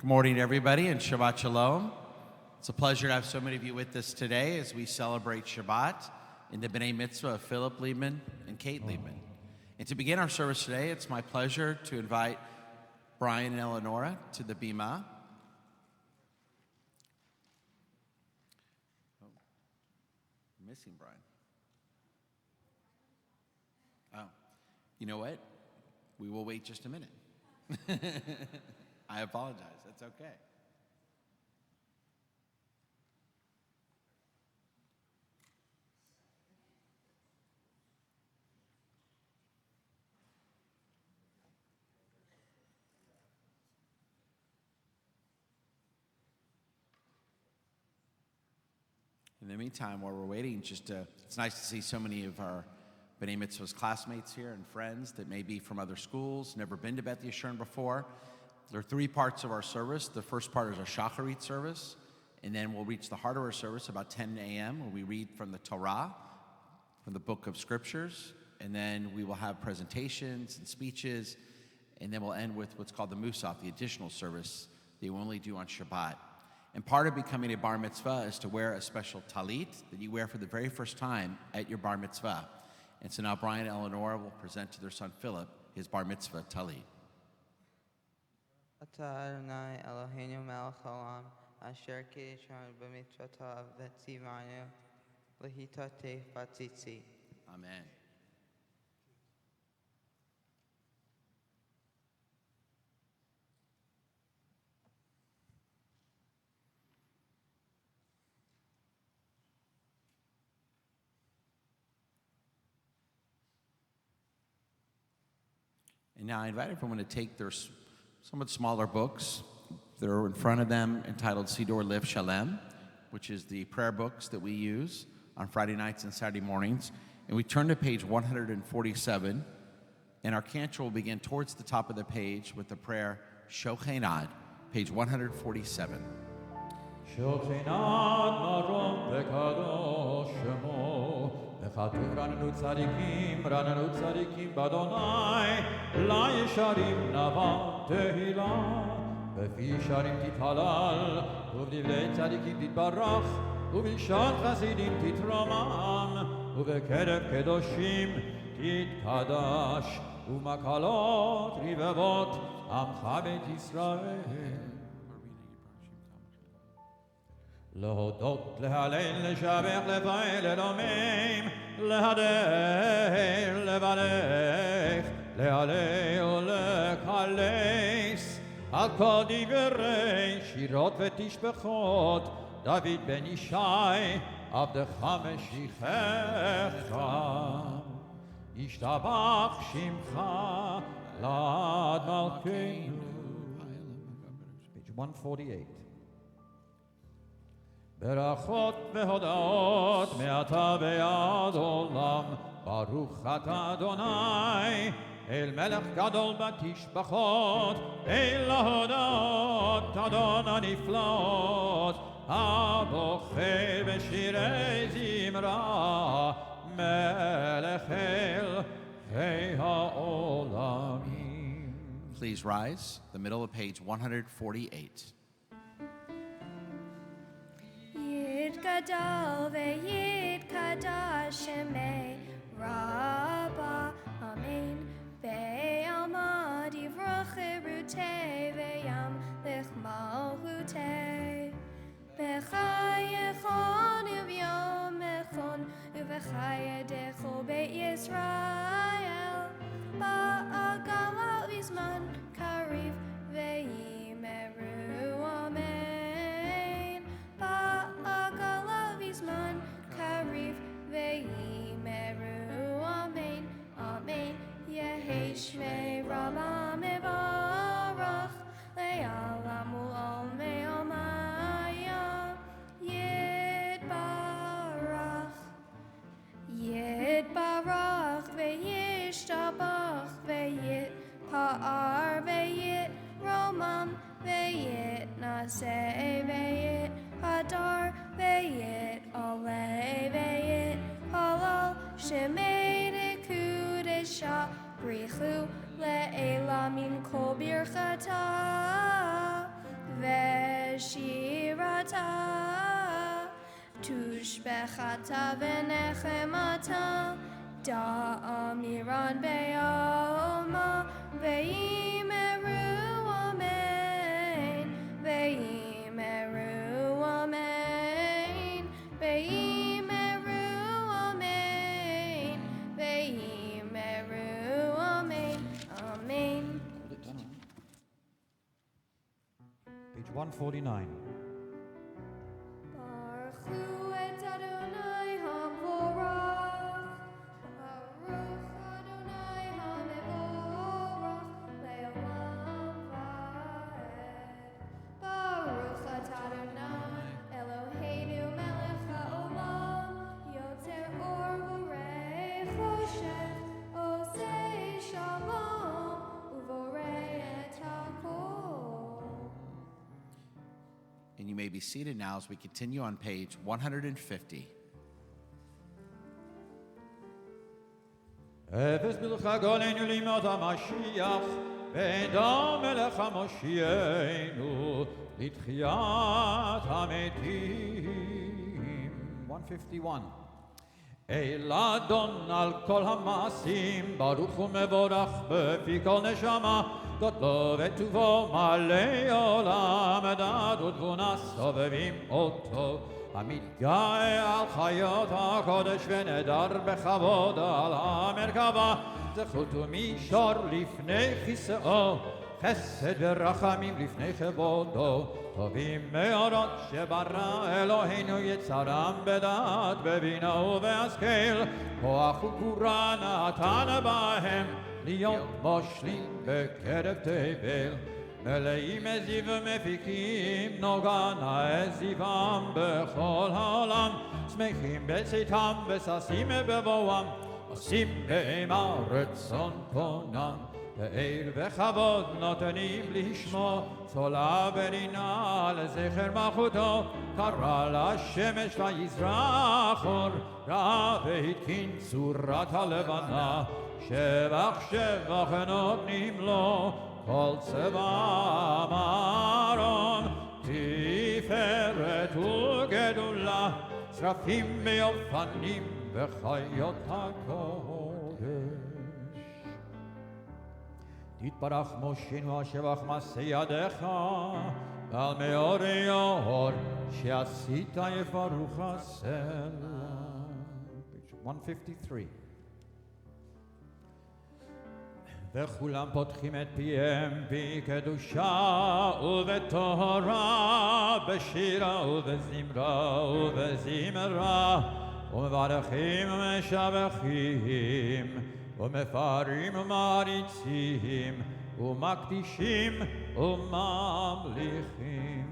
Good morning, everybody, and Shabbat Shalom. It's a pleasure to have so many of you with us today as we celebrate Shabbat in the B'nai Mitzvah of Philip Liebman and Kate Liebman. And to begin our service today, it's my pleasure to invite Brian and Eleonora to the Bima. Oh, I'm missing Brian. Oh, you know what? We will wait just a minute. I apologize. That's okay. In the meantime, while we're waiting, it's nice to see so many of our B'nai Mitzvah's classmates here and friends that may be from other schools, never been to Beth Yeshurun before. There are three parts of our service. The first part is our Shacharit service, and then we'll reach the heart of our service about 10 a.m. where we read from the Torah, from the book of scriptures, and then we will have presentations and speeches, and then we'll end with what's called the Musaf, the additional service that you only do on Shabbat. And part of becoming a bar mitzvah is to wear a special talit that you wear for the very first time at your bar mitzvah. And so now Brian and Eleonora will present to their son Philip his bar mitzvah talit. Ata Adonai Eloheinu melech haolam, asher kiddushanu b'mitzvotav v'tzivanu lehitatef b'tzitzit. Amen. And now I invite everyone to take their somewhat smaller books that are in front of them entitled Siddur Liv Shalem, which is the prayer books that we use on Friday nights and Saturday mornings. And we turn to page 147, and our cantor will begin towards the top of the page with the prayer Shochenad, page 147. Shochenad marom v'kadosh shemo וכתוב רננו צדיקים באדוני לישרים נבע תהילה בפי שרים תתהלל ובדברי צדיקים תתברך ובלשון חסידים תתרומם ובקרב קדושים תתקדש ומקלות רבבות עמך בית ישראל להודות, להלל, לשבח, לפעל, לרומם, להדר, לברך, להלל ולקלס, על כל דברי שירות ותשבחות, דוד בן ישי, עבדך משיחך, ישתבח שמך לעד מלכנו. Page 148. ברכות והודאות מעתה ועד עולם ברוך אתה אדוני אל מלך גדול בתשבחות אל ההודאות אדון הנפלאות הבוחר בשירי זמרה מלך אלוהי העולמים. Please rise, the middle of page 148. Gadol ve'yid kadash shemei Rabba Amen Be'alma divrach erutei ve'yam lech malchutei B'chayechon u'vyom echon u'v'chayedecho Beit Yisrael Ba'agala v'zman kariv ve'imeru Amen Ba'agala v'zman kariv ve'imeru Amen Amen Yehi shmei Rabba mevarach le'alam u'ol me'omaya Yitbarach ve'yishtabach ve'yitpa'ar ve'yitromam ve'yitnaseh ve'yithadar ve'yitoleh ve'yithalal shemei dekudesha brichu le'elamin kol birchata veshirata tushbechata v'nechemata da'amiran be'alma ve'imeru amen ve'imeru amen ve'imeru amen ve'imeru amen amen. Page 149. Baruch hu et Adonai haMvorach, Baruch Adonai haMevorach, le'olam va'ed. Baruch et Adonai Eloheinu melech ha'olam, yoter or v'orei choshech, osei shalom, u'vorei et hakol. And you may be seated now as we continue on page 150. אפס בלחגולנו לימות המשיח, ודום מלך המושיענו לתחיית המתים. 151. אל אדון על כל המעשים, ברוך ומבורך בפי כל נשמה, גודלו וטובו מלא עולם, דעת ותבונה סובבים אותו. המתגאה על חיות הקודש ונדר בכבוד על המרכבה, זכות ומישור לפני כיסאו, חסד ורחמים לפני כבודו. טובים מאורות שברא אלוהינו יצרם בדעת בבינה ובהשכל, כוח וגבורה נתן בהם להיות מושלים בקרב תבל. מלאים זיו ומפיקים נוגה נאה זיום בכל העולם, שמחים בצאתם וששים בבואם, עושים בהמה רצון קונם. תאר וכבוד נותנים לשמו, צולה ורינה לזכר מלכותו. קרא לשמש ויזרח אור, ראה והתקין צורת הלבנה. שבח שבח נותנים לו כל צבא ארון, תפארת וגדולה, שרפים ויופנים וחיות הקודש. תתברך מושינו השבח מעשה ידיך, ועל מאורי אור שעשית יברך הסלע. 153. וכולם פותחים את פיהם בקדושה ובטהרה, בשירה ובזמרה ובזמרה, ומברכים ומשבחים, ומפארים ומעריצים, ומקדישים וממליכים.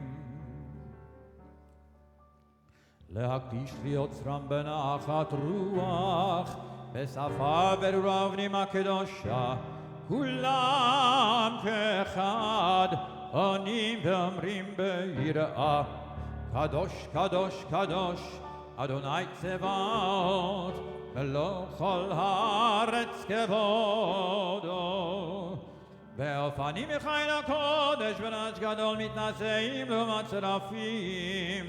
להקדיש ליוצרם בנחת רוח, בשפה ברורה ובנימה קדושה, כולם כאחד עונים ואומרים ביראה, קדוש קדוש קדוש אדוני צבאות, מלוא כל הארץ כבודו. באופנים מחיל הקודש ורעש גדול מתנשאים לעומת שרפים,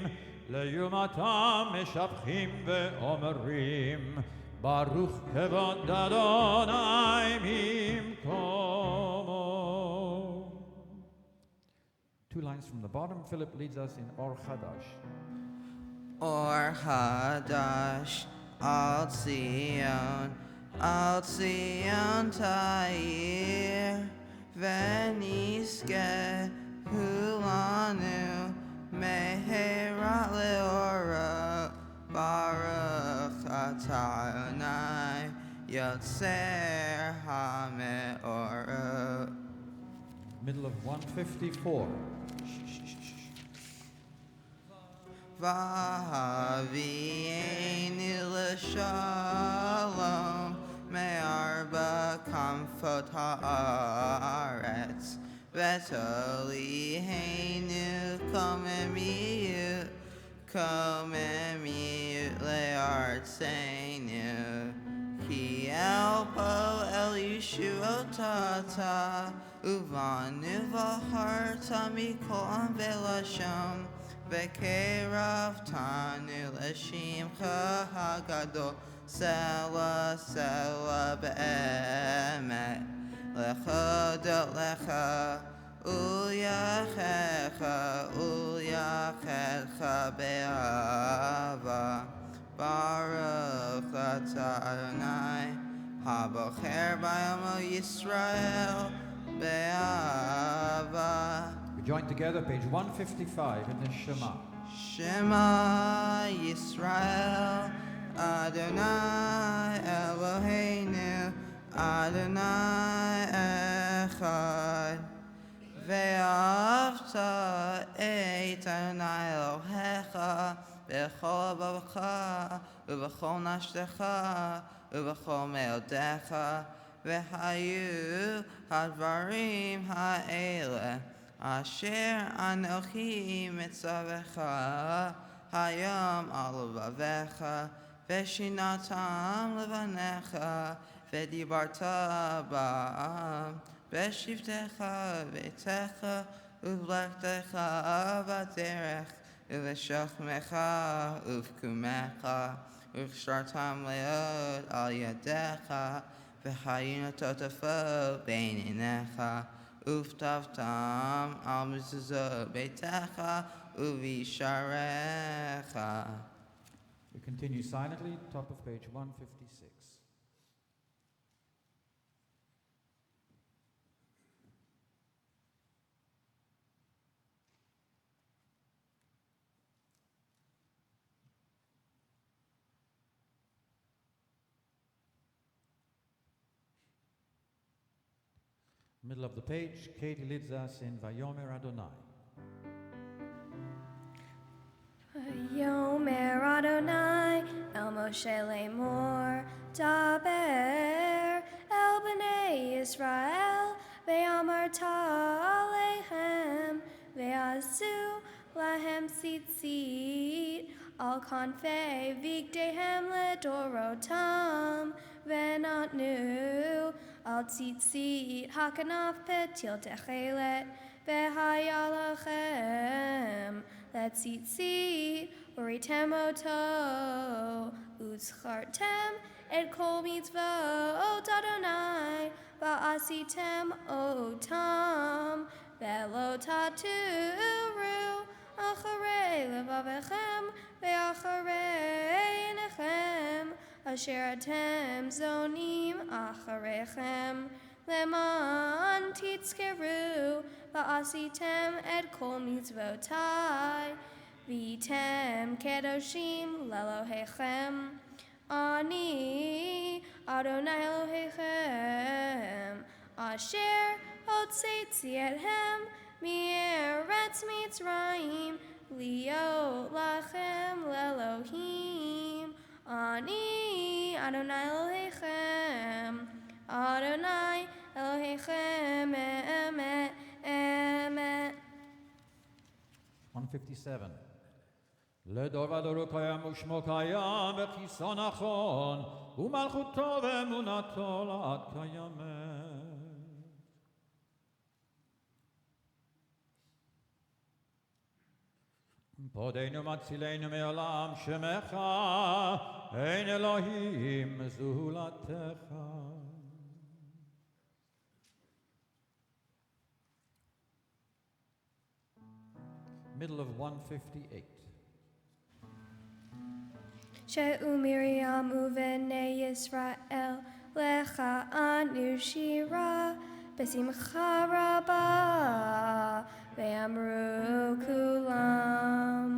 לעומתם משבחים ואומרים, ברוך כבוד אדוני ממקומו. 2 lines from the bottom, Philip leads us in Or Chadash. Or Hadash, Al Zion Ta'ir, Veniske Hulanu, Mehera Leora, Baruch Adonai, Yotzer HaMeorot. Middle of 154. V'havienu l'shalom me'arba kamfot ha'aretz v'toliheinu komemiyut le'artzeinu ki Elpo el Yeshuotata, Uvanu v'harta mikol velasham, v'kerav tanu l'shimcha hagadol, sela sela be'emet, lechodot lecha, ulyachecha be'ava. Baruch atah Adonai, habocher b'yamo Yisrael be'ava. We join together, page 155 in the Shema. Shema Yisrael, Adonai Eloheinu, Adonai Echad. Ve'ahavta et Adonai Elohecha b'chol levavecha, u'b'chol nafshecha, u'b'chol me'odecha, ve'hayu hadvarim ha'eleh, asher anochi mitzavecha, hayom al levavecha, ve'shinatam levanecha, ve'dibarta ba'am, ve'shivtecha ve'techa, u'vlechtecha b'derech, Uveshachmecha, uvkumecha, uvshartam leod al yadecha, v'hayinu totafo beininecha, uftavtam al mezuzot beitecha, uvisharecha. We continue silently, top of page 156. Middle of the page, Katie leads us in Vayomer Adonai. Yomer Adonai, El Moshe Lemor, Daber, El Bnei Yisrael, Ve'amarta Alehem, Ve'azu Lahem Tzitzit, Al Konfei Vigdehem Ledorotam, Ve'natnu, Al Tzitzit Hakanaf Petil Techelet, Ve'hayalachem, Letzitzit, Uritem Oto, Utzchartem, Et Kol Mitzvot Adonai, Va'asitem Otam, Ve'lo Taturu, Acharei Levavechem, Ve'acharei Enechem, Asher Atem Zonim Acharechem, Leman Titzkeru, Va'asitem et kol mitzvotai, Vitem kedoshim lelohechem, Ani Adonai Elohechem, Asher hotzei etchem, Mieretz Mitzrayim, Liot lachem lelohim, Ani Adonai Elohechem, Adonai Elohechem emet. 157. לדור ודור קיים ושמו קיים וכיסו נכון ומלכותו ואמונתו לעד קיימת. פודנו מצילנו מעולם שמך אין אלוהים זולתך. Middle of 158. She'u Miriam uvnei Yisrael lecha anu shira besimcha rabba ve'amru kulam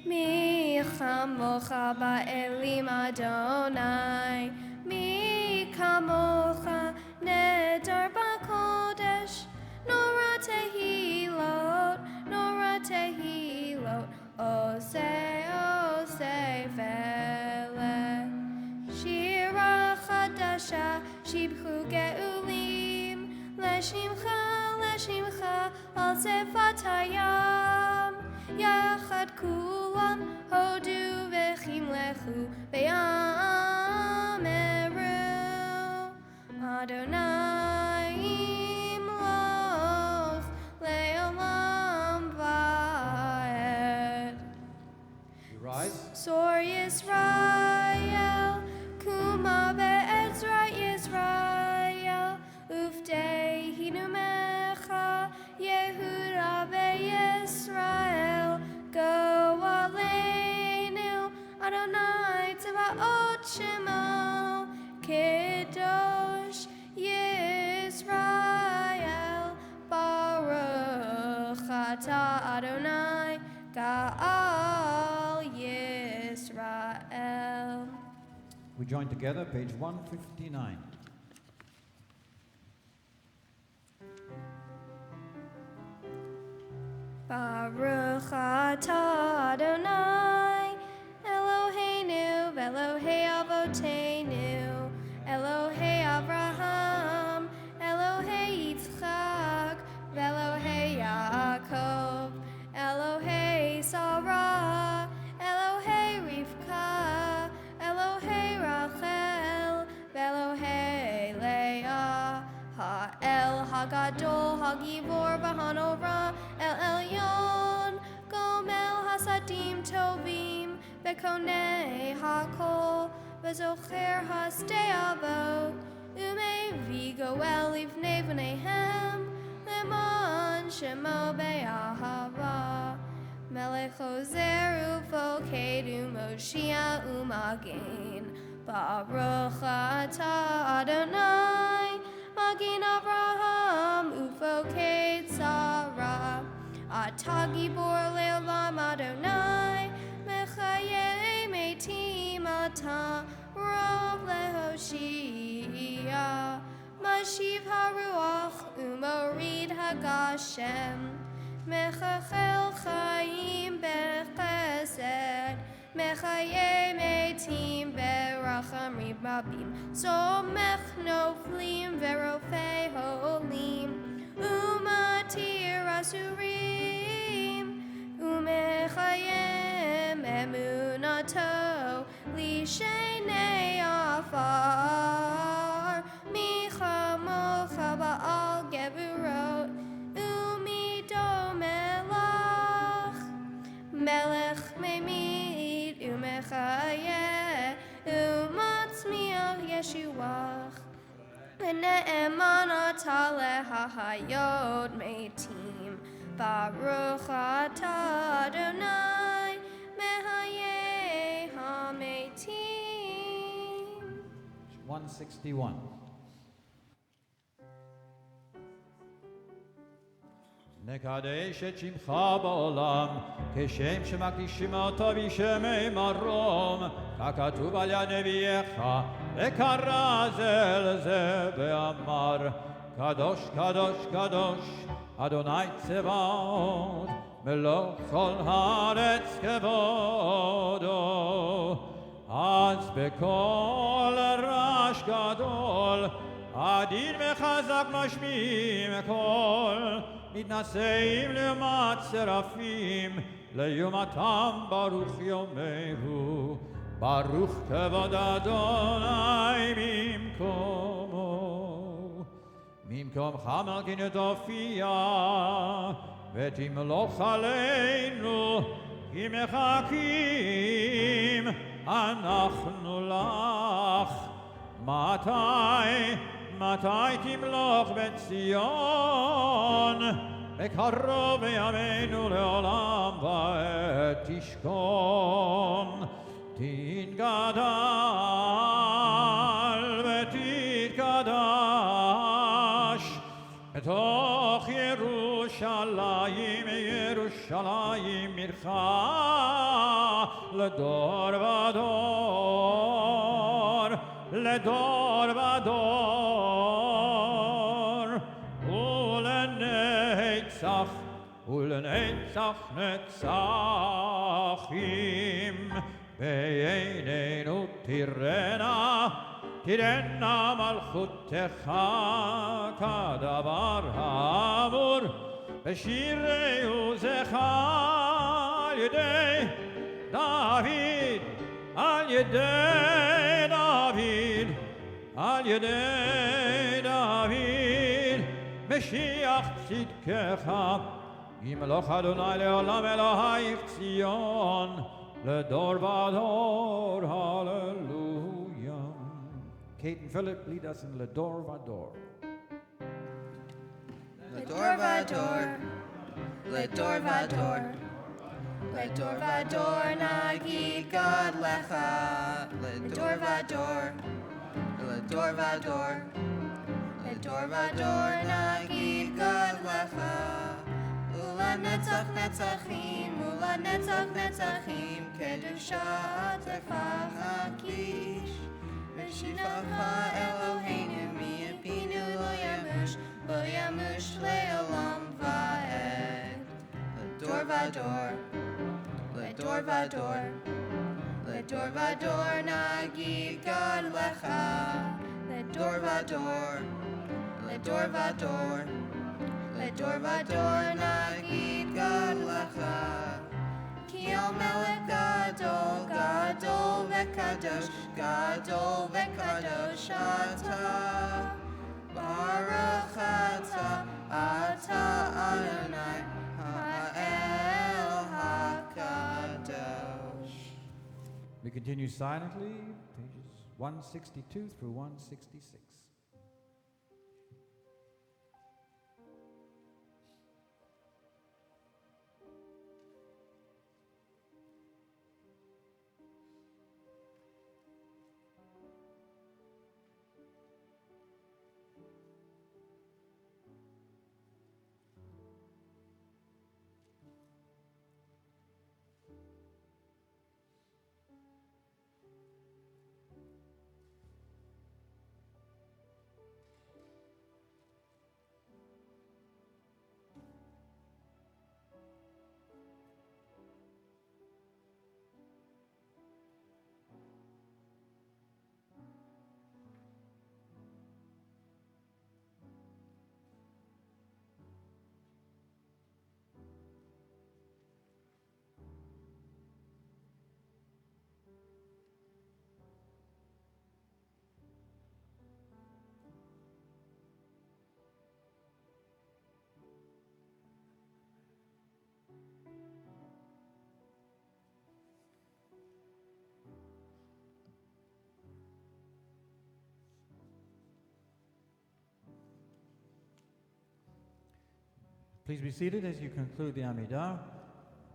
mi chamocha ba'elim Adonai mi kamocha nedar b'kodesh nora tehilot Osei, Osei, Vele. Shira Chadasha, Shibchu Geulim, Leshimcha, Leshimcha, Al Sefatayam, Yachad Kulam, Hodu Vechim Lechu, Be'ameru. Adonai imloch le'olam va'ed. You rise. Sor Yisrael, kuma be'ezra Yisrael, ufdehinu mecha, Yehuda be'Yisrael, go aleinu, Adonai tzvaot shemo, Kedosh Yisrael, Baruch atah Adonai, Ga'al Yisrael. We join together, page 159. Baruch atah Adonai, Eloheinu v'Elohei Avoteinu, Elohei Avraham, Elohei Yitzchak, v'Elohei Yaakov, Elohei Sarah, Elohei Rivka, Elohei Rachel, v'Elohei Leah, Ha'el Hagadol Hagivor v'Hanora, El Elyon, Gomel Hasadim Tovim, Bekonei Hakol, Bezocher Hasdei Avot, Umevi Goel Livnei V'neihem, Leman Shemo Be'ahava, Melech Ozer Ufoked Umoshia Umagin, Baruch atah Adonai, Magin Avraham Ufoked Sarah, Atah Gibor Le'olam Adonai, Mechaye Metim Atah Rov Lehoshia, Mashiv HaRuach Umorid HaGashem, Mechachel Chaim Bechesed, Mechaye Metim Beracham Ribabim, Somech Noflim Verofei Holim, Umatir Asurim, Umechayem Emunato, Lishenei Afar, Micha Mocha Ba'al Gevurot, Umido Melach, Melech Memid, Umechayeh, Umatzmiach Yeshuach, Ne'eman atah lehahayot metim, Baruch atah Adonai, mehayeh hametim. 161. נקדש את שמך בעולם, כשם שמקדישים אותו בשמי מרום, ככתוב על יד נביאך, וקרא זה לזה ואמר, קדוש, קדוש, קדוש, אדוני צבאות, מלוא כל הארץ כבודו. אז בקול רעש גדול, עדין וחזק משמיעים קול, מתנשאים לעומת שרפים, ליומתם ברוך יומהו, ברוך כבוד אדוני ממקומו. ממקומך מלכין תופיע, ותמלוך עלינו, כי מחכים אנחנו לך. מתי תמלוך בציון, בקרוב בימינו לעולם ועד תשכון. תתגדל ותתקדש בתוך ירושלים, ירושלים עירך לדור ודור, לדור ודור, ולנצח ולנצח נצחים. בעינינו תירנה, תירנה מלכותך, כדבר האמור בשירי עוזך על ידי דוד, על ידי דוד, על ידי דוד, משיח צדקך, ימלוך אדוני לעולם אלוהיך ציון, לדור ודור, הללויה. Kate and Philip, lead us in Ledor Vador. Ledor vador, ledor vador, ledor vador, nagid God lecha. Ledor vador, ledor vador, ledor vador, nagid God lecha. Ula netzach netzachim, ula netzach netzachim, kedusha techa kish. V'shivcha Eloheinu mi'apinu lo yamush, lo yamush le'olam va'ed. Ledor vador, ledor vador, ledor vador, nagid God lecha. Ledor vador, ledor vador, ledor vador, nagid God lecha. Ki el melech gadol, gadol vekadosh, gadol vekadosh ata. Baruch ata, ata Adonai, ha'el hakadosh. We continue silently, pages 162 through 166. Please be seated as you conclude the Amidah.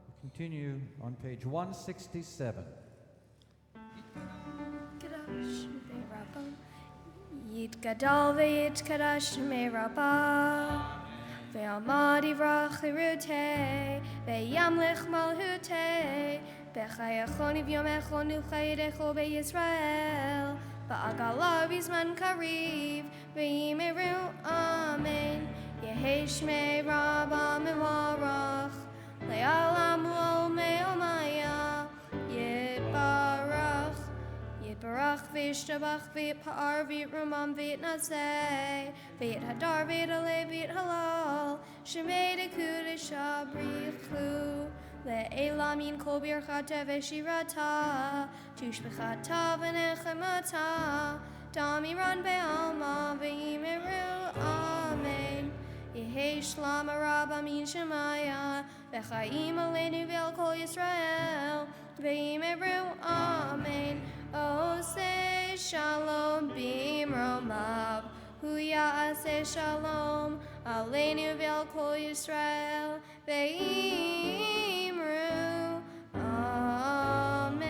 We continue on page 167. Yitgadal v'yitkadash me'rabah ve'amad yivrach l'rutei ve'yamlech malhutei b'chayachon v'yomechon u'chayidecho be'Yisrael ba'agala b'zman kariv ve'imeru amen Yehi shmei rabba mevarach le'alam lo me'omaya yitbarach Yitbarach v'yishtabach v'yitpa'ar v'yitrumam v'yitnaseh v'yithadar v'yitale v'yithalal shemei dekudesh abrichu le'elam yinkol birchata v'shirata tushbechata v'nechemata damiran be'alma v'yimeru amen Yehi shlam rabba min shemaya v'chaim aleinu v'el kol Yisrael v'yimeru amen Oseh shalom b'imromav hu ya'aseh shalom aleinu v'el kol Yisrael v'yimeru amen.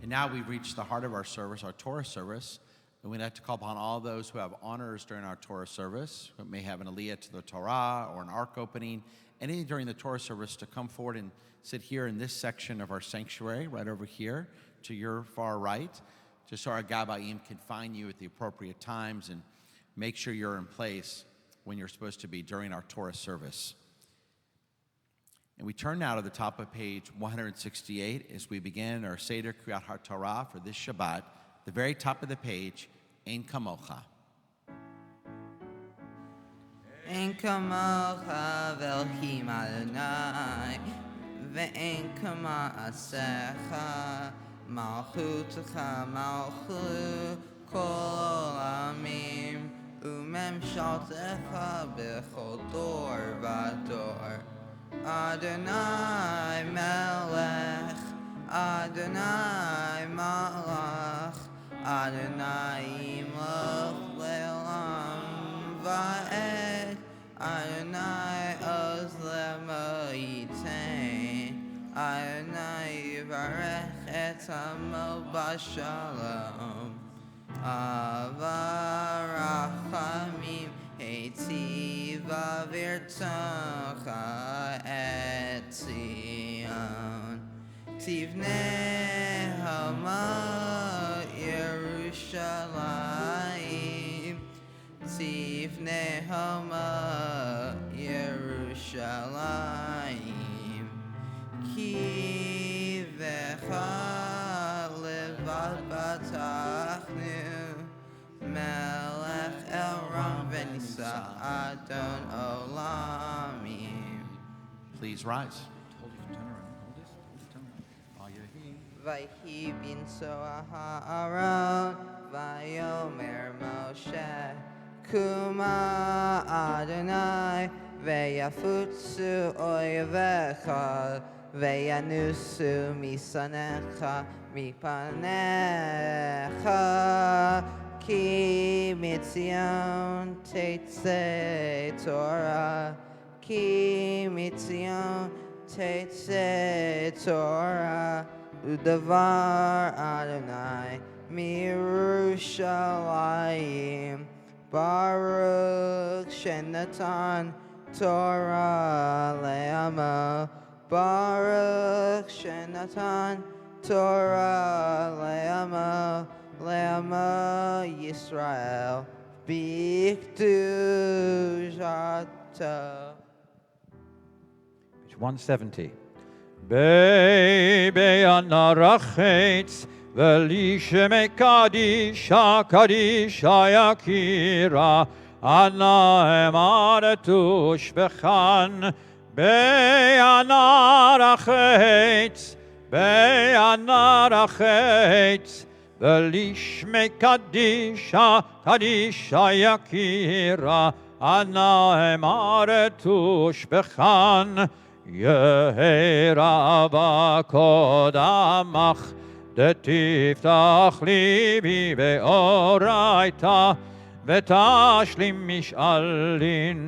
And now we've reached the heart of our service, our Torah service. And we'd like to call upon all those who have honors during our Torah service, who may have an aliyah to the Torah or an ark opening, anything during the Torah service, to come forward and sit here in this section of our sanctuary, right over here to your far right, just so our Gabaim can find you at the appropriate times and make sure you're in place when you're supposed to be during our Torah service. And we turn now to the top of page 168 as we begin our Seder Kriyat HaTorah for this Shabbat. The very top of the page, Ein Kamocha. Ein kamocha v'elhim Adonai, ve'en kama'asecha, Malchutecha malchu kol olamim, umemshaltecha bechol dor vador. Adonai melech, Adonai malach, Adonai imloch le'olam va'ed, Adonai oz le'moitain, Adonai yivarech et amo b'shalom. Avarachamim heitiva virtocha et Zion. Tivnei hama Yerushalayim. Tivnei hama Yerushalayim. Ki vecha levad batachnu. Melech Elron v'nisa Adon olamim. Please rise. Vayhi binso Aharon, Vayomer Moshe, Kuma Adonai, Veyafutsu oyevecha, Veyanusu misanecha, mipanecha, Ki mitzion tetzei Torah, Ki mitzion tetzei Torah, Udavar Adonai mirushalayim, Baruch shenatan Torah le'amo, Baruch shenatan Torah le'amo, le'amo Yisrael b'kedushato. Page 170. Be'anarachetz v'lishem kadisha kadisha yakira ana emaretush bechan be'anarachetz v'lishem kadisha kadisha yakira ana emaretush bechan Yehera kodamach detiftach libi beoraita vetashlim mishalin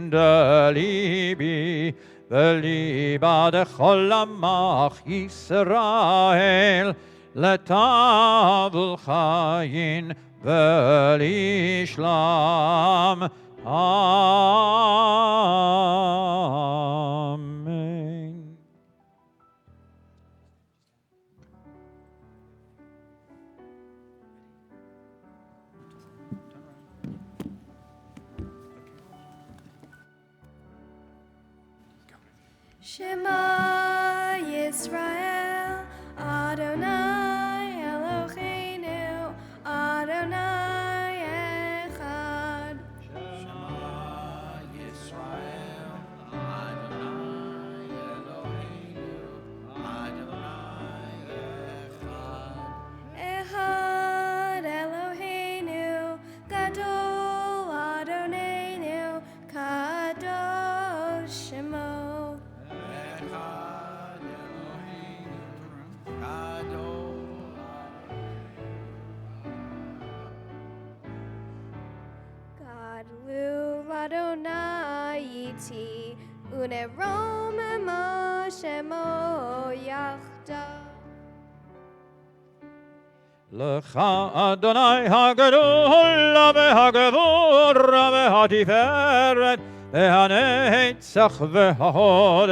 libi veliba dechol amach Yisrael letavul chayin velishlam. Amen. Shema Yisrael, Adonai Eloheinu, Adonai Echad. Shema Yisrael, Adonai Eloheinu, Adonai Echad. Echad Eloheinu, Gadol Adonenu, Kadosh Shemo. Echad Eloheinu, Gadol. Gadlu Adonai iti, unerom Shemo yachda. Lecha Adonai hagedol v'hagevur v'hatiferet v'hanetzach v'hahod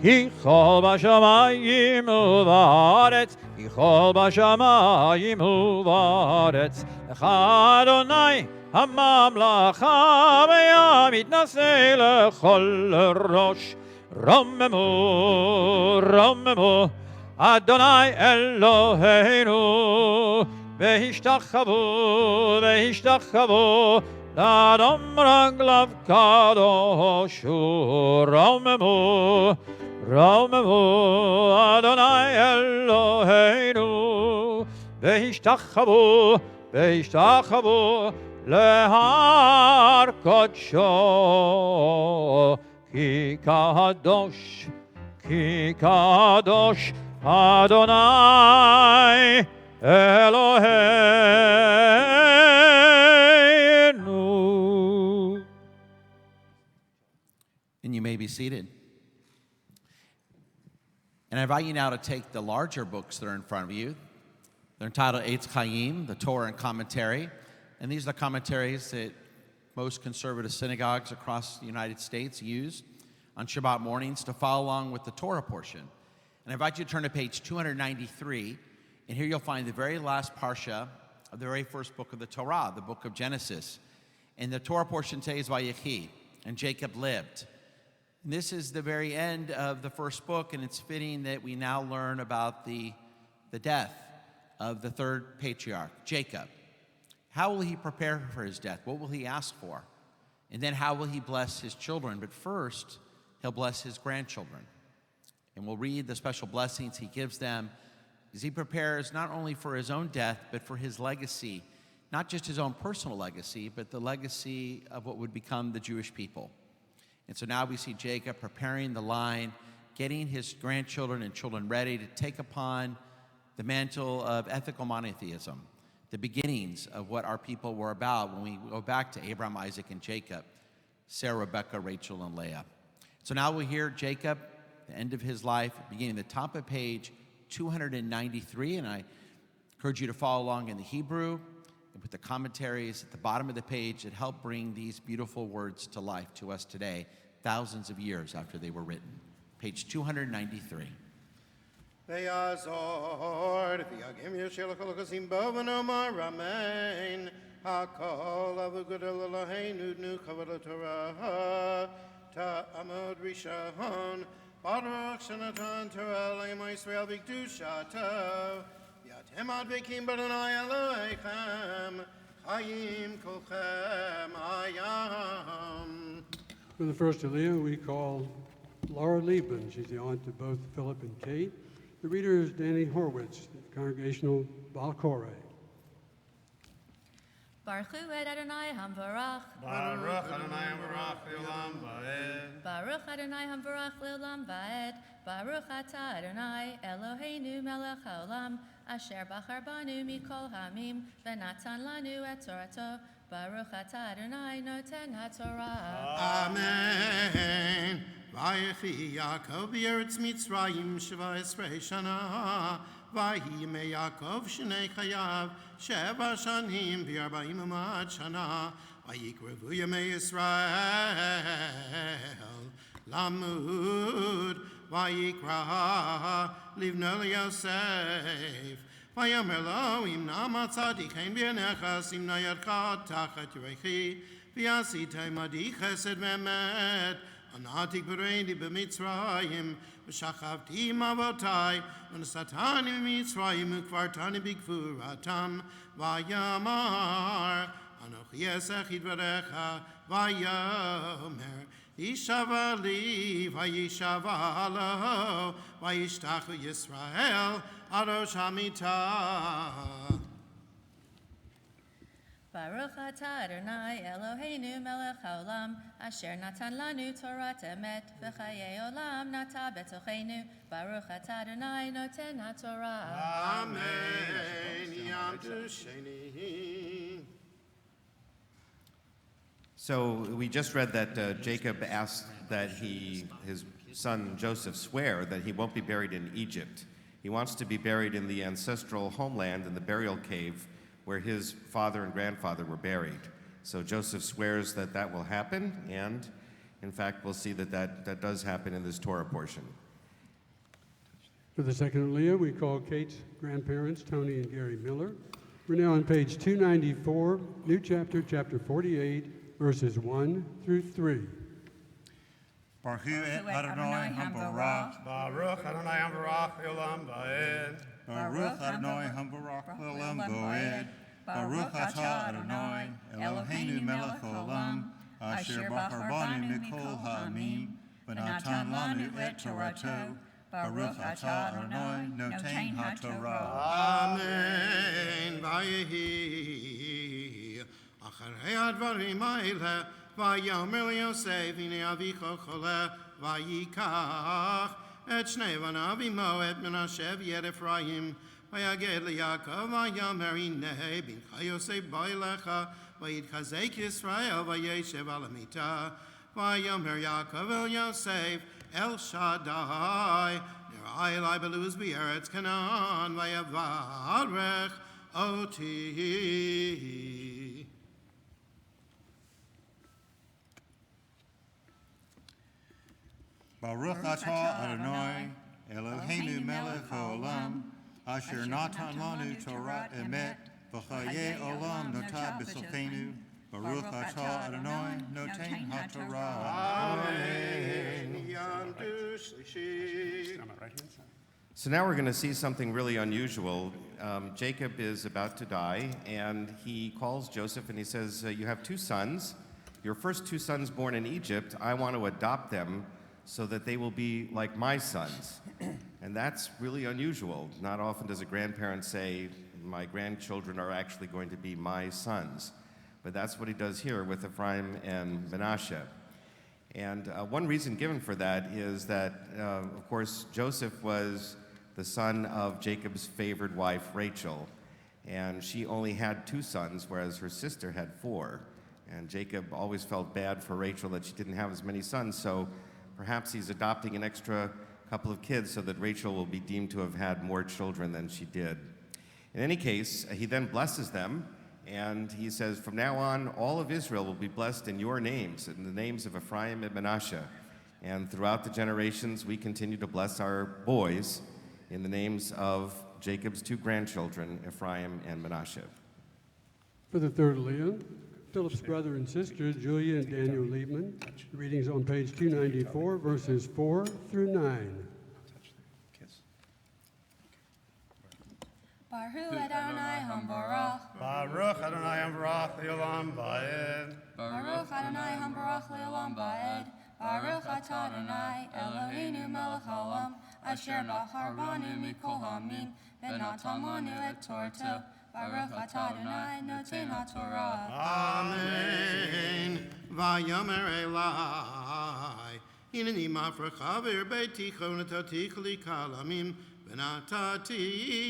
ki chol b'shamayim u'va'aretz ki chol b'shamayim u'va'aretz Lecha Adonai hamamlacha v'yamitnasei lechol rosh Romemu, Romemu Adonai Eloheinu V'hishtachavu, v'hishtachavu L'adam raglav kadoshu Romemu, Romemu Adonai Eloheinu והשתחוו, והשתחוו להר קודשו, כי קדוש אדוני Eloheinu. And you may be seated. And I invite you now to take the larger books that are in front of you. They're entitled Eitz Chaim, the Torah and Commentary. And these are the commentaries that most conservative synagogues across the United States use on Shabbat mornings to follow along with the Torah portion. And I invite you to turn to page 293, and here you'll find the very last parsha of the very first book of the Torah, the book of Genesis. And the Torah portion says Vayechi, and Jacob lived. And this is the very end of the first book, and it's fitting that we now learn about the death of the third patriarch, Jacob. How will he prepare for his death? What will he ask for? And then how will he bless his children? But first, he'll bless his grandchildren. And we'll read the special blessings he gives them as he prepares not only for his own death, but for his legacy, not just his own personal legacy, but the legacy of what would become the Jewish people. And so now we see Jacob preparing the line, getting his grandchildren and children ready to take upon the mantle of ethical monotheism, the beginnings of what our people were about when we go back to Abraham, Isaac, and Jacob, Sarah, Rebecca, Rachel, and Leah. So now we hear Jacob, the end of his life, beginning at the top of page 293, and I encourage you to follow along in the Hebrew and with the commentaries at the bottom of the page that help bring these beautiful words to life to us today, thousands of years after they were written. Page 293. ויעזור, ויגים ישיר לכל הכסים בו ונאמר אמן. הכל אבו גדול אלוהינו, תנו כבוד לתורה, תעמוד ראשון, ברוך שנתן תורה לעמו ישראל בקדושתו, ואתם הדבקים באדוני אלוהיכם, חיים כולכם ayam. For the first Aliyah, we call Laura Liebman. She's the aunt of both Philip and Kate. The reader is Danny Horwitz, Congregational Balkore. Baruch Hu et Adonai Hamvarach. Baruch Adonai Baruch Leolam Vaed. Baruch Adonai Hamvarach Leolam Vaed. Baruch Ata Adonai Eloheinu Melech Haolam Asher Bachar Banu Mikol Hamim Venatan Lanu et Torato. Baruch Ata Adonai Noten HaTorah. Amen. Vayechi Yaakov B'Eretz Mitzrayim 17 shana. Vayimei Yaakov Shnei Chayav 7 shanim v'arba'im u'ma'at shana. Vayikrevu Yemei Yisrael Lamud. Vayikra Livno Yosef. Vayomer lo im nama tzadikein b'necha simna yadcha tachat yirechi v'yasitei madi chesed ve'emet anatik b'reini b'mitzrayim v'shachavti im avotai v'nesatani b'mitzrayim u'kvartani b'gvuratam vayamar anochi esech yidvarecha vayomer Yishava li, vayishava lo, vayishtachu Yisrael, arosh hamitah. Baruch Ata Adonai Eloheinu Melech Haolam Asher Natan Lanu Torat Emet V'chayei Olam Nata Betocheinu Baruch Ata Adonai Noten HaTorah. Amen. Yam Sheni. So we just read that Jacob asked that his son Joseph swear that he won't be buried in Egypt. He wants to be buried in the ancestral homeland in the burial cave where his father and grandfather were buried. So Joseph swears that that will happen, and in fact we'll see that does happen in this Torah portion. For the second Aliyah, we call Kate's grandparents, Tony and Gary Miller. We're now on page 294, new chapter, chapter 48, verses 1 through 3. Baruch et Adonai Hambarach. Baruch Adonai Hambarach Leolam Vaed. Baruch Adonai Hambarach Leolam Vaed. Baruch Ata Adonai Eloheinu Melech Haolam Asher Bachar Banu Mikol Ha'amim V'natan Lanu et Torato. Baruch atah Adonai noten haTorah. Amen. Vayehi. Acharei advarim haele. Vayomer Yosef hine avicha chole. Vayikach. Et shnei banav imo et Menashe v'yed Ephraim. Vayaged liYaakov vayomer hinei bincha Yosef ba'elecha. Vayitchazek Yisrael vayeshev al hamita. Vayomer Yaakov el Yosef El Shaddai. Nerai elai beluz b'eretz Canaan. Vayavarech oti. Baruch atah Adonai Eloheinu melech haolam asher natan lanu Torah emet v'chayei olam notad b'silchenu. Baruch atah Adonai noten haTorah. Amen. Yandu shlishi. So now we're going to see something really unusual. Jacob is about to die, and he calls Joseph and he says, you have two sons. Your first two sons born in Egypt, I want to adopt them so that they will be like my sons. And that's really unusual. Not often does a grandparent say, my grandchildren are actually going to be my sons. But that's what he does here with Ephraim and Manasseh. And one reason given for that is that, of course, Joseph was the son of Jacob's favored wife, Rachel. And she only had two sons, whereas her sister had four. And Jacob always felt bad for Rachel that she didn't have as many sons, so perhaps he's adopting an extra couple of kids so that Rachel will be deemed to have had more children than she did. In any case, he then blesses them, and he says, from now on, all of Israel will be blessed in your names, in the names of Ephraim and Manasseh. And throughout the generations, we continue to bless our boys in the names of Jacob's two grandchildren, Ephraim and Manasseh. For the third Leah, Philip's brother and sister, Julia and Daniel Liebman. The readings on page 294, verses 4 through 9. Baruch Adonai Hambarach. Baruch Adonai Ambarach Leolam Vaed. Baruch Adonai Hambarach Leolam Vaed. Baruch atah Adonai Eloheinu melech haolam asher bachar banu mikol hamim v'natan lanu et Torto. Baruch atah Adonai noten haTorah. Amen. Vayomer elai. Hineni mafrecha v'irbeiticho netotich li kalamim v'natati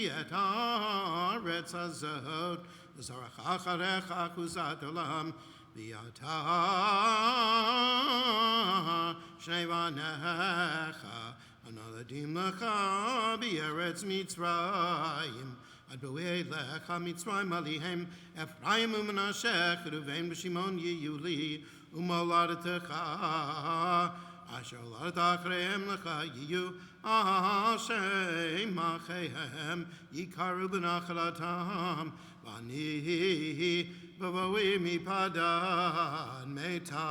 et haaretz hazot v'zarach acharecha akuzat olam v'yata shnei banecha anoladim lecha b'eretz Mitzrayim. Adboed lecha Mitzrayim alihem Ephraim u'Menashe Cheruvein b'Shimon yiyuli u'moladetecha asher oladet achreihem lecha yiyu Hashem achehem yikaru b'nachalatam v'ani v'voi mipadan meta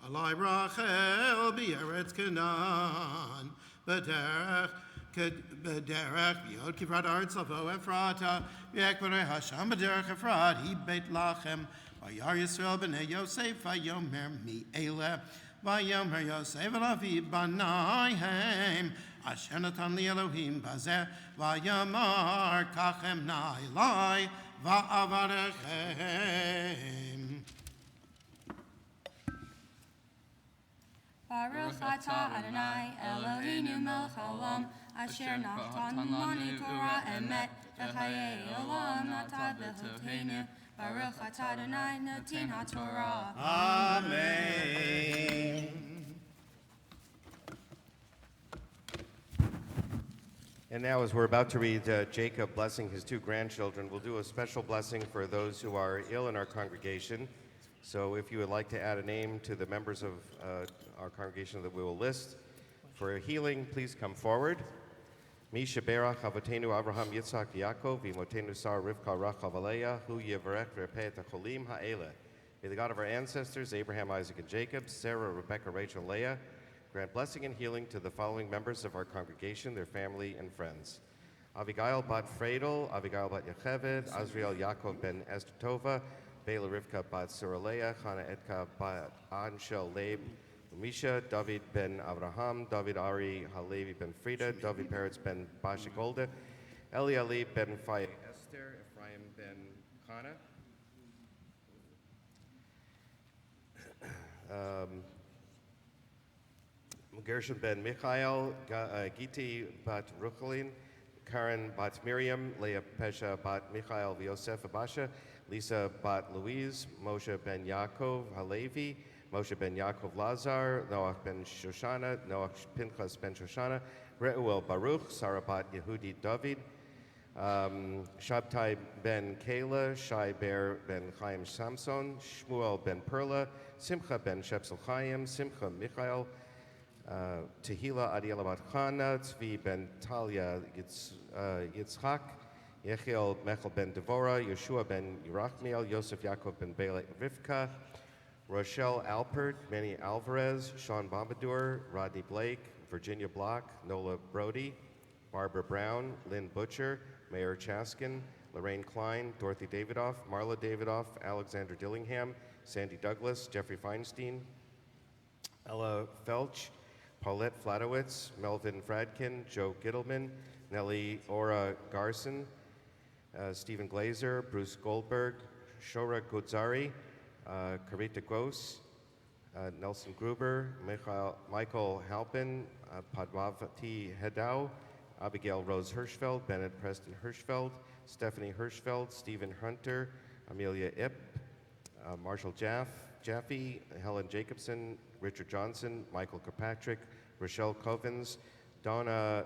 alai Rachel b'eretz Canaan b'derech B'derech b'yod kivrat aretz lavo Ephrata v'yekvarei Hashem b'derech Ephrat hi beit lachem v'yar Yisrael b'nei Yosef v'yomer mi'ele v'yomer Yosef v'lavi banayhem asher natan li Elohim bazeh v'yamar kachem na'ilai v'avarechem. Baruch atah Adonai Eloheinu melech haolam asher natan lanu Torah emet v'chayei olam natan b'chutenu. Baruch atah Adonai noten haTorah. Amen. And now, as we're about to read Jacob blessing his two grandchildren, we'll do a special blessing for those who are ill in our congregation. So if you would like to add a name to the members of our congregation that we will list for healing, please come forward. Misha Berach Avotenu Avraham Yitzhak Yaakov Vimotenu Sar Rivka Rachel Aleah Hu Yevarech Repet Cholim Ha'ele. May the God of our ancestors, Abraham, Isaac, and Jacob, Sarah, Rebecca, Rachel, Leah, grant blessing and healing to the following members of our congregation, their family, and friends. Avigail bat Fredel, Avigail bat Yecheved, Azriel Yaakov ben Esther Tova, Bela Rivka bat Suraleah, Chana Etka bat Anshel Leib, Misha, David ben Avraham, David Ari Halevi ben Frida, David Peretz ben Basha Golda, Eli Ali ben Faye Esther, Ephraim ben Kana, Gershon ben Michael, Giti bat Ruchelin, Karen bat Miriam, Leah Pesha bat Michael Yosef Abasha, Lisa bat Louise, Moshe ben Yaakov Halevi, Moshe ben Yaakov Lazar, Noach ben Shoshana, Noach Pinchas ben Shoshana, Reuel Baruch, Sarah bat Yehudi David, Shabtai ben Kayla, Shai Ber ben Chaim Samson, Shmuel ben Perla, Simcha ben Shepsel Chaim, Simcha Michael, Tehila Adiela bat Chana, Tzvi ben Talia Yitzchak, Yechiel Mechel ben Devora, Yeshua ben Yerachmiel, Yosef Yaakov ben Bela Rivka, Rochelle Alpert, Manny Alvarez, Sean Bombadour, Rodney Blake, Virginia Block, Nola Brody, Barbara Brown, Lynn Butcher, Mayor Chaskin, Lorraine Klein, Dorothy Davidoff, Marla Davidoff, Alexander Dillingham, Sandy Douglas, Jeffrey Feinstein, Ella Felch, Paulette Flatowitz, Melvin Fradkin, Joe Gittleman, Nellie Ora Garson, Stephen Glazer, Bruce Goldberg, Shora Gudzari, Karita Gose, Nelson Gruber, Michael Halpin, Padmavati Hedau, Abigail Rose Hirschfeld, Bennett Preston Hirschfeld, Stephanie Hirschfeld, Stephen Hunter, Amelia Ip, Marshall Jaffe, Helen Jacobson, Richard Johnson, Michael Kirkpatrick, Rochelle Covens, Donna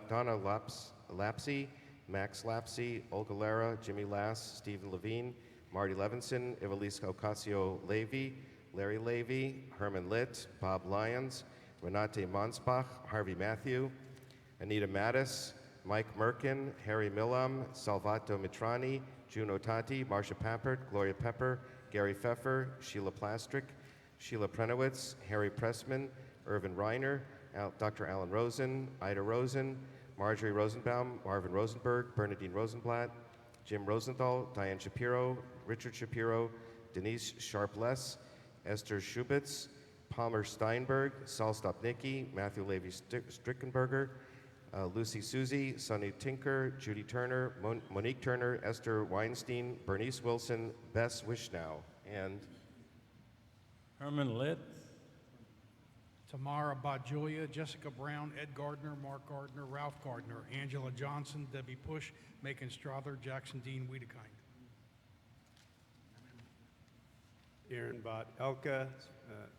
Lapsey, Max Lapsey, Olga Lara, Jimmy Lass, Stephen Levine, Marty Levinson, Evelisa Ocasio-Levy, Larry Levy, Herman Litt, Bob Lyons, Renate Monsbach, Harvey Matthew, Anita Mattis, Mike Merkin, Harry Millam, Salvato Mitrani, Juno Tati, Marcia Pappert, Gloria Pepper, Gary Pfeffer, Sheila Plastrick, Sheila Prenowitz, Harry Pressman, Irvin Reiner, Dr. Alan Rosen, Ida Rosen, Marjorie Rosenbaum, Marvin Rosenberg, Bernadine Rosenblatt, Jim Rosenthal, Diane Shapiro, Richard Shapiro, Denise Sharpless, Esther Schubitz, Palmer Steinberg, Saul Stopnicki, Matthew Levy Strickenberger, Lucy Susie, Sonny Tinker, Judy Turner, Monique Turner, Esther Weinstein, Bernice Wilson, Bess Wishnow, and Herman Litt, Tamara Bajoya, Jessica Brown, Ed Gardner, Mark Gardner, Ralph Gardner, Angela Johnson, Debbie Push, Macon Strother, Jackson Dean Wiedekind. Aaron Bat Elka,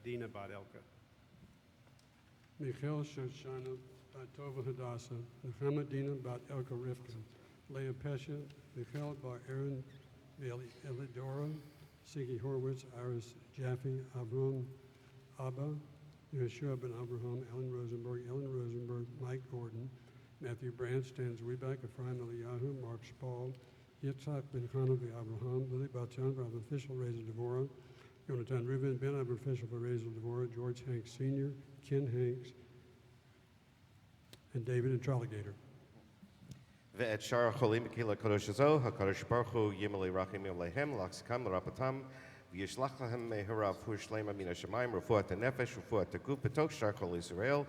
Dina Bat Elka. Michael Shoshana bat Tova Hadassah, Nechama Dina bat Elka Rivka, Leah Pesha, Michael bar Aaron Elidora, Sigi Horwitz, Iris Jaffe, Avram Abba, Yeshua ben Abraham, Ellen Rosenberg, Mike Gordon, Matthew Brandt, Stans Webeck, Ephraim Eliyahu, Mark Spall, Yitzhak ben Chanovi Abraham, Lily Batyan, Rav Official Reza Devora, Jonathan Reuben, Ben Ab Official for Reza Devora, George Hanks Sr., Ken Hanks, and David and Trolligator. Ve'et shara cholim kila kodesh hazo, HaKadosh Baruch Hu yimeli rachimim lehem, laxikam l'rapatam, v'yishlach lahem mehurav hu shlema min hashamayim, refuat ha'nefesh, refuat ha'guf, b'tok shar kol Yisrael,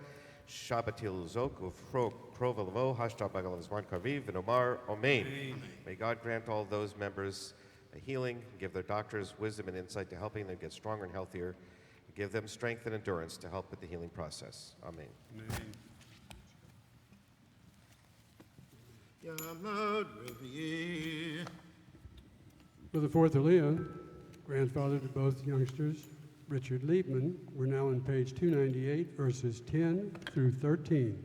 Shabbatil Zok, Ufro Krov Elavo, Hashtab Bagalam Zman Karviv, Vinomar, Omein. May God grant all those members a healing, give their doctors wisdom and insight to helping them get stronger and healthier, give them strength and endurance to help with the healing process. Amen. Amen. Yamod Revi'eh. For the fourth Aliyah, grandfather to both youngsters, Richard Liebman, we're now on page 298, verses 10 through 13.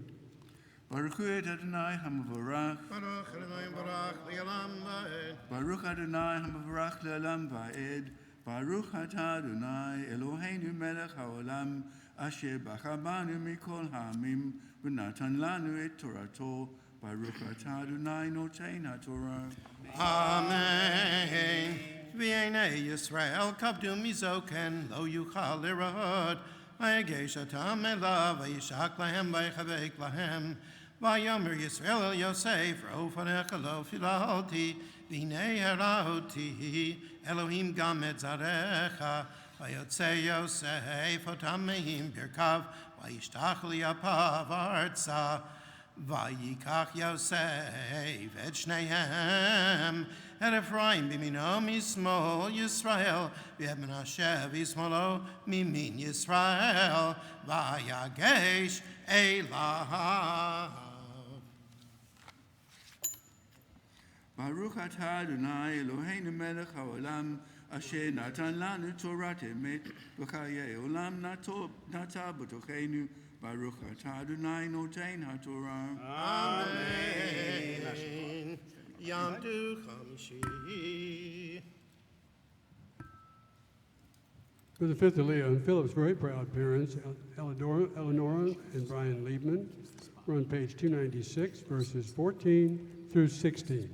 Baruch Adonai HaMavorach. Baruch Adonai Barach Le'olam Va'ed. Baruch Adonai HaMavorach Le'olam Va'ed. Baruch Atah Adonai Eloheinu Melech HaOlam Asher Bachar Banu Mikol Ha'amim V'natan Lanu Et Torato. Baruch Atah Adonai Notein HaTorah. Amen. V'yeinei Yisrael kavdu mizoken lo yuchal lirod. V'yegesh atam elav v'yishak lahem v'yechavek lahem. V'yomer Yisrael el Yosef rofanecha lo filalti v'nei harauti Elohim gam et zarecha ויוצא יוסף אותם מהם ברכיו, וישתח ליפיו ארצה. ויקח יוסף את שניהם, את אפרים בימינו משמאל ישראל, ואת מנשה בשמאלו מימין ישראל, ויגש אליו. ברוך אתה אדוני אלוהינו מלך העולם, אשר נתן לנו תורת אמת וחיי עולם נטע בתוכנו. ברוך אתה אדוני נותן התורה. Amen. Yamdu Chamishi. For the fifth Aliyah, and Philip's very proud parents, Eleanor and Brian Liebman, we're on page 296, verses 14 through 16.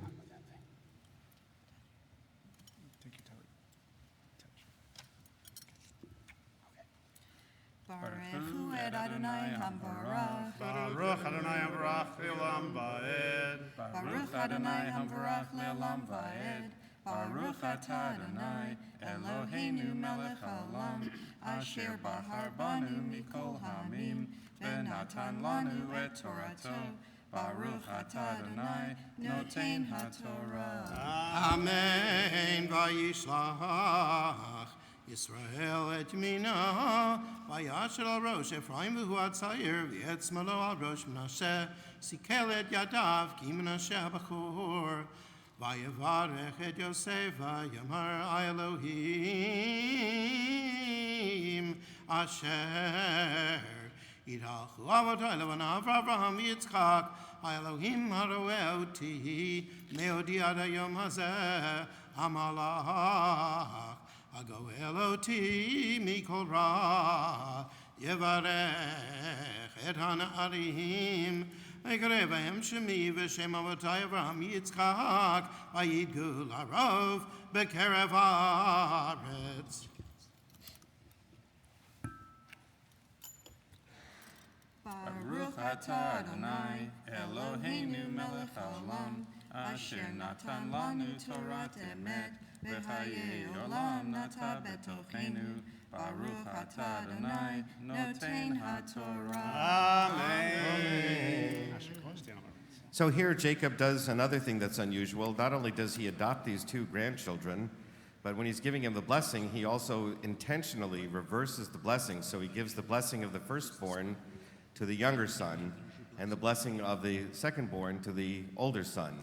Baruch et Adonai Hamvarach. Baruch Adonai Hamvarach Le'olam Va'ed. Baruch Adonai Hamvarach Le'olam Va'ed. Baruch atah Adonai Eloheinu melech haolam, asher bahar banu mikol hamim, v'natan lanu et Torato. Baruch atah Adonai noten haTorah. Amen. Vayishlach Yisrael et Yemino, vayasher al rosh Ephraim v'hu atzair, v'et smalo al rosh Menashe, sikel et yadav ki Menashe ha'bachor, vayevarech et Yosef, vayamar Elohim, asher yidalchu avotay levanav Avraham Yitzchak, Elohim haroeh oti, meodi ad hayom hazeh, hamalach, Ago Eloti mikol ra, yevarech et hana'arim, v'yikrev shemi v'shem avotay Avraham Yitzchak, v'yidgu la'rov b'kerev haaretz. Baruch atah Adonai Eloheinu melech haolam, asher natan lanu Torat emet, v'chayei olam nata betochenu. Baruch atah Adonai noten haTorah. Amen. So here Jacob does another thing that's unusual. Not only does he adopt these two grandchildren, but when he's giving him the blessing, he also intentionally reverses the blessing. So he gives the blessing of the firstborn to the younger son, and the blessing of the secondborn to the older son.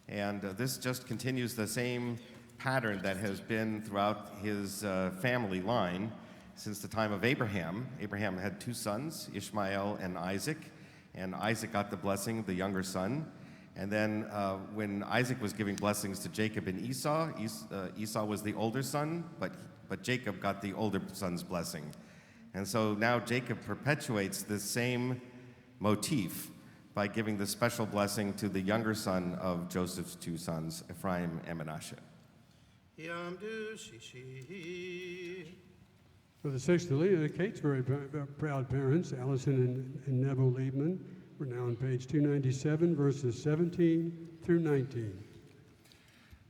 And this just continues the same pattern that has been throughout his family line since the time of Abraham. Abraham had two sons, Ishmael and Isaac got the blessing, the younger son. And then when Isaac was giving blessings to Jacob and Esau, Esau was the older son, but Jacob got the older son's blessing. And so now Jacob perpetuates this same motif by giving the special blessing to the younger son of Joseph's two sons, Ephraim and Manasseh. Yamdu Shishi. For the sixth Aliyah, Kate's very proud parents, Allison and Neville Liebman, we're now on page 297, verses 17 through 19.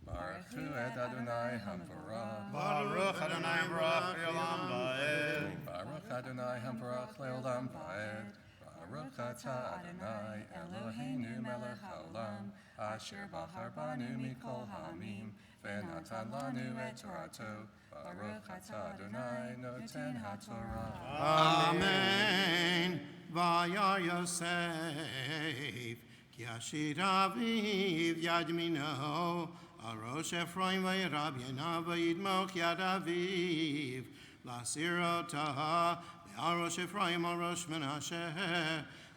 Baruch et Adonai Hamvarach. Baruch Adonai Hamvarach Le'olam Va'ed. Baruch Adonai Hamvarach Le'olam Va'ed. Baruch atah Adonai Eloheinu melech haolam, asher bahar banu mikol hamim, v'natan lanu et Torato. Baruch atah Adonai noten haTorah. Amen. Vayar Yosef, ki ashir aviv yad yamino, arosh Ephraim vayirab yenav vayidmoch yad aviv, lasir otah, ve'arosh Ephraim arosh Menashe,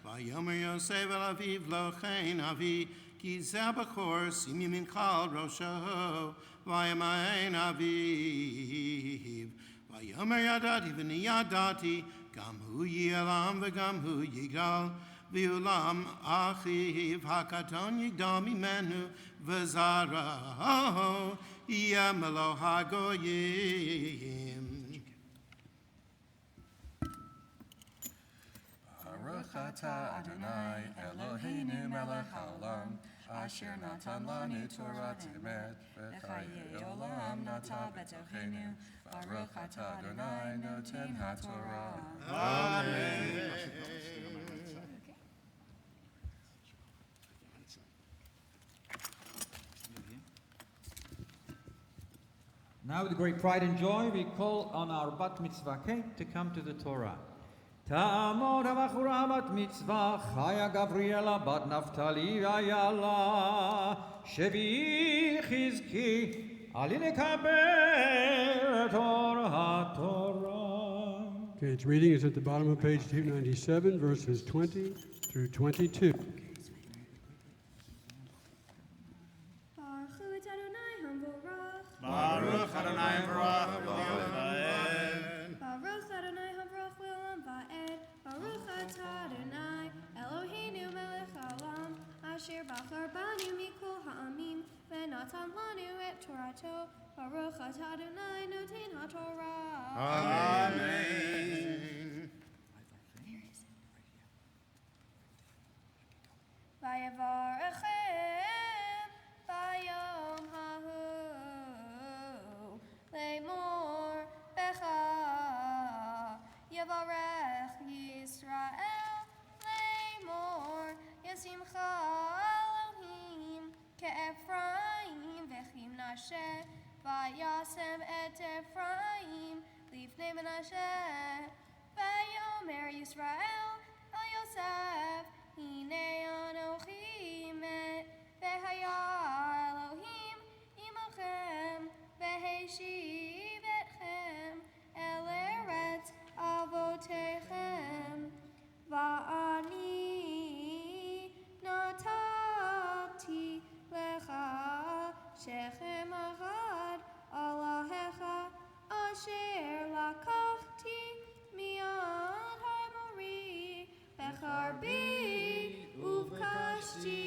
vayomer Yosef el aviv lochein avi, ki zeh b'chor simi minchal rosho, vayamain aviv, vayomer yadati v'ni yadati, Gam hu yelam v'gam hu yigal, v'ulam achiv hakaton yigdal mimenu v'zaraho yemelo hagoyim. Baruch atah Adonai Eloheinu melech haolam, Asher natan lanu Torat emet, v'chaye olam nata betochenu, Baruch atah Adonai noten haTorah. Amen. Now, with great pride and joy, we call on our bat mitzvah Kate to come to the Torah. Ta'amod ha'bachura bat mitzvah Chaya Gabriela bat Naftali v'ayala Shevi chizki ali lekabel Torah Torah. Kate's reading is at the bottom of page 297, verses 20 through 22. Baruch Adonai Barach Baruch Adonai Havrach Le'olam Va'ed. Baruch atah Adonai Eloheinu melech haolam asher bachar banu mikol ha'amim v'natan lanu et Torato. Baruch atah Adonai noten haTorah. Amen. Vayevarechem bayom hahu lemor becha Yevarech Yisrael lemor Yesimcha Elohim ke'Ephraim v'chim Nashe vayasem et Ephraim lifnei Menashe vayomer Yisrael el Yosef hine Anochi met v'haya Elohim imachem v'heshiv etchem el eretz avotechem va'ani natati lecha shechem achad alahecha asher lakachti mi'ad ha'mori becharbi uvkashti.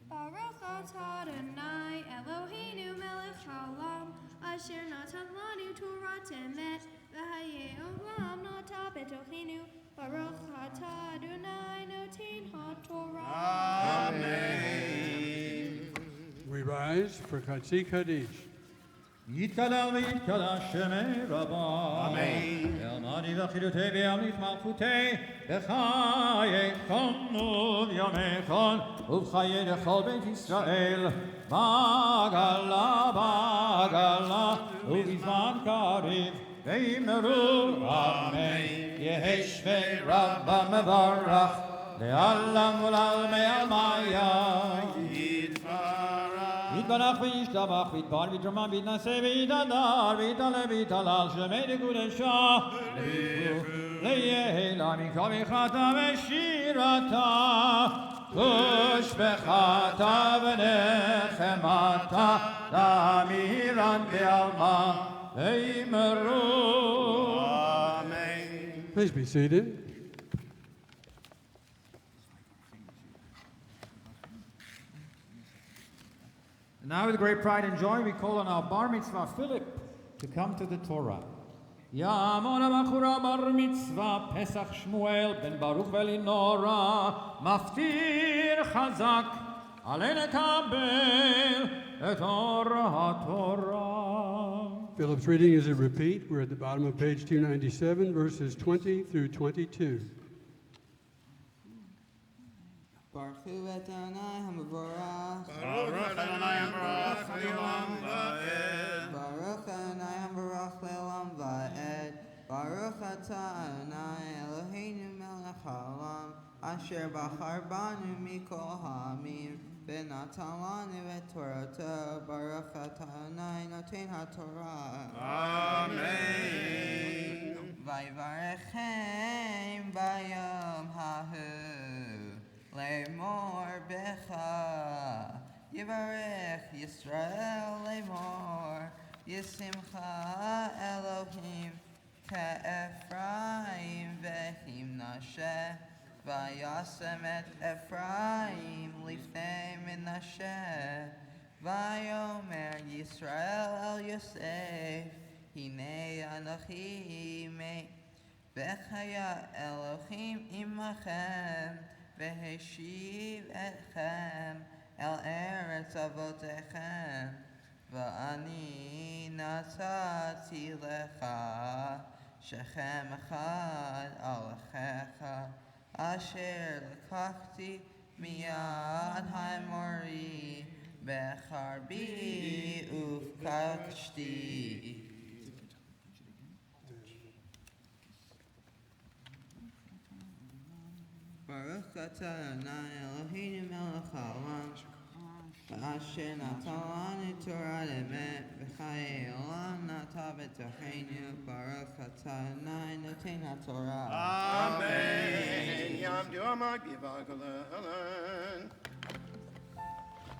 Baruch atah Adonai Eloheinu melech haolam asher natan lanu Torat emet v'hayei olam nata betochenu. Baruch atah Adonai noten haTorah. Amen. We rise for Chatzi Kaddish. יתקדש ויתקדש שמי רבה. אמן. אלמדי וחירותי וימליך מלכותי בחיי חונו ויומכון ובחיי לכל בית ישראל בעגלה בעגלה ובזמן קריב ואמרו אמן. יהי שמי רבה מברך לעלם ולעלמי עלמיה. יתברך וישתבח ויתבר ויתרומם ויתנשא ויתהדר ויתעלה ויתהלל שמי לקודשה ליהי לעמיקה וחטא ושירתה תושבחתה ונחמתה להמירן בעלמה ואמרו Amen. Please be seated. Now, with great pride and joy, we call on our bar mitzvah Philip to come to the Torah. Ya'amor ha'bachura bar mitzvah Pesach Shmuel ben Baruch ve'Elinora maftir chazak alei lekabel et Torah Torah. Philip's reading is a repeat. We're at the bottom of page 297, verses 20 through 22. Baruch Hu Adonai HaMevorach. Baruch Adonai Havrach Le'olam Va'ed. Baruch Adonai HaMevorach Le'olam Va'ed. Baruch atah Adonai Eloheinu melech haolam asher bachar banu mikol ha'amim v'natan lanu et Torato. Baruch atah Adonai noten haTorah. Amen. Vayevarechem bayom hahu lemor becha Yevarech Yisrael lemor Yesimcha Elohim ke'Ephraim v'chim Nashe vayasem et Ephraim lifnei Menashe vayomer Yisrael el Yosef hine Anochi V'chaya Elohim imachem, v'heshiv etchem el eretz avotechem, v'ani nasati lecha, shechem echad alechecha, asher lekachti miyad haimori, becharbi ufkachti. Baruch atah Adonai Eloheinu melech haolam, asher natan lanu Torah emet, v'chayei olam nata b'tocheinu. Baruch atah Adonai noten haTorah. Amen. Yamdu amak b'vagalahalan.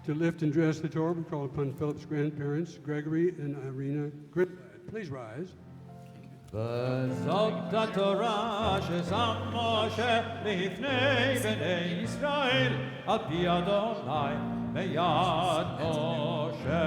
To lift and dress the Torah, we call upon Philip's grandparents, Gregory and Irina Grinblad. Please rise. וזאת התורה ששם משה לפני בני ישראל על פי אדוני ביד משה.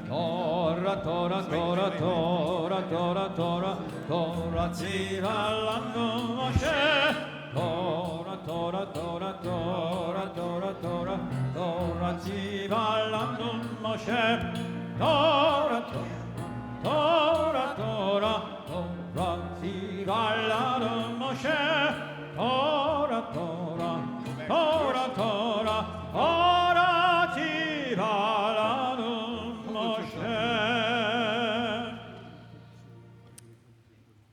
תורה, תורה, תורה, תורה, תורה, תורה, תורה ציווה לנו משה. תורה, תורה, תורה, תורה, תורה, תורה, תורה ציווה לנו משה. תורה, תורה, Torah, Torah, Torah, ציווה משה. Torah, Torah, Torah, Torah, Torah, ציווה משה.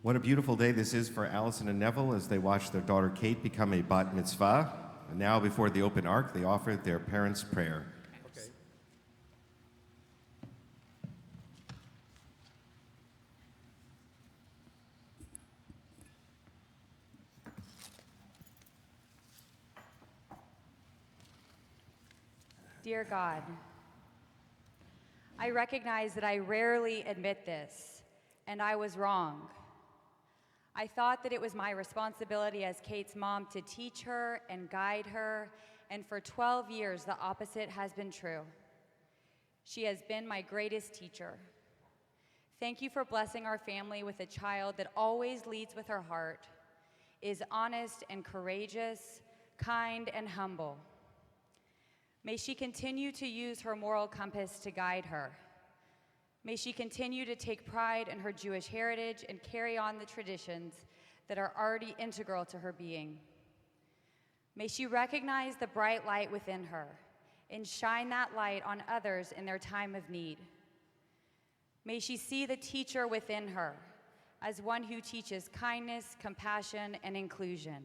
What a beautiful day this is for Allison and Neville as they watch their daughter Kate become a bat mitzvah. And now, before the open ark, they offer their parents' prayer. Dear God, I recognize that I rarely admit this, and I was wrong. I thought that it was my responsibility as Kate's mom to teach her and guide her, and for 12 years the opposite has been true. She has been my greatest teacher. Thank you for blessing our family with a child that always leads with her heart, is honest and courageous, kind and humble. May she continue to use her moral compass to guide her. May she continue to take pride in her Jewish heritage and carry on the traditions that are already integral to her being. May she recognize the bright light within her and shine that light on others in their time of need. May she see the teacher within her as one who teaches kindness, compassion, and inclusion.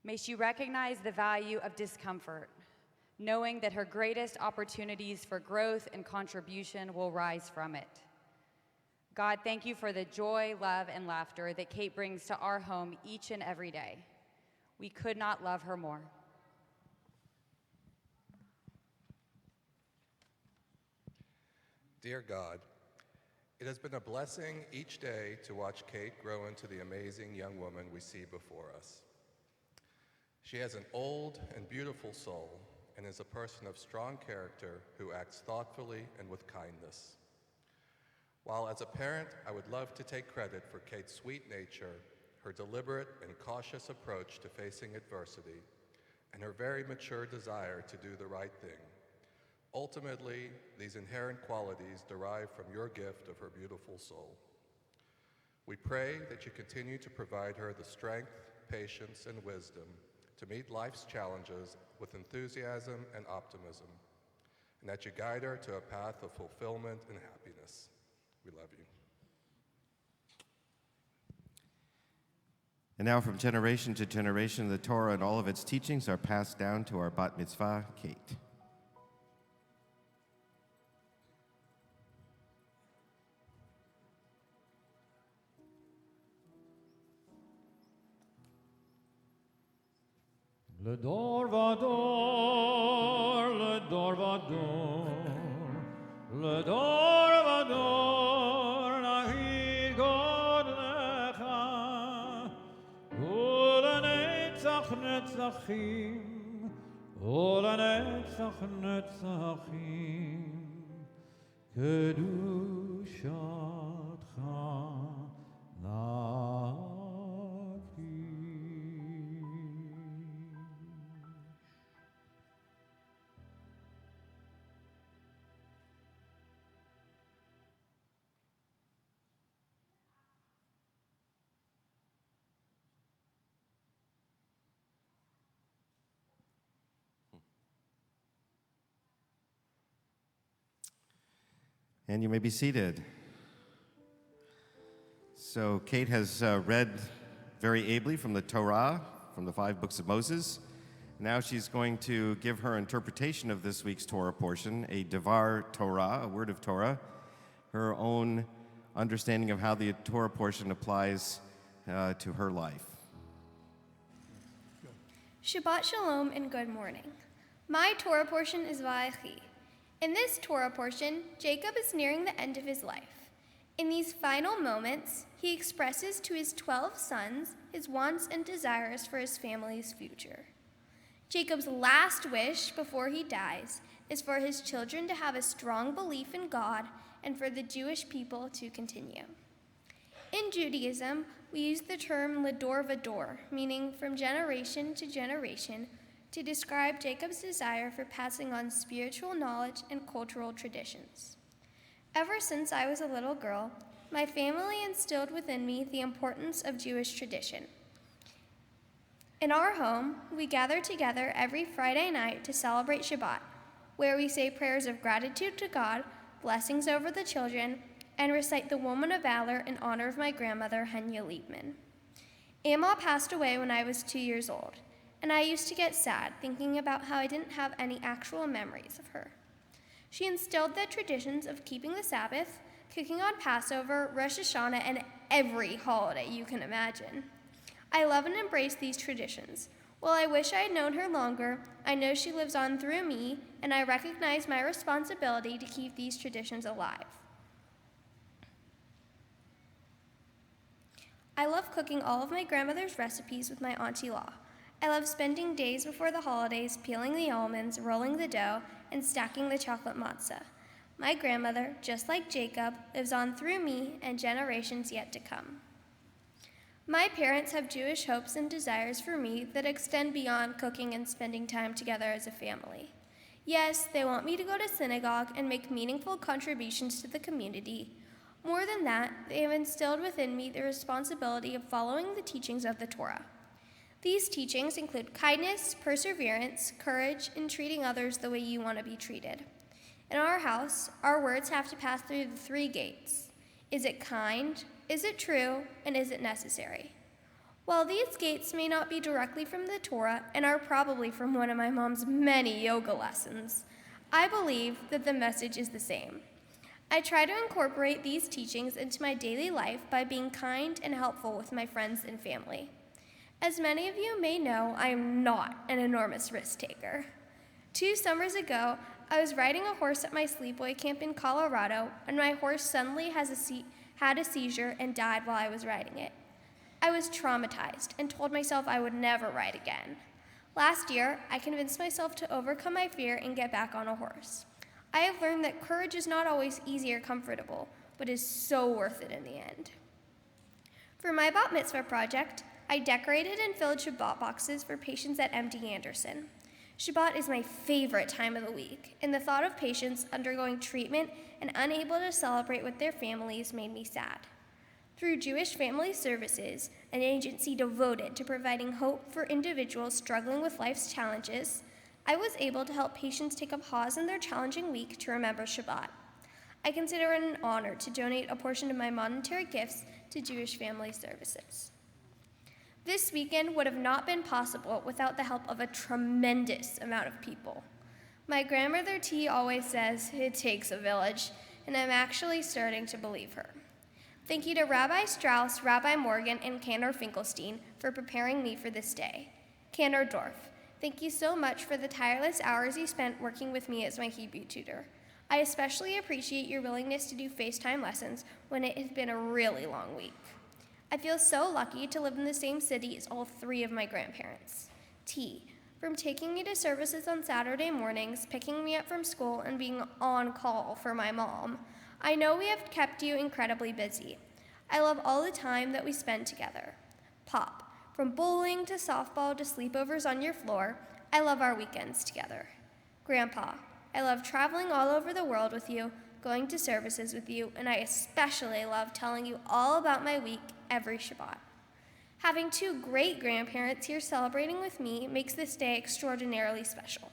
May she recognize the value of discomfort, knowing that her greatest opportunities for growth and contribution will rise from it. God, thank you for the joy, love, and laughter that Kate brings to our home each and every day. We could not love her more. Dear God, it has been a blessing each day to watch Kate grow into the amazing young woman we see before us. She has an old and beautiful soul and is a person of strong character who acts thoughtfully and with kindness. While as a parent, I would love to take credit for Kate's sweet nature, her deliberate and cautious approach to facing adversity, and her very mature desire to do the right thing. Ultimately, these inherent qualities derive from your gift of her beautiful soul. We pray that you continue to provide her the strength, patience, and wisdom to meet life's challenges with enthusiasm and optimism, and that you guide her to a path of fulfillment and happiness. We love you. And now, from generation to generation, the Torah and all of its teachings are passed down to our bat mitzvah, Kate. Le dor vador, le dor vador, le dor vador, nahid God lecha, ulenetzach netzachim, ulenetzach netzachim, kedushatcha And you may be seated. So Kate has read very ably from the Torah, from the 5 books of Moses. Now she's going to give her interpretation of this week's Torah portion, a Devar Torah, a word of Torah, her own understanding of how the Torah portion applies to her life. Shabbat Shalom and good morning. My Torah portion is Vayechi. In this Torah portion, Jacob is nearing the end of his life. In these final moments, he expresses to his 12 sons his wants and desires for his family's future. Jacob's last wish before he dies is for his children to have a strong belief in God and for the Jewish people to continue. In Judaism, we use the term ledor vador, meaning from generation to generation, to describe Jacob's desire for passing on spiritual knowledge and cultural traditions. Ever since I was a little girl, my family instilled within me the importance of Jewish tradition. In our home, we gather together every Friday night to celebrate Shabbat, where we say prayers of gratitude to God, blessings over the children, and recite the Woman of Valor in honor of my grandmother, Henya Liebman. Amma passed away when I was 2 years old, and I used to get sad thinking about how I didn't have any actual memories of her. She instilled the traditions of keeping the Sabbath, cooking on Passover, Rosh Hashanah, and every holiday you can imagine. I love and embrace these traditions. While I wish I had known her longer, I know she lives on through me, and I recognize my responsibility to keep these traditions alive. I love cooking all of my grandmother's recipes with my Auntie Law. I love spending days before the holidays peeling the almonds, rolling the dough, and stacking the chocolate matzah. My grandmother, just like Jacob, lives on through me and generations yet to come. My parents have Jewish hopes and desires for me that extend beyond cooking and spending time together as a family. Yes, they want me to go to synagogue and make meaningful contributions to the community. More than that, they have instilled within me the responsibility of following the teachings of the Torah. These teachings include kindness, perseverance, courage, and treating others the way you want to be treated. In our house, our words have to pass through the 3 gates. Is it kind? Is it true? And is it necessary? While these gates may not be directly from the Torah and are probably from one of my mom's many yoga lessons, I believe that the message is the same. I try to incorporate these teachings into my daily life by being kind and helpful with my friends and family. As many of you may know, I am not an enormous risk taker. 2 summers ago, I was riding a horse at my sleepaway camp in Colorado, and my horse suddenly had a seizure and died while I was riding it. I was traumatized and told myself I would never ride again. Last year, I convinced myself to overcome my fear and get back on a horse. I have learned that courage is not always easy or comfortable, but is so worth it in the end. For my bat mitzvah project, I decorated and filled Shabbat boxes for patients at MD Anderson. Shabbat is my favorite time of the week, and the thought of patients undergoing treatment and unable to celebrate with their families made me sad. Through Jewish Family Services, an agency devoted to providing hope for individuals struggling with life's challenges, I was able to help patients take a pause in their challenging week to remember Shabbat. I consider it an honor to donate a portion of my monetary gifts to Jewish Family Services. This weekend would have not been possible without the help of a tremendous amount of people. My grandmother T always says, it takes a village, and I'm actually starting to believe her. Thank you to Rabbi Strauss, Rabbi Morgan, and Cantor Finkelstein for preparing me for this day. Cantor Dorf, thank you so much for the tireless hours you spent working with me as my Hebrew tutor. I especially appreciate your willingness to do FaceTime lessons when it has been a really long week. I feel so lucky to live in the same city as all 3 of my grandparents. T, from taking me to services on Saturday mornings, picking me up from school, and being on call for my mom. I know we have kept you incredibly busy. I love all the time that we spend together. Pop, from bowling to softball to sleepovers on your floor, I love our weekends together. Grandpa, I love traveling all over the world with you, going to services with you, and I especially love telling you all about my week every Shabbat. Having 2 great grandparents here celebrating with me makes this day extraordinarily special.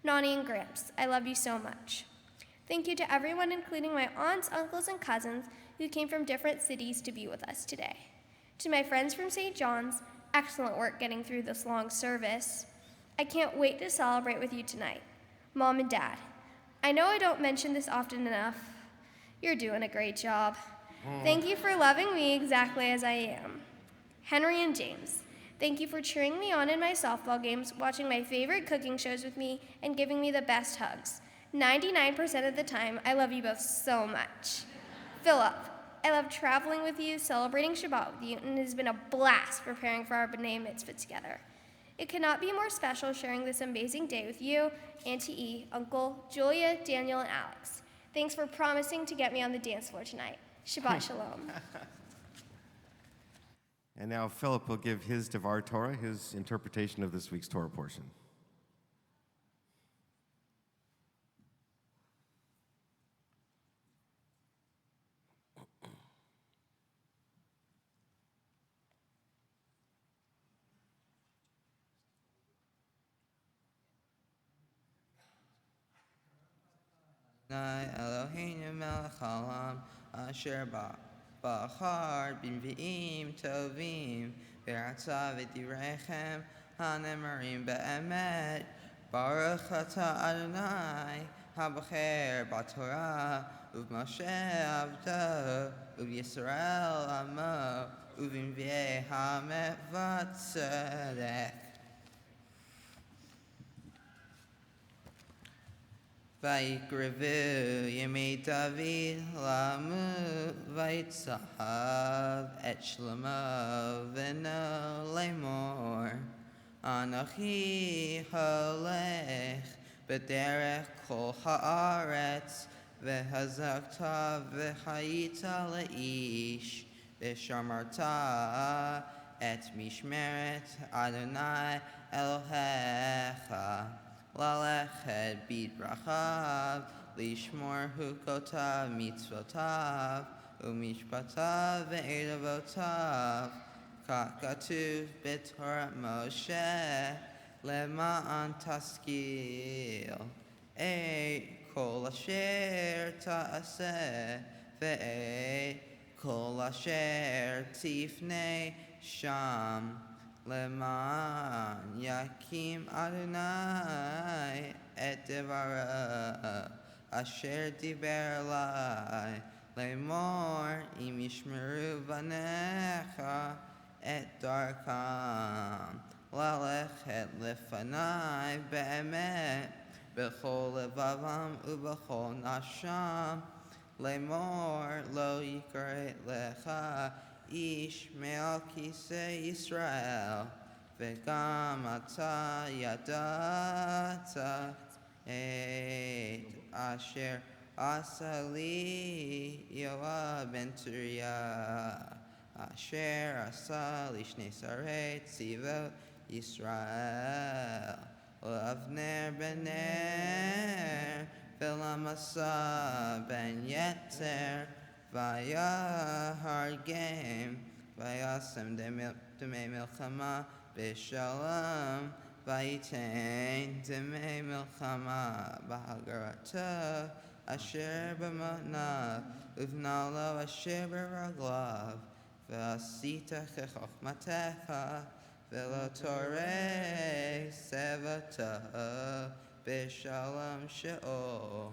Nani and Gramps, I love you so much. Thank you to everyone, including my aunts, uncles, and cousins who came from different cities to be with us today. To my friends from St. John's, excellent work getting through this long service. I can't wait to celebrate with you tonight. Mom and Dad, I know I don't mention this often enough. You're doing a great job. Thank you for loving me exactly as I am. Henry and James, thank you for cheering me on in my softball games, watching my favorite cooking shows with me, and giving me the best hugs. 99% of the time, I love you both so much. Philip, I love traveling with you, celebrating Shabbat with you, and it has been a blast preparing for our B'nai Mitzvah together. It cannot be more special sharing this amazing day with you, Auntie E, Uncle, Julia, Daniel, and Alex. Thanks for promising to get me on the dance floor tonight. Shabbat Shalom. And now Philip will give his Devar Torah, his interpretation of this week's Torah portion. Eloheinu melech haolam asher bachar b'nvi'im tovim v'ratza v'direchem hanemarim be'emet Baruch atah Adonai habacher b'Torah u'b'Moshe avdo u'b'Yisrael amo u'b'nvi'ei hamet v'tzedek. Vayikrevu Yemei David Lamu Vayitzahav Et Shlomo V'no Lemor Anochi Holech B'derech Kol Haaretz V'hazakta V'hayita Le'ish V'shamarta Et Mishmeret Adonai Elohecha Lalechet bit brachav, lishmor hukotav mitzvotav, umishpatav ve'edavotav, kakatuv b'Torah Moshe, lema'an taskil, kol asher ta'aseh, ve'e kol asher tifnei sham. Leman Yakim Adonai et Devara Asher Diber Elai Lemor Im Yishmeru Banecha et Darkam Lalechet Lefanai Be'emet Bechol Levavam Ubechol Nasham Lemor Lo Yikaret Lecha Ish me'al kisei Yisrael, v'gam ata yadata et asher asa li Yoav ben Tzuriah, asher asa li shnei sarei tzivot Yisrael, u'Avner ben Ner, v'Lamasa ben Yeter, Vayahar game, Vayasem Demei Milchama B'Shalom, Vayitain Demei Milchama B'Hagarata Asher B'Matnav Uvnalo Asher B'Raglav V'Asita Chechokmatecha V'Lo Torei Sevata B'Shalom She'ol.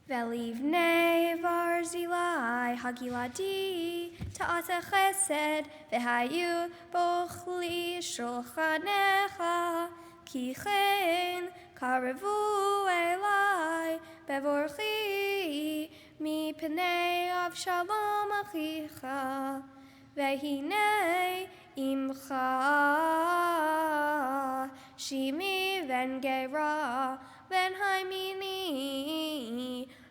Velivnei Barzilai Hagiladi Ta'aseh Chesed V'hayu Bochli Shulchanecha Ki chen Karevu Elai Bevorchi Mi Pnei Avshalom Achicha Vehinei Imcha Shimi Ven Gera Ven Haimini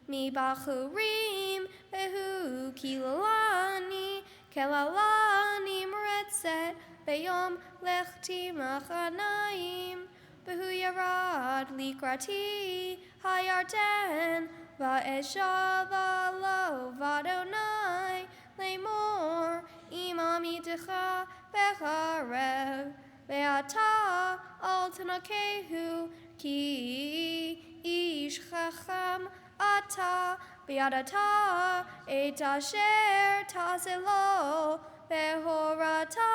Mi Bachurim Behu Kilalani Kelalani Meretzet Beyom Lechti Machanaim Behu Yarad Likrati Hayarden Va'eshala Lo Vadonai Lemor Imami Decha Becharev ve'ata al tanakehu ki ish chacham ata biadata et asher taselo behorata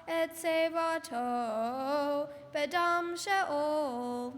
et sevato bedam sheol.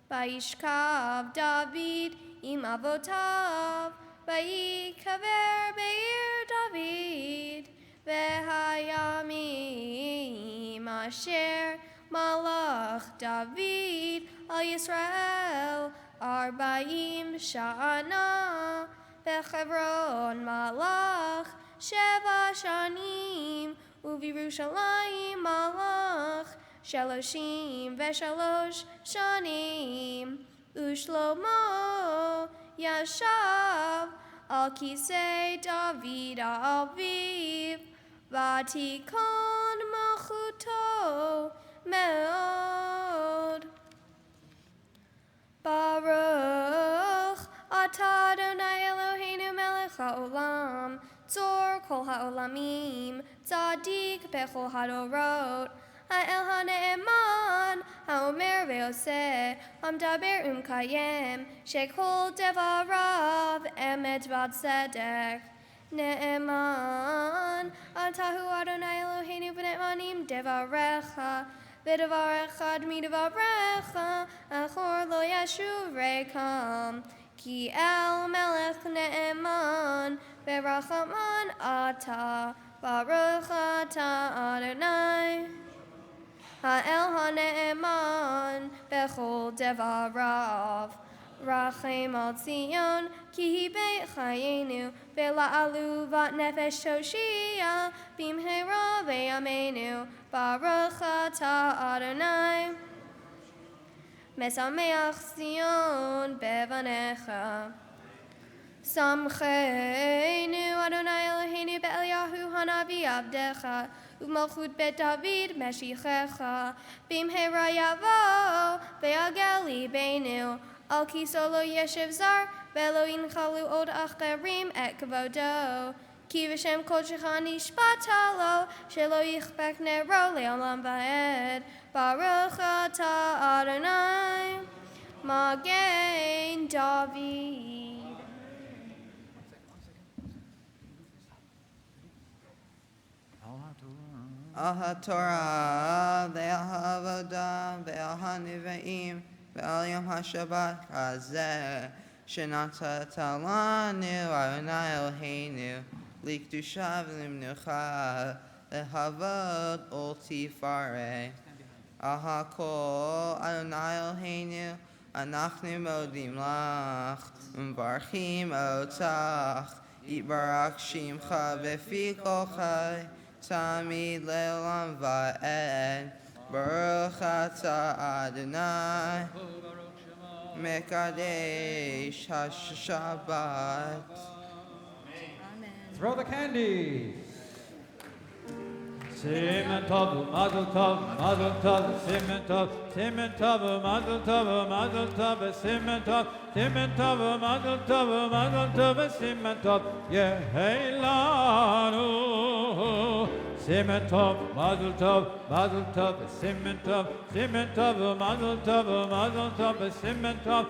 Vayishkav David im avotav, vayikaver be'ir David, v'hayamim asher malach David al Yisrael, arba'im sha'ana, v'chevron malach, sheva shanim, u'v'Yerushalayim malach, Shaloshim v'shalosh shanim, u'shlomo yashav al kisei David aviv, v'tikon malchuto me'od. Baruch atah Adonai Eloheinu melech ha'olam, tzor kol ha'olamim, tzadik bechol hadorot, Ha'el ha'ne'eman, ha'omer ve'oseh, ha'mdaber u'mkayem, shekol devarav, emet v'tzedek. Ne'eman, atahu Adonai Eloheinu v'ne'emanim devarecha, v'devarecha d'midevarecha, achor lo yashuv rekam, ki el melech ne'eman, v'rachaman ata, baruch ata Adonai. Ha'el ha'ne'eman bechol devarav, rachem al Tzion, ki hi beit chayenu, ve'la'alu vat nefesh toshia, bimheira ve'yameinu, baruch ata Adonai. Mesameach Tzion bevanecha. Samcheinu Adonai Eloheinu be'Eliyahu hanavi avdecha, u'malchut bet David meshichecha, bimheira yavo ve'agel libeinu, al kiso lo yeshiv zar, ve'lo yinchalu od acherim et kavodo, ki v'shem kol shecha nishbata lo, shelo yichbek nero le'olam va'ed, baruch ata Adonai, Magen David. Al Torah, ve'al ha'avodah, ve'al ha'nevi'im, ve'al yom ha'shabbat hazeh, shenatata lanu Adonai Eloheinu, likdusha v'limnucha, lehavod ol tifareh. Al ha'kol Adonai Eloheinu, anachnu modim lach, umvarchim otach, yitbarak shimcha v'fi kol chai, Tamid le'olam va'ed, baruch ata Adonai, mekadesh ha'shabbat. Throw the candy. Simen tov, mazel tov, mazel tov, simen tov, mazel tov, mazel tov, simen tov, mazel tov, mazel tov, simen tov, yehelanu. Simen tov, mazel tov, simen tov, mazel tov, mazel tov, simen tov,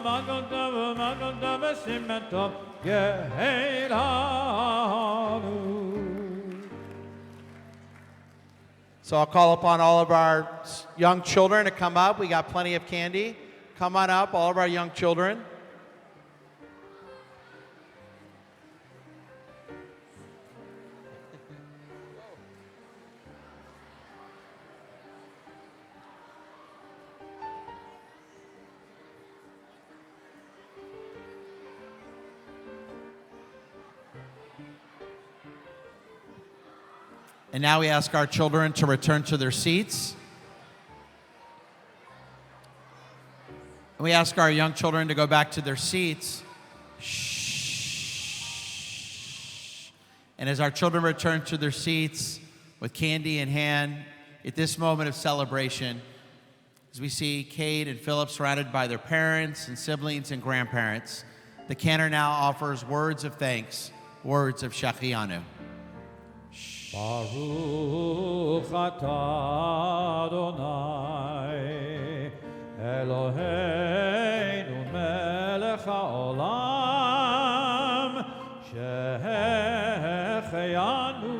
mazel tov, simen tov, yehelanu. So I'll call upon all of our young children to come up. We got plenty of candy. Come on up, all of our young children. And now we ask our children to return to their seats. And we ask our young children to go back to their seats. Shh. And as our children return to their seats with candy in hand, at this moment of celebration, as we see Cade and Philip surrounded by their parents and siblings and grandparents, the cantor now offers words of thanks, words of Shachianu. Shh. Baruch atah Adonai Eloheinu melech haolam shehecheyanu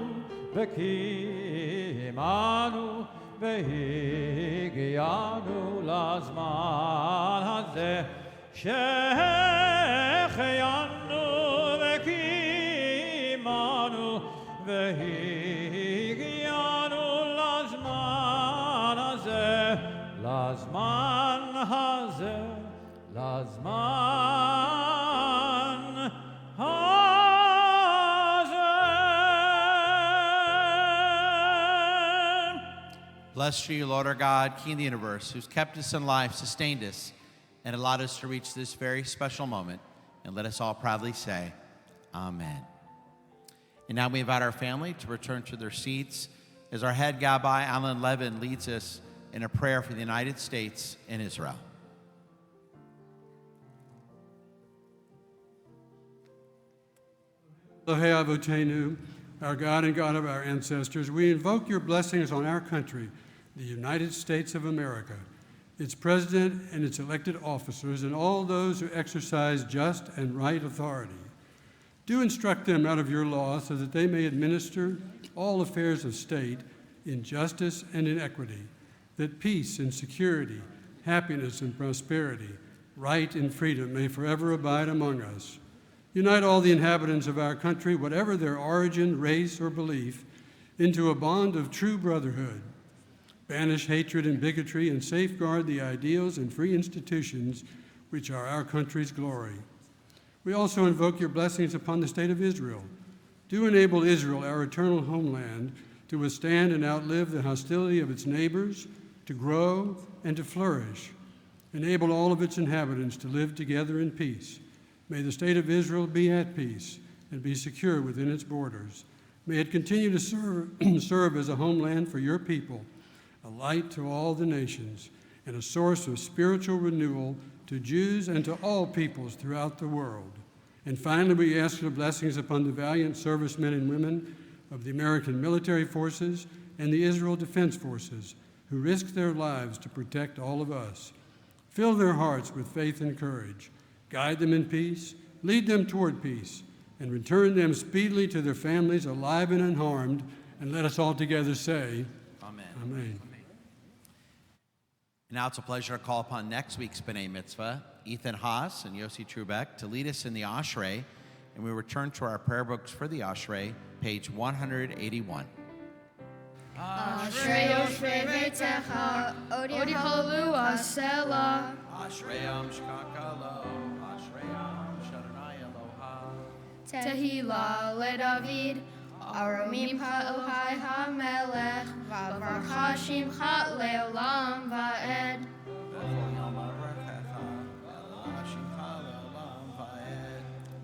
v'kimanu v'higiyanu lazman hazeh shehecheyanu v'kimanu v'higiyanu lazman hazeh lazman hazeh lazman hazeh. Blessed are you, Lord our God, King of the universe, who's kept us in life, sustained us, and allowed us to reach this very special moment. And let us all proudly say, Amen. And now we invite our family to return to their seats as our head Gabbai, Alan Levin, leads us in a prayer for the United States and Israel. Elohei Avotenu, our God and God of our ancestors, we invoke your blessings on our country, the United States of America, its president and its elected officers, and all those who exercise just and right authority. Do instruct them out of your law so that they may administer all affairs of state in justice and in equity, that peace and security, happiness and prosperity, right and freedom may forever abide among us. Unite all the inhabitants of our country, whatever their origin, race, or belief, into a bond of true brotherhood. Banish hatred and bigotry and safeguard the ideals and free institutions which are our country's glory. We also invoke your blessings upon the state of Israel. Do enable Israel, our eternal homeland, to withstand and outlive the hostility of its neighbors, to grow and to flourish. Enable all of its inhabitants to live together in peace. May the state of Israel be at peace and be secure within its borders. May it continue to serve as a homeland for your people, a light to all the nations, and a source of spiritual renewal to Jews and to all peoples throughout the world. And finally, we ask your blessings upon the valiant servicemen and women of the American military forces and the Israel Defense Forces, who risk their lives to protect all of us. Fill their hearts with faith and courage. Guide them in peace, lead them toward peace, and return them speedily to their families alive and unharmed. And let us all together say, Amen. Amen. And now it's a pleasure to call upon next week's B'nai Mitzvah, Ethan Haas and Yossi Trubeck, to lead us in the Ashrei. And we return to our prayer books for the Ashrei, page 181. Ashrei Yoshvei Veitecha, Odi Halu Asela. Ashreyam Shkakalo, Ashreyam Shaddai Eloha. Tehillah LeDavid, Aromimcha Elohai HaMelech, Vavarcha Shimcha Leolam Va'ed.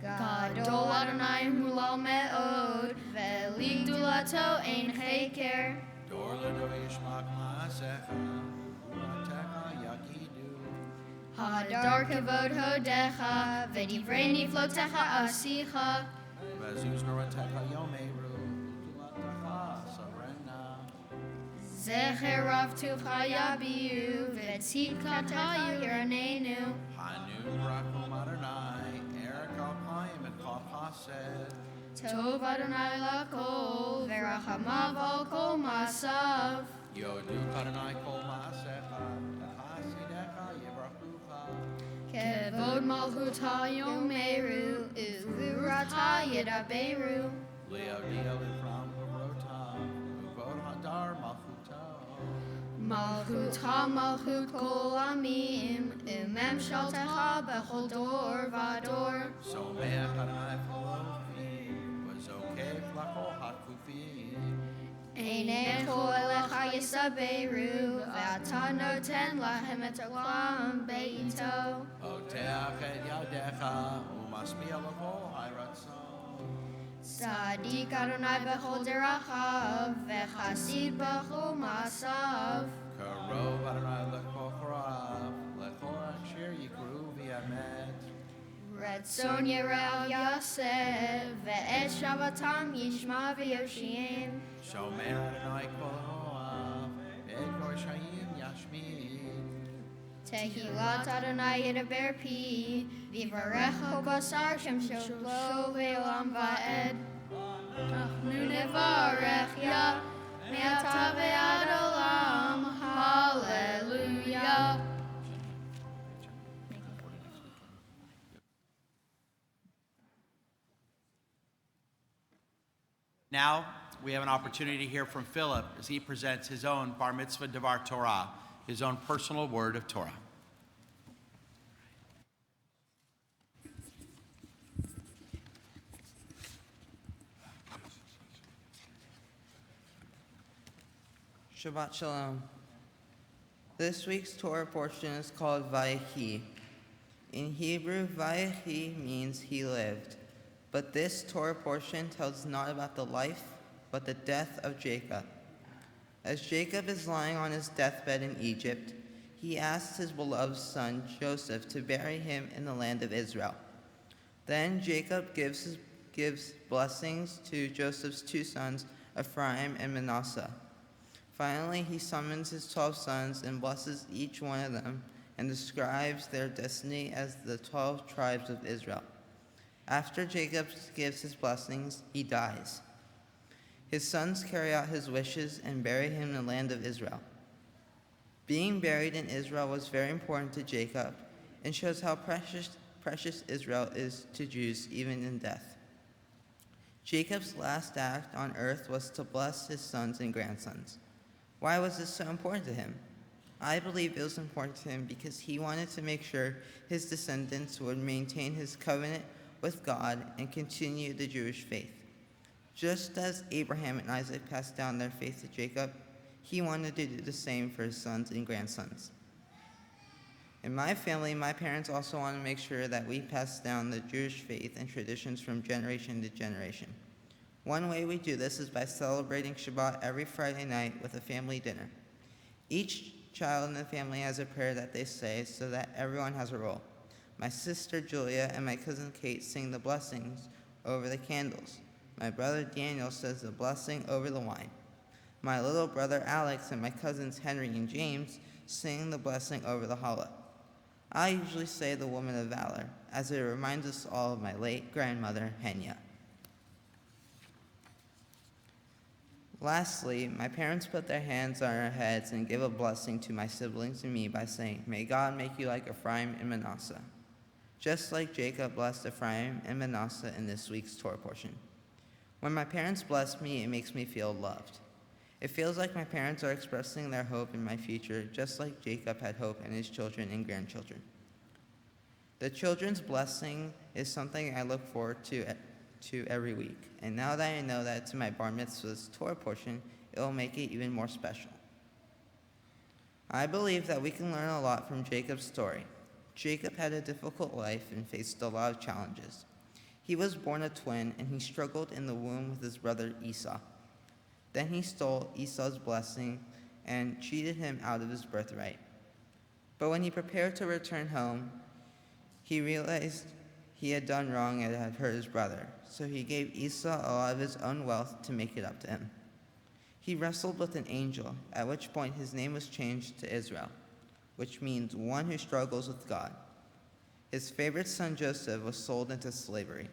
Gadol Adonai Mulal Me'od, Ve'li Gdulato Ein Heker. Dor Ledo Yishmak Ma'asecha, U'atecha Yagidu. Hadar Kavod Hodecha, V'divrei Niflotecha Asicha. V'azuz Noratecha Yomeru, U'atecha Sarena. Zecher Rav Tuvcha Yabiu, V'tzidkata Yiranenu. Hanu Rakum Adonai, Erik Alpayim and Kol Chased. Tov Adonai Lakol, V'rachamav Al Kol Masav. Yodu Adonai Kol Ma'asecha, V'chasidecha Yivrachucha. Kevod Malchuta Yomeru, Uvurata Yedaberu. Leo Dio Ifram Uvrota, Uvod Hadar Malchuta. Malchuta Malchut Kol Amim, Umem Shaltecha Bechol Dor Vador. Someach Adonai Folofi, V'zokeh Flachol Hakufi. Einecho Elecha Yisaberu, V'ata Noten Lahem Et Olam Beito. Oteach Et Yadecha, U'masmiach L'kol Ha'iratzon. Tzadik Adonai Bechol Derachav, V'chasid Bechol Masav. Karov Adonai L'kol Chorav, L'kol Asher Yikru V'yamet. רצון ירא יעשה, ואת שבתם ישמע ויושיעם. שומר אדוני כל רוע, ואת רשעים ישמיד. תהילת אדוני ידבר פי, ויברך הבשר שמשו לו בעולם ועד. אנחנו נברך יה, מעתה ועד עולם, הללויה. Now, we have an opportunity to hear from Philip as he presents his own Bar Mitzvah Devar Torah, his own personal word of Torah. Shabbat Shalom. This week's Torah portion is called Vayechi. In Hebrew, Vayechi means he lived. But this Torah portion tells not about the life, but the death of Jacob. As Jacob is lying on his deathbed in Egypt, he asks his beloved son Joseph to bury him in the land of Israel. Then Jacob gives blessings to Joseph's two sons, Ephraim and Manasseh. Finally, he summons his 12 sons and blesses each one of them and describes their destiny as the 12 tribes of Israel. After Jacob gives his blessings, he dies. His sons carry out his wishes and bury him in the land of Israel. Being buried in Israel was very important to Jacob and shows how precious Israel is to Jews even in death. Jacob's last act on earth was to bless his sons and grandsons. Why was this so important to him? I believe it was important to him because he wanted to make sure his descendants would maintain his covenant with God and continue the Jewish faith. Just as Abraham and Isaac passed down their faith to Jacob, he wanted to do the same for his sons and grandsons. In my family, my parents also want to make sure that we pass down the Jewish faith and traditions from generation to generation. One way we do this is by celebrating Shabbat every Friday night with a family dinner. Each child in the family has a prayer that they say so that everyone has a role. My sister Julia and my cousin Kate sing the blessings over the candles. My brother Daniel says the blessing over the wine. My little brother Alex and my cousins Henry and James sing the blessing over the challah. I usually say the woman of valor, as it reminds us all of my late grandmother, Henya. Lastly, my parents put their hands on our heads and give a blessing to my siblings and me by saying, "May God make you like Ephraim and Manasseh," just like Jacob blessed Ephraim and Manasseh in this week's Torah portion. When my parents bless me, it makes me feel loved. It feels like my parents are expressing their hope in my future, just like Jacob had hope in his children and grandchildren. The children's blessing is something I look forward to every week, and now that I know that it's in my Bar Mitzvah's Torah portion, it will make it even more special. I believe that we can learn a lot from Jacob's story. Jacob had a difficult life and faced a lot of challenges. He was born a twin, and he struggled in the womb with his brother Esau. Then he stole Esau's blessing and cheated him out of his birthright. But when he prepared to return home, he realized he had done wrong and had hurt his brother, so he gave Esau a lot of his own wealth to make it up to him. He wrestled with an angel, at which point his name was changed to Israel, which means one who struggles with God. His favorite son Joseph was sold into slavery.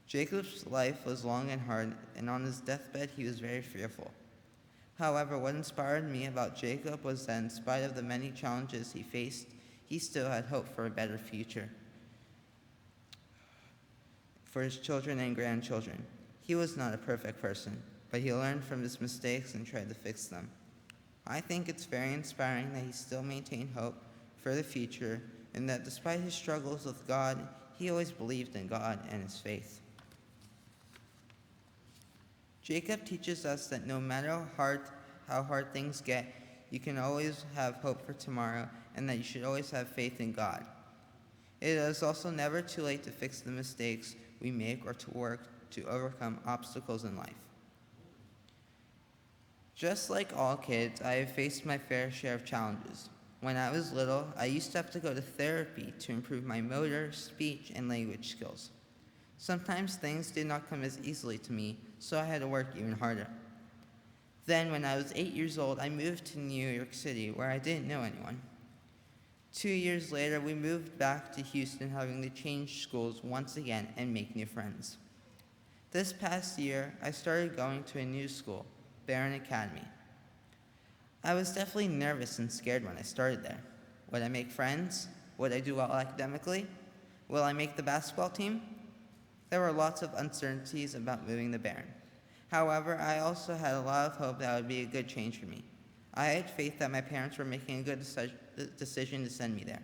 Jacob's life was long and hard, and on his deathbed he was very fearful. However, what inspired me about Jacob was that in spite of the many challenges he faced, he still had hope for a better future for his children and grandchildren. He was not a perfect person, but he learned from his mistakes and tried to fix them. I think it's very inspiring that he still maintained hope for the future, and that despite his struggles with God, he always believed in God and his faith. Jacob teaches us that no matter how hard things get, you can always have hope for tomorrow, and that you should always have faith in God. It is also never too late to fix the mistakes we make or to work to overcome obstacles in life. Just like all kids, I have faced my fair share of challenges. When I was little, I used to have to go to therapy to improve my motor, speech, and language skills. Sometimes things did not come as easily to me, so I had to work even harder. Then, when I was 8 years old, I moved to New York City, where I didn't know anyone. 2 years later, we moved back to Houston, having to change schools once again and make new friends. This past year, I started going to a new school, Barron Academy. I was definitely nervous and scared when I started there. Would I make friends? Would I do well academically? Will I make the basketball team? There were lots of uncertainties about moving to Barron. However, I also had a lot of hope that it would be a good change for me. I had faith that my parents were making a good decision to send me there.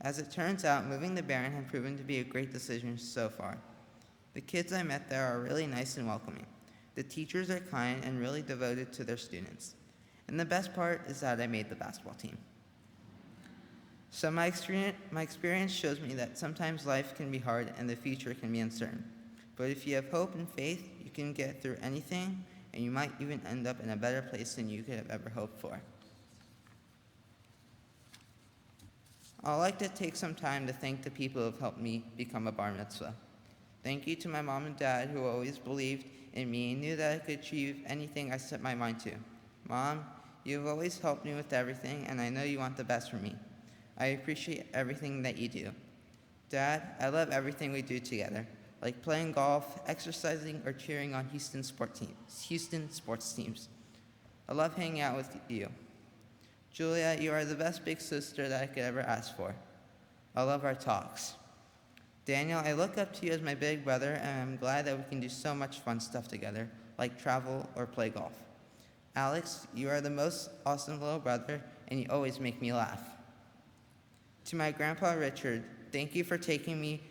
As it turns out, moving to Barron had proven to be a great decision so far. The kids I met there are really nice and welcoming. The teachers are kind and really devoted to their students. And the best part is that I made the basketball team. So my experience shows me that sometimes life can be hard and the future can be uncertain. But if you have hope and faith, you can get through anything, and you might even end up in a better place than you could have ever hoped for. I'd like to take some time to thank the people who have helped me become a bar mitzvah. Thank you to my mom and dad, who always believed in me and knew that I could achieve anything I set my mind to. Mom, you have always helped me with everything, and I know you want the best for me. I appreciate everything that you do. Dad, I love everything we do together, like playing golf, exercising, or cheering on Houston sports teams. I love hanging out with you. Julia, you are the best big sister that I could ever ask for. I love our talks. Daniel, I look up to you as my big brother, and I'm glad that we can do so much fun stuff together, like travel or play golf. Alex, you are the most awesome little brother, and you always make me laugh. To my grandpa Richard, thank you for taking me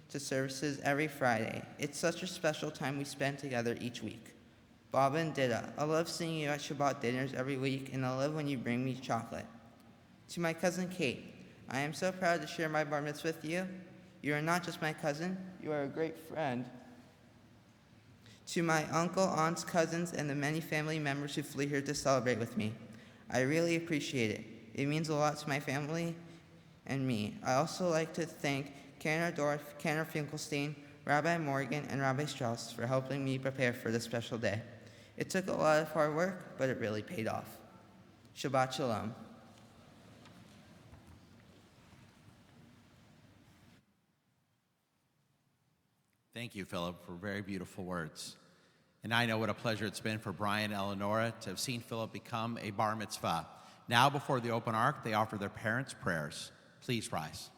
to services every Friday. It's such a special time we spend together each week. Bob and Dida, I love seeing you at Shabbat dinners every week, and I love when you bring me chocolate. To my cousin Kate, I am so proud to share my bar mitzvah with you. You are not just my cousin, you are a great friend. To my uncle, aunts, cousins, and the many family members who flew here to celebrate with me, I really appreciate it. It means a lot to my family and me. I also like to thank Kenner Dorf, Kenner Finkelstein, Rabbi Morgan, and Rabbi Strauss for helping me prepare for this special day. It took a lot of hard work, but it really paid off. Shabbat Shalom. Thank you, Philip, for very beautiful words. And I know what a pleasure it's been for Brian and Eleonora to have seen Philip become a bar mitzvah. Now, before the open ark, they offer their parents' prayers. Please rise.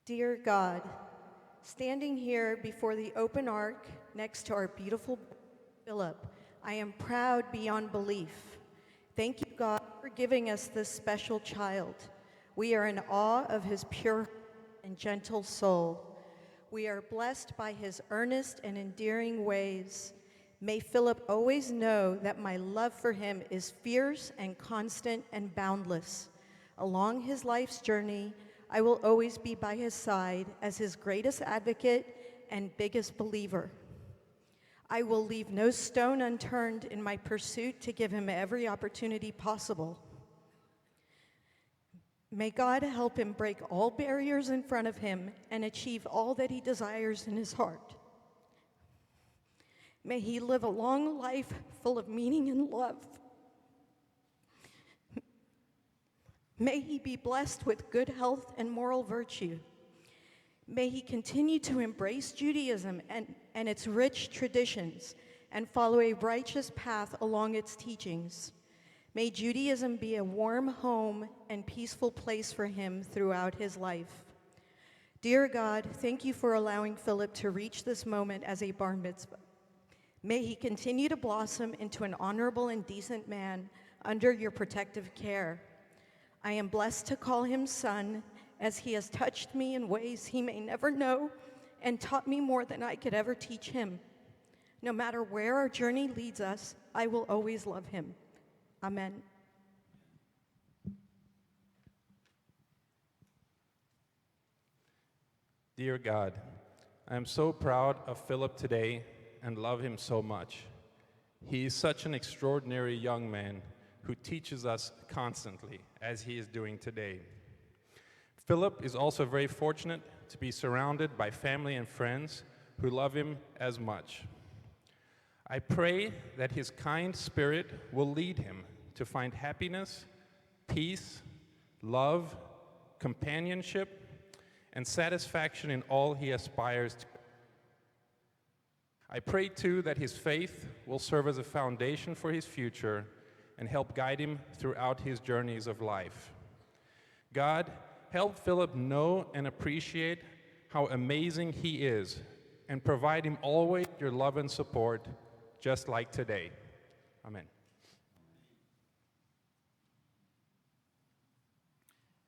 Dear God, standing here before the open ark next to our beautiful Philip, I am proud beyond belief. Thank you, God, for giving us this special child. We are in awe of his pure and gentle soul. We are blessed by his earnest and endearing ways. May Philip always know that my love for him is fierce and constant and boundless. Along his life's journey, I will always be by his side as his greatest advocate and biggest believer. I will leave no stone unturned in my pursuit to give him every opportunity possible. May God help him break all barriers in front of him and achieve all that he desires in his heart. May he live a long life full of meaning and love. May he be blessed with good health and moral virtue. May he continue to embrace Judaism and its rich traditions and follow a righteous path along its teachings. May Judaism be a warm home and peaceful place for him throughout his life. Dear God, thank you for allowing Philip to reach this moment as a bar mitzvah. May he continue to blossom into an honorable and decent man under your protective care. I am blessed to call him son, as he has touched me in ways he may never know and taught me more than I could ever teach him. No matter where our journey leads us, I will always love him. Amen. Dear God, I am so proud of Philip today and love him so much. He is such an extraordinary young man who teaches us constantly, as he is doing today. Philip is also very fortunate to be surrounded by family and friends who love him as much. I pray that his kind spirit will lead him to find happiness, peace, love, companionship, and satisfaction in all he aspires to. I pray too that his faith will serve as a foundation for his future and help guide him throughout his journeys of life. God, help Philip know and appreciate how amazing he is, and provide him always your love and support, just like today. Amen.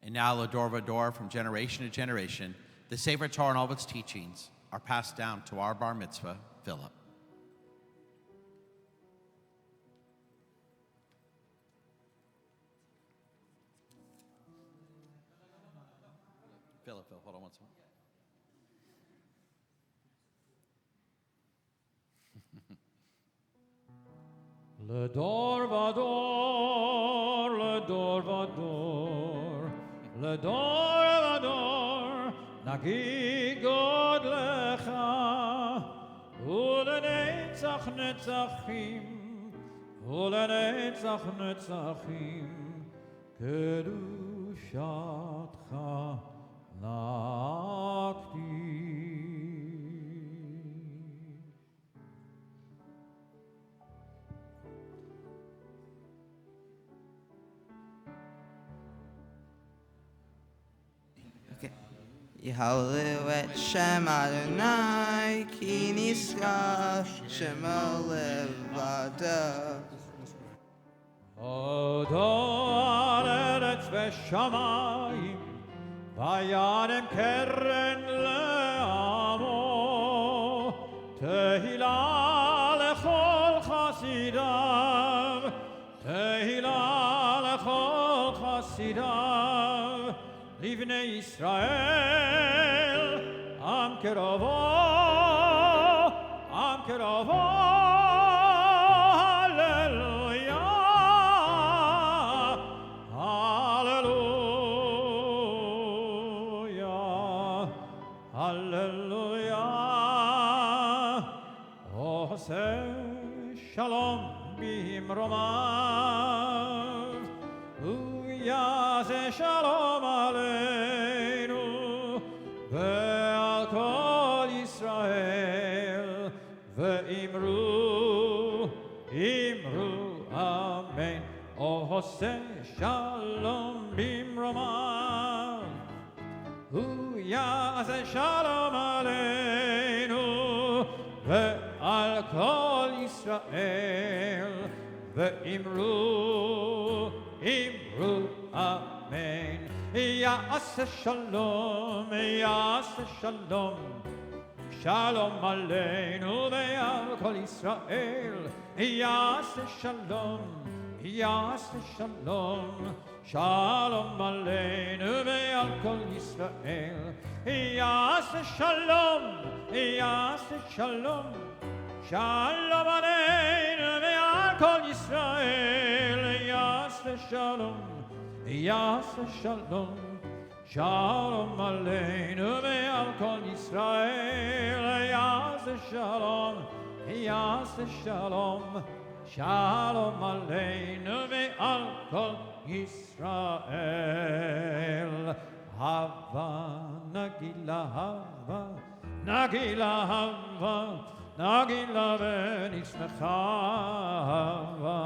And now, L'Ador Vador, from generation to generation, the Sefer Torah and all of its teachings are passed down to our bar mitzvah, Philip. Philip, hold on one second. L'Ador Vador, L'Ador Vador, L'Ador Vador, Nagid Godlecha, Ulenetzach Netzachim, Ulenetzach Netzachim, Kedushatcha Nakdi. Yehalu et Shem Adonai, ki niska Shemo levado. Odor eretz v'shamayim, vayadem keren le'amo, tehila lechol chasidav, tehila lechol chasidav, livnei Yisrael, am kerovo, hallelujah, hallelujah, hallelujah. Oseh shalom bimromav, uyazeh shalom aleinu, ve'al kol Yisrael, ve'imru, imru, amen. Oseh shalom bimromav, uyazeh shalom aleinu, ve'al kol Yisrael, ve'imru, imru, amen. Ya'aseh shalom, ya'aseh shalom, shalom aleinu ve'al kol Yisrael. Ya'aseh shalom, ya'aseh shalom, shalom aleinu ve'al kol Yisrael. Ya'aseh shalom, ya'aseh shalom, shalom aleinu ve'al kol Yisrael. Ya'aseh shalom, ya'aseh shalom, shalom aleinu ve'al kol Yisrael. Ya'aseh shalom, ya'aseh shalom, shalom aleinu ve'al kol Yisrael. Hava, nagila hava, nagila hava, nagila v'nismecha hava,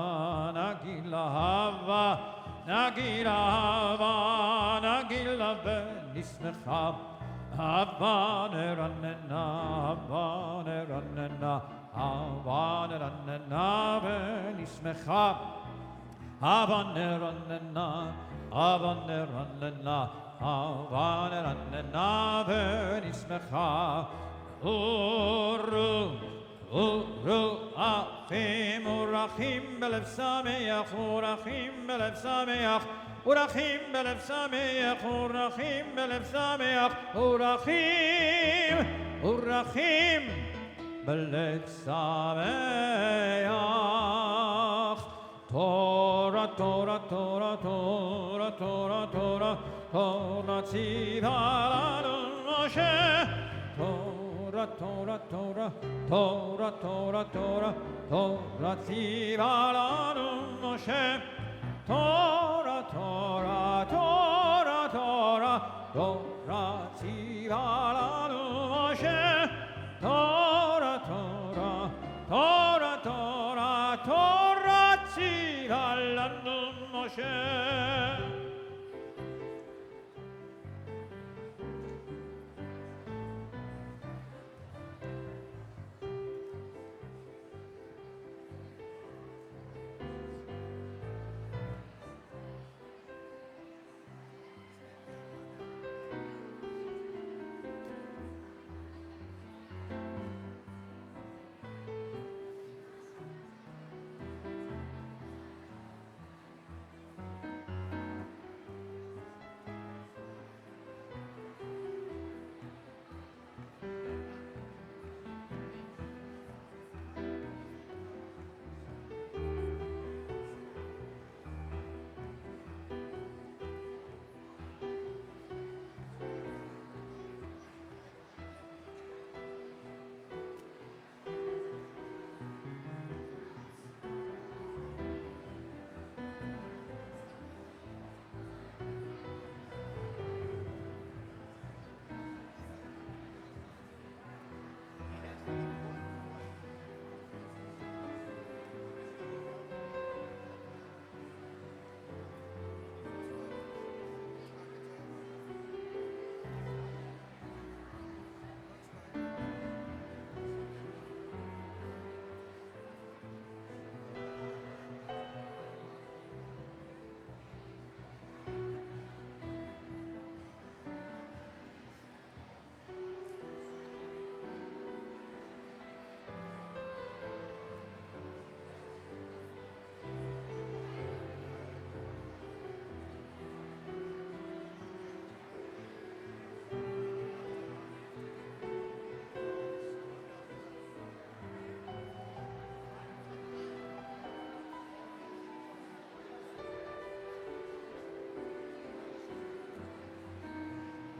nagila hava, nagila hava, nagila v'nismecha hava, neranena, hava, neranena, hava, neranena v'nismecha hava, neranena, hava, neranena, hava, neranena v'nismecha Achim, urachim belev sameach, urachim belev sameach, urachim belev sameach, urachim belev sameach, urachim belev sameach. Torah, Torah, Torah, Torah, Torah, Torah, Torah, tziva lanu Moshe. Torah, Torah, Torah, Torah, Torah, Torah, Torah, tziva lanu Moshe. Torah, Torah, Torah, Torah, Torah, tziva lanu Moshe. Torah, Torah, Torah, Torah, Torah, tziva lanu Moshe.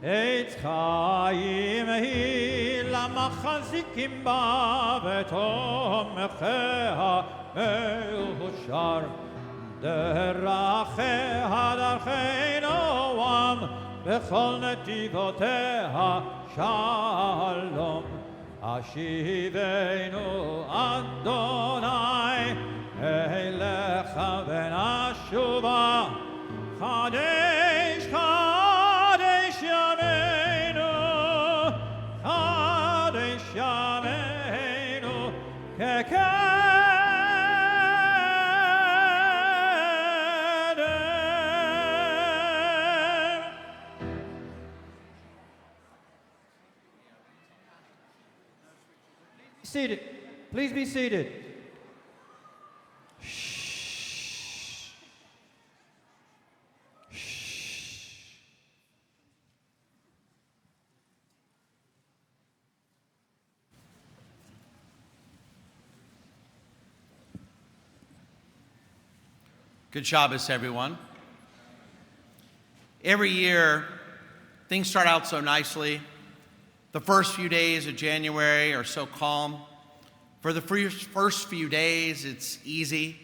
Eitz Chaim hi למחזיקים בה ותומכיה מאושר דרכיה דרכי נועם בכל נתיבותיה שלום השיבנו אדוני אליך ונשובה חדש חדש ימינו חדש ימינו כקדם. Seated. Please be seated. Good Shabbos, everyone. Every year, things start out so nicely. The first few days of January are so calm. For the first few days, it's easy.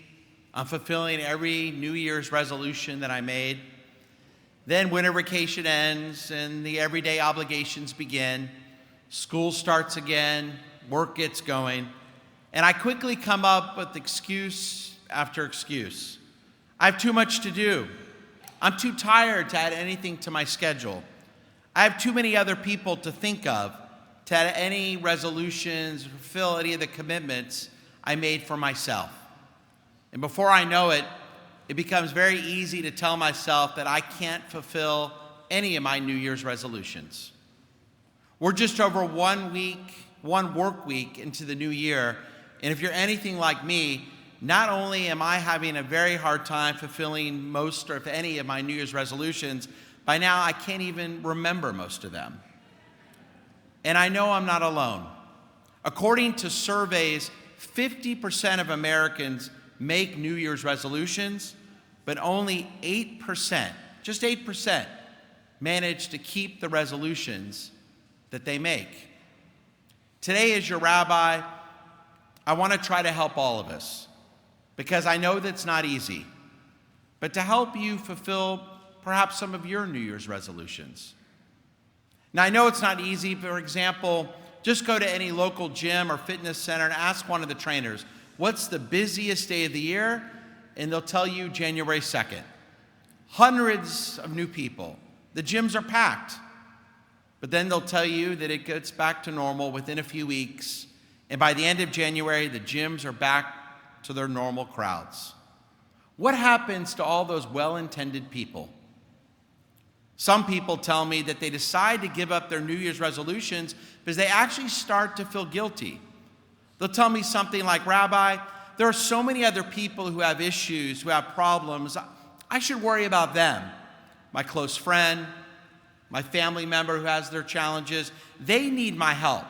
I'm fulfilling every New Year's resolution that I made. Then winter vacation ends and the everyday obligations begin. School starts again, work gets going, and I quickly come up with excuse after excuse. I have too much to do. I'm too tired to add anything to my schedule. I have too many other people to think of to add any resolutions, fulfill any of the commitments I made for myself. And before I know it, it becomes very easy to tell myself that I can't fulfill any of my New Year's resolutions. We're just over 1 week one work week into the new year, and if you're anything like me, not only am I having a very hard time fulfilling most or if any of my New Year's resolutions, by now I can't even remember most of them. And I know I'm not alone. According to surveys, 50% of Americans make New Year's resolutions, but only 8%, just 8%, manage to keep the resolutions that they make. Today, as your rabbi, I want to try to help all of us, because I know that's not easy, but to help you fulfill perhaps some of your New Year's resolutions. Now, I know it's not easy. For example, just go to any local gym or fitness center and ask one of the trainers, what's the busiest day of the year? And they'll tell you January 2nd. Hundreds of new people. The gyms are packed. But then they'll tell you that it gets back to normal within a few weeks. And by the end of January, the gyms are back to their normal crowds. What happens to all those well-intended people? Some people tell me that they decide to give up their New Year's resolutions because they actually start to feel guilty. They'll tell me something like, Rabbi, there are so many other people who have issues, who have problems. I should worry about them. My close friend, my family member who has their challenges, they need my help.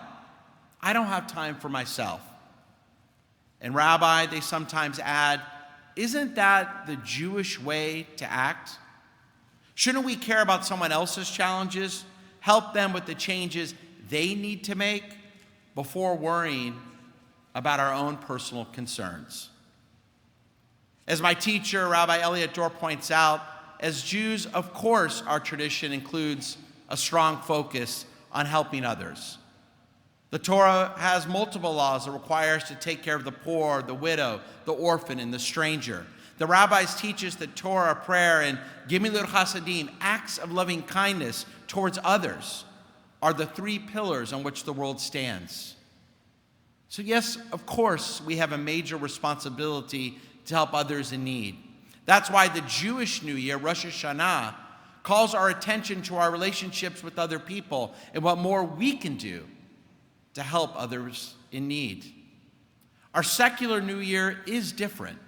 I don't have time for myself. And Rabbi, they sometimes add, isn't that the Jewish way to act? Shouldn't we care about someone else's challenges, help them with the changes they need to make before worrying about our own personal concerns? As my teacher, Rabbi Elliot Dorr, points out, as Jews, of course, our tradition includes a strong focus on helping others. The Torah has multiple laws that require us to take care of the poor, the widow, the orphan, and the stranger. The rabbis teach us that Torah, prayer, and Gemilut Chasadim, acts of loving kindness towards others, are the three pillars on which the world stands. So yes, of course, we have a major responsibility to help others in need. That's why the Jewish New Year, Rosh Hashanah, calls our attention to our relationships with other people and what more we can do to help others in need. Our secular New Year is different.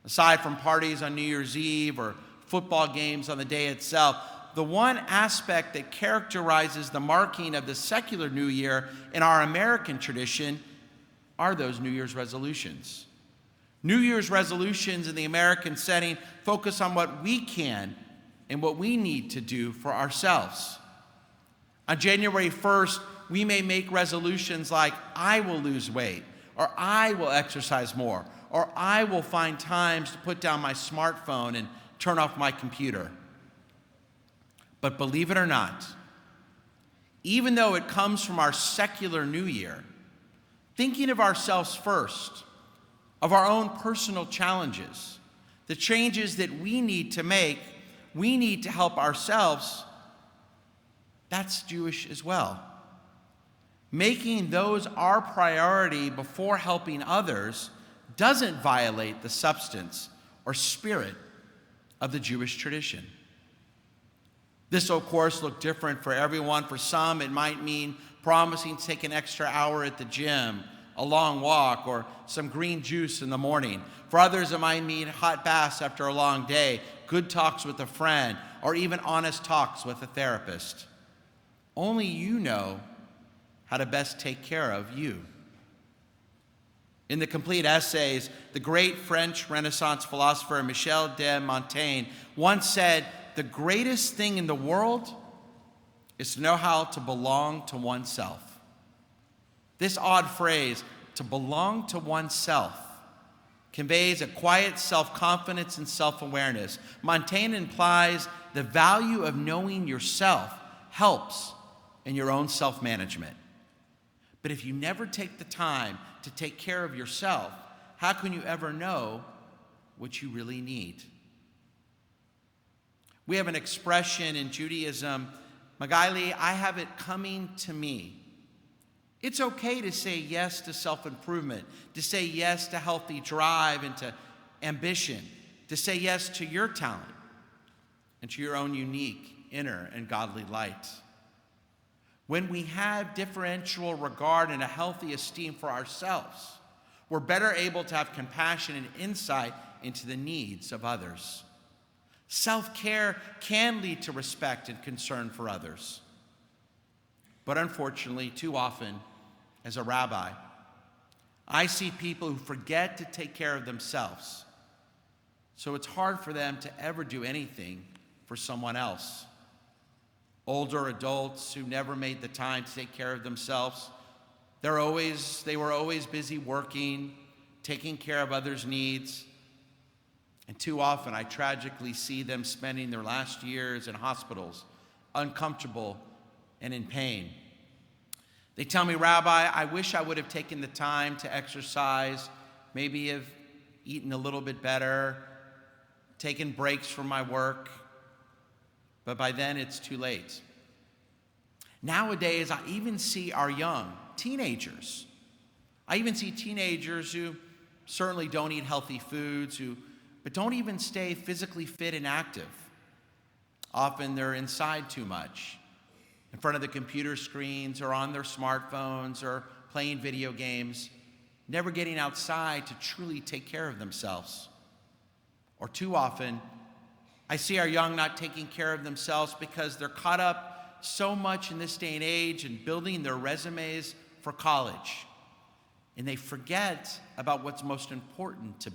Aside from parties on New Year's Eve or football games on the day itself, the one aspect that characterizes the marking of the secular New Year in our American tradition are those New Year's resolutions. New Year's resolutions in the American setting focus on what we can and what we need to do for ourselves. On January 1st, we may make resolutions like, I will lose weight, or I will exercise more, or I will find times to put down my smartphone and turn off my computer. But believe it or not, even though it comes from our secular New Year, thinking of ourselves first, of our own personal challenges, the changes that we need to make, we need to help ourselves, that's Jewish as well. Making those our priority before helping others doesn't violate the substance or spirit of the Jewish tradition. This, of course, look different for everyone. For some, it might mean promising to take an extra hour at the gym, a long walk, or some green juice in the morning. For others, it might mean hot baths after a long day, good talks with a friend, or even honest talks with a therapist. Only you know how to best take care of you. In the complete essays, the great French Renaissance philosopher Michel de Montaigne once said, the greatest thing in the world is to know how to belong to oneself. This odd phrase, to belong to oneself, conveys a quiet self-confidence and self-awareness. Montaigne implies the value of knowing yourself helps in your own self-management. But if you never take the time to take care of yourself, how can you ever know what you really need? We have an expression in Judaism, Magali, I have it coming to me. It's okay to say yes to self-improvement, to say yes to healthy drive and to ambition, to say yes to your talent and to your own unique inner and godly light. When we have differential regard and a healthy esteem for ourselves, we're better able to have compassion and insight into the needs of others. Self-care can lead to respect and concern for others. But unfortunately, too often, as a rabbi, I see people who forget to take care of themselves. So it's hard for them to ever do anything for someone else. Older adults who never made the time to take care of themselves, they were always busy working, taking care of others' needs. And too often I tragically see them spending their last years in hospitals, uncomfortable and in pain. They tell me, Rabbi, I wish I would have taken the time to exercise, maybe have eaten a little bit better, taken breaks from my work, but by then it's too late. Nowadays, I even see our young teenagers. I even see teenagers who certainly don't eat healthy foods, but don't even stay physically fit and active. Often they're inside too much, in front of the computer screens or on their smartphones or playing video games, never getting outside to truly take care of themselves. Or too often, I see our young not taking care of themselves because they're caught up so much in this day and age in building their resumes for college. And they forget about what's most important to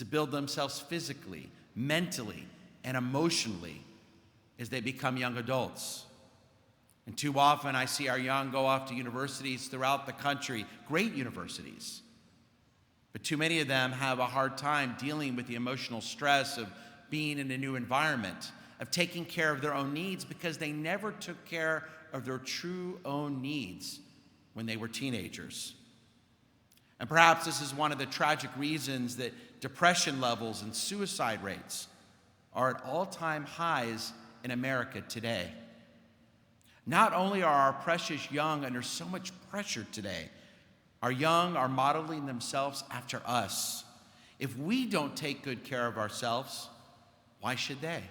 build themselves physically, mentally, and emotionally as they become young adults. And too often I see our young go off to universities throughout the country, great universities. But too many of them have a hard time dealing with the emotional stress of being in a new environment, of taking care of their own needs because they never took care of their true own needs when they were teenagers. And perhaps this is one of the tragic reasons that depression levels and suicide rates are at all-time highs in America today. Not only are our precious young under so much pressure today, our young are modeling themselves after us. If we don't take good care of ourselves, why should they?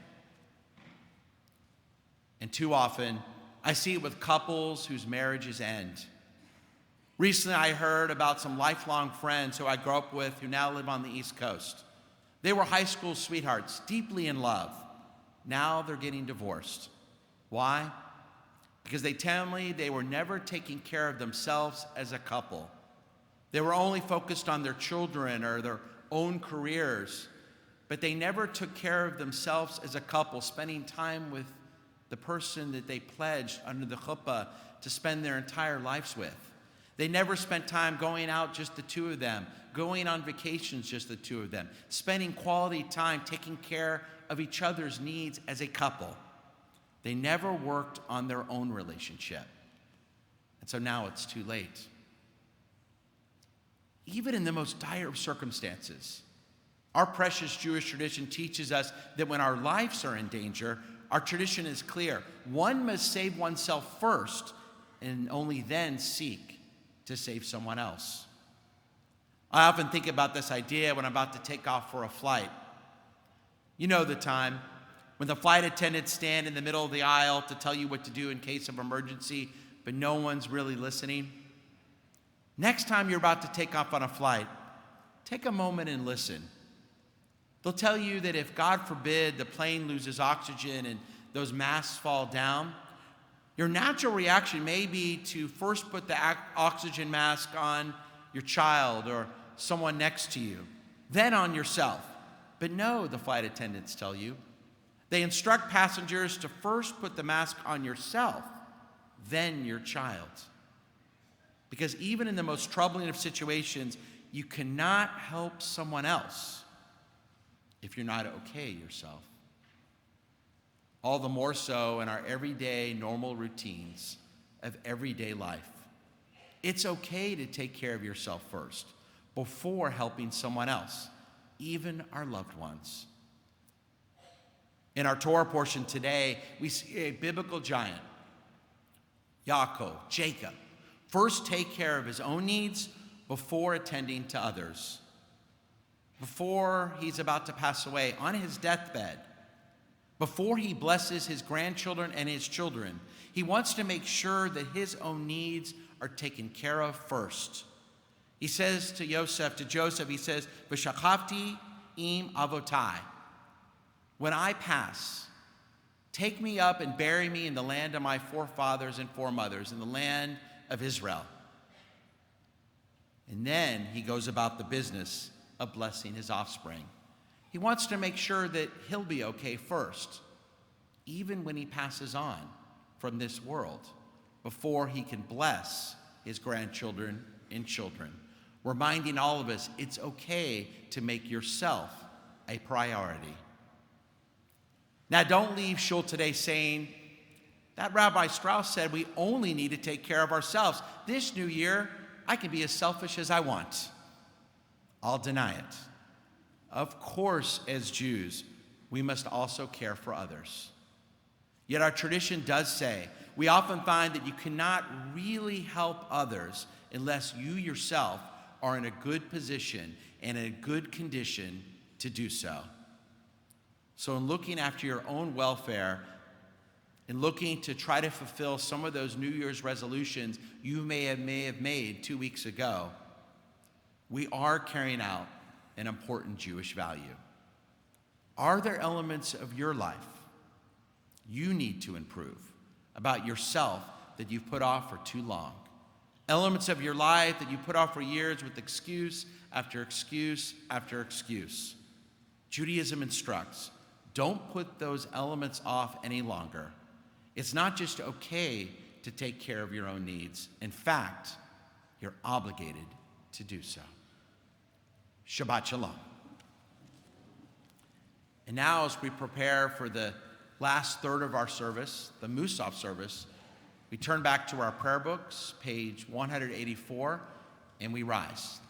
And too often, I see it with couples whose marriages end. Recently, I heard about some lifelong friends who I grew up with who now live on the East Coast. They were high school sweethearts, deeply in love. Now they're getting divorced. Why? Because they tell me they were never taking care of themselves as a couple. They were only focused on their children or their own careers, but they never took care of themselves as a couple, spending time with the person that they pledged under the chuppah to spend their entire lives with. They never spent time going out, just the two of them, going on vacations, just the two of them, spending quality time taking care of each other's needs as a couple. They never worked on their own relationship. And so now it's too late. Even in the most dire of circumstances, our precious Jewish tradition teaches us that when our lives are in danger, our tradition is clear. One must save oneself first and only then seek to save someone else. I often think about this idea when I'm about to take off for a flight. You know the time when the flight attendants stand in the middle of the aisle to tell you what to do in case of emergency, but no one's really listening. Next time you're about to take off on a flight, take a moment and listen. They'll tell you that if, God forbid, the plane loses oxygen and those masks fall down, your natural reaction may be to first put the oxygen mask on your child or someone next to you, then on yourself. But no, the flight attendants tell you, they instruct passengers to first put the mask on yourself, then your child. Because even in the most troubling of situations, you cannot help someone else if you're not okay yourself. All the more so in our everyday normal routines of everyday life. It's okay to take care of yourself first before helping someone else, even our loved ones. In our Torah portion today, we see a biblical giant, Yaakov, Jacob, first take care of his own needs before attending to others. Before he's about to pass away, on his deathbed, Before he blesses his grandchildren and his children, he wants to make sure that his own needs are taken care of first. He says to Joseph, he says, "V'shachavti im avotai." When I pass, take me up and bury me in the land of my forefathers and foremothers, in the land of Israel. And then he goes about the business of blessing his offspring. He wants to make sure that he'll be okay first, even when he passes on from this world, before he can bless his grandchildren and children, reminding all of us it's okay to make yourself a priority. Now, don't leave shul today saying, that Rabbi Strauss said we only need to take care of ourselves. This new year, I can be as selfish as I want. I'll deny it. Of course, as Jews, we must also care for others. Yet our tradition does say, we often find that you cannot really help others unless you yourself are in a good position and in a good condition to do so. So in looking after your own welfare and looking to try to fulfill some of those New Year's resolutions you may have made 2 weeks ago, we are carrying out an important Jewish value. Are there elements of your life you need to improve about yourself that you've put off for too long? Elements of your life that you put off for years with excuse after excuse after excuse. Judaism instructs, don't put those elements off any longer. It's not just okay to take care of your own needs. In fact, you're obligated to do so. Shabbat Shalom. And now, as we prepare for the last third of our service, the Musaf service, we turn back to our prayer books, page 184, and we rise.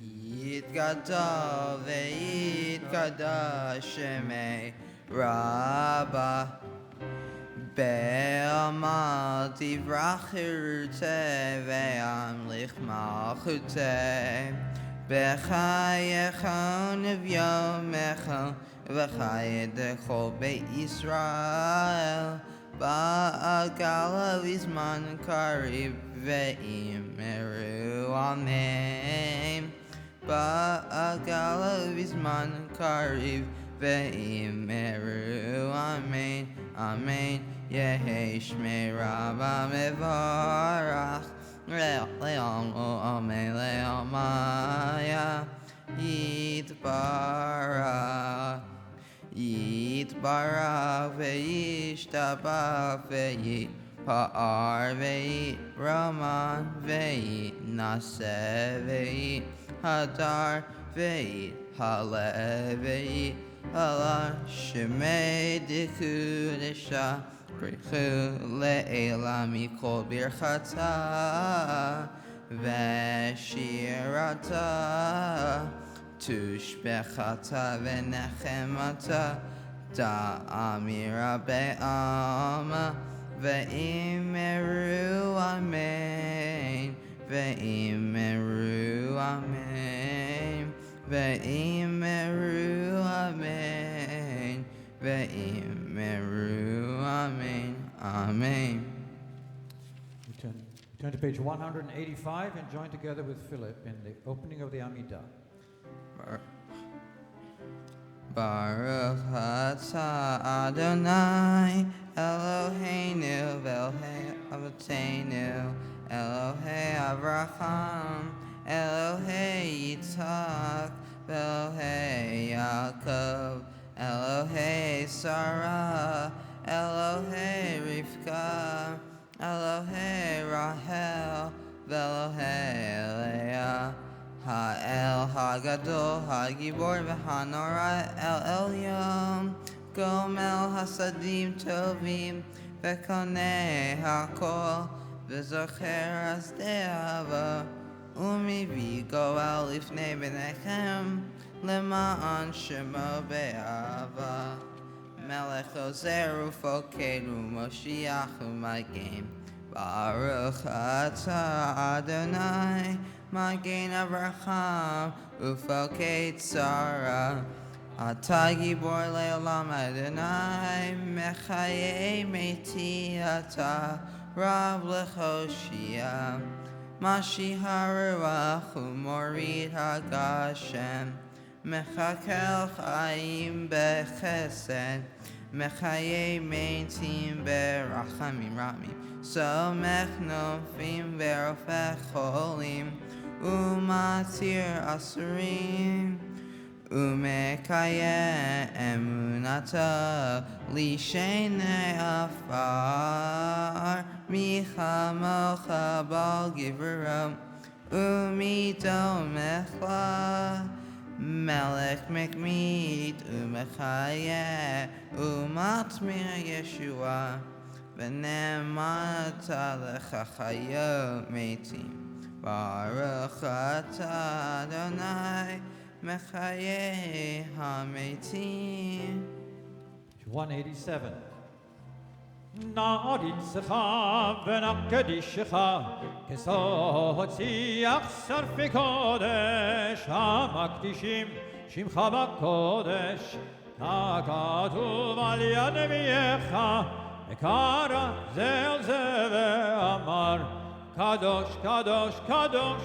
Yitgada ve'yitgada shemei Rabba Be'amal tivrach chirutei ve'amlich malchutei B'chayecha nevyomecha v'chayedecho be'Yisrael Ba'agala v'zman karib ve'imeru amen Ba'agala v'zman kariv ve'imeru amen amen Yehi shmei Rabba mevarach le'am amen le'amaya yitbarach ve'yishtabach ve'yitpa'ar ve'yitraman ve'yitnaseh ve'yithadar ve'yithaleh ve'yithalah shemei dekudesha Krichu le'ela mikol birchata ve'shirata tushbechata ve'nechemata da'amira be'ama ve'imeru amen ve'imeru amen ve'imeru amen ve'imeru amen amen. Turn to page 185 and join together with Philip in the opening of the Amidah. Baruch atah Adonai Eloheinu Elohei Avotenu Elohei Avraham Elohei Yitzhak Elohei Yaakov Elohei Sarah Elohei Rivka Elohei Rahel Elohei Leah Ha'el Hagadol Hagibor V'Hanora El Elyon Gomel Hasadim Tovim V'Konei Hakol V'Zocher Asdeava Umi V'Goel Lifnei B'Nechem Lema'an Shemo Be'ava Melech Ozeru Fokeru Moshiach U'Magim Baruch atah Adonai Magen Avraham, Ufel Tzara. Ata Gibor Leolam Adonai, Mechaye Meti Ata, Rav Lechoshia. Mashi Haruach Umorid Hagashem, Mechakel Chaim Bechesed, Mechaye Meitim Berachamim Ramim, Somech Nofim Verofech Cholim, Umatir Asurim, Umekayeh Emunata, Lishene Afar, Michamocha Bal Givaram, Umito Mechla, Melech Mekmit, Umechayeh, Umatmir Yeshua, V'nemata Lechachayo Metim, Baruch Atah Adonai, Mechaye HaMetim. 187. נעריצך ונקדישך כסוציח שרפי קודש המקדישים שמך בקודש ככתוב על יד נביאך וקרא זה אל זה ואמר קדוש קדוש קדוש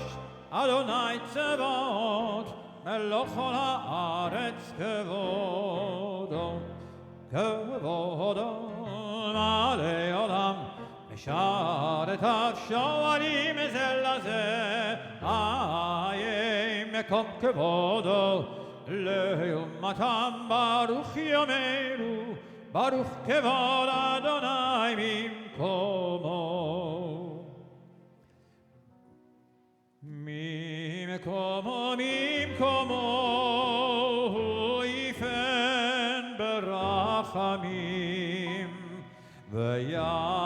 אדוני צבאות מלוך כל הארץ כבודו כבודו מלא עולם משרת השועלים זה לזה איה מקום כבודו לעומתם ברוך יאמרו ברוך כבוד אדוני ממקומו ממקומו יפן ברחמים ויחונם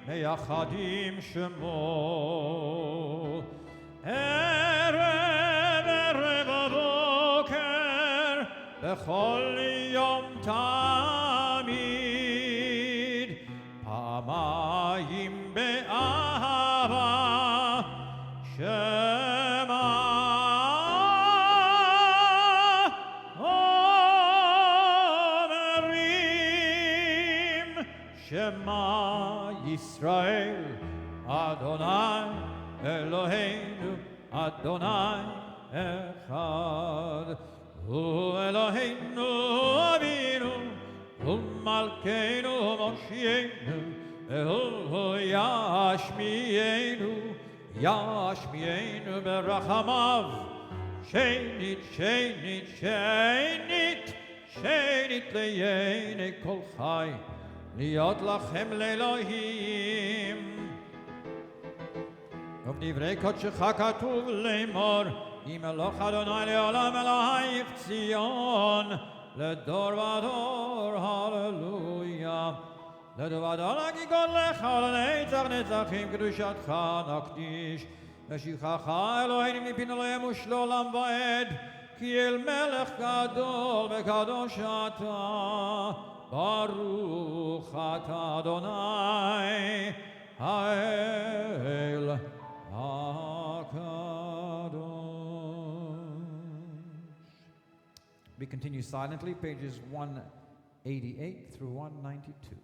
מייחדים שמו ערב בוקר בכל יום תמיד פעמיים באהבה שמה Shema Yisrael, Adonai Eloheinu, Adonai Echad. Hu Eloheinu Avinu, Hu Malkeinu Moshienu, Hu Yashmienu, Yashmienu berachamav. Shenit, Shenit, Shenit, Shenit leyene kol chai. להיות לכם לאלוהים ובדברי קודשך כתוב לאמור אם אלוך אדוני לעולם אלוהיך ציון לדור ודור הללויה לדור ודור הגיגון לך ולנצח נצחים קדושתך נקדיש ושיבחך אלוהינו מפי נלוהים ושלעולם ועד כי אל מלך גדול וקדוש אתה Baruch atah Adonai Ha'el HaKadosh. We continue silently, pages 188 through 192.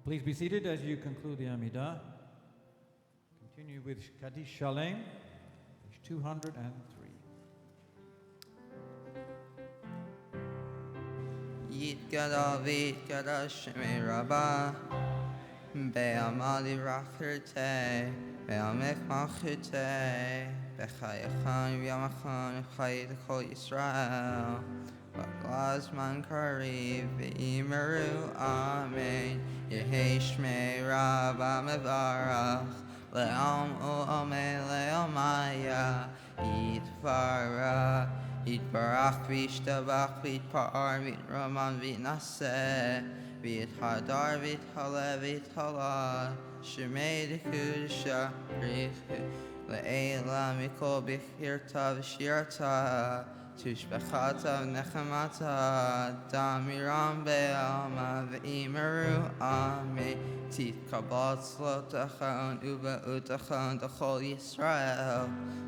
Please be seated as you conclude the Amidah. Continue with Kaddish Shalem, page 203. Yitkada v'yitkada shemei Rabbah, be'amali rachirtei, be'amech malchutei, b'chayachan v'yamachan v'chayit kol Yisrael, b'glazman kariv v'imeru amen, Yehei shmei Rabbah mevarach, le'am u'amei le'amaya, yitvarach, Yitbarach v'yishtabach v'yitpa'ar v'yitraman v'yitnaseh v'yithadar v'yithalev v'yithala shemei d'kudesha richu le'ela mikol b'chirta v'shirta tushbechata v'nechemata damiram be'alma v'imeru amen titkabal tzlotachon ube'utachon d'chol Yisrael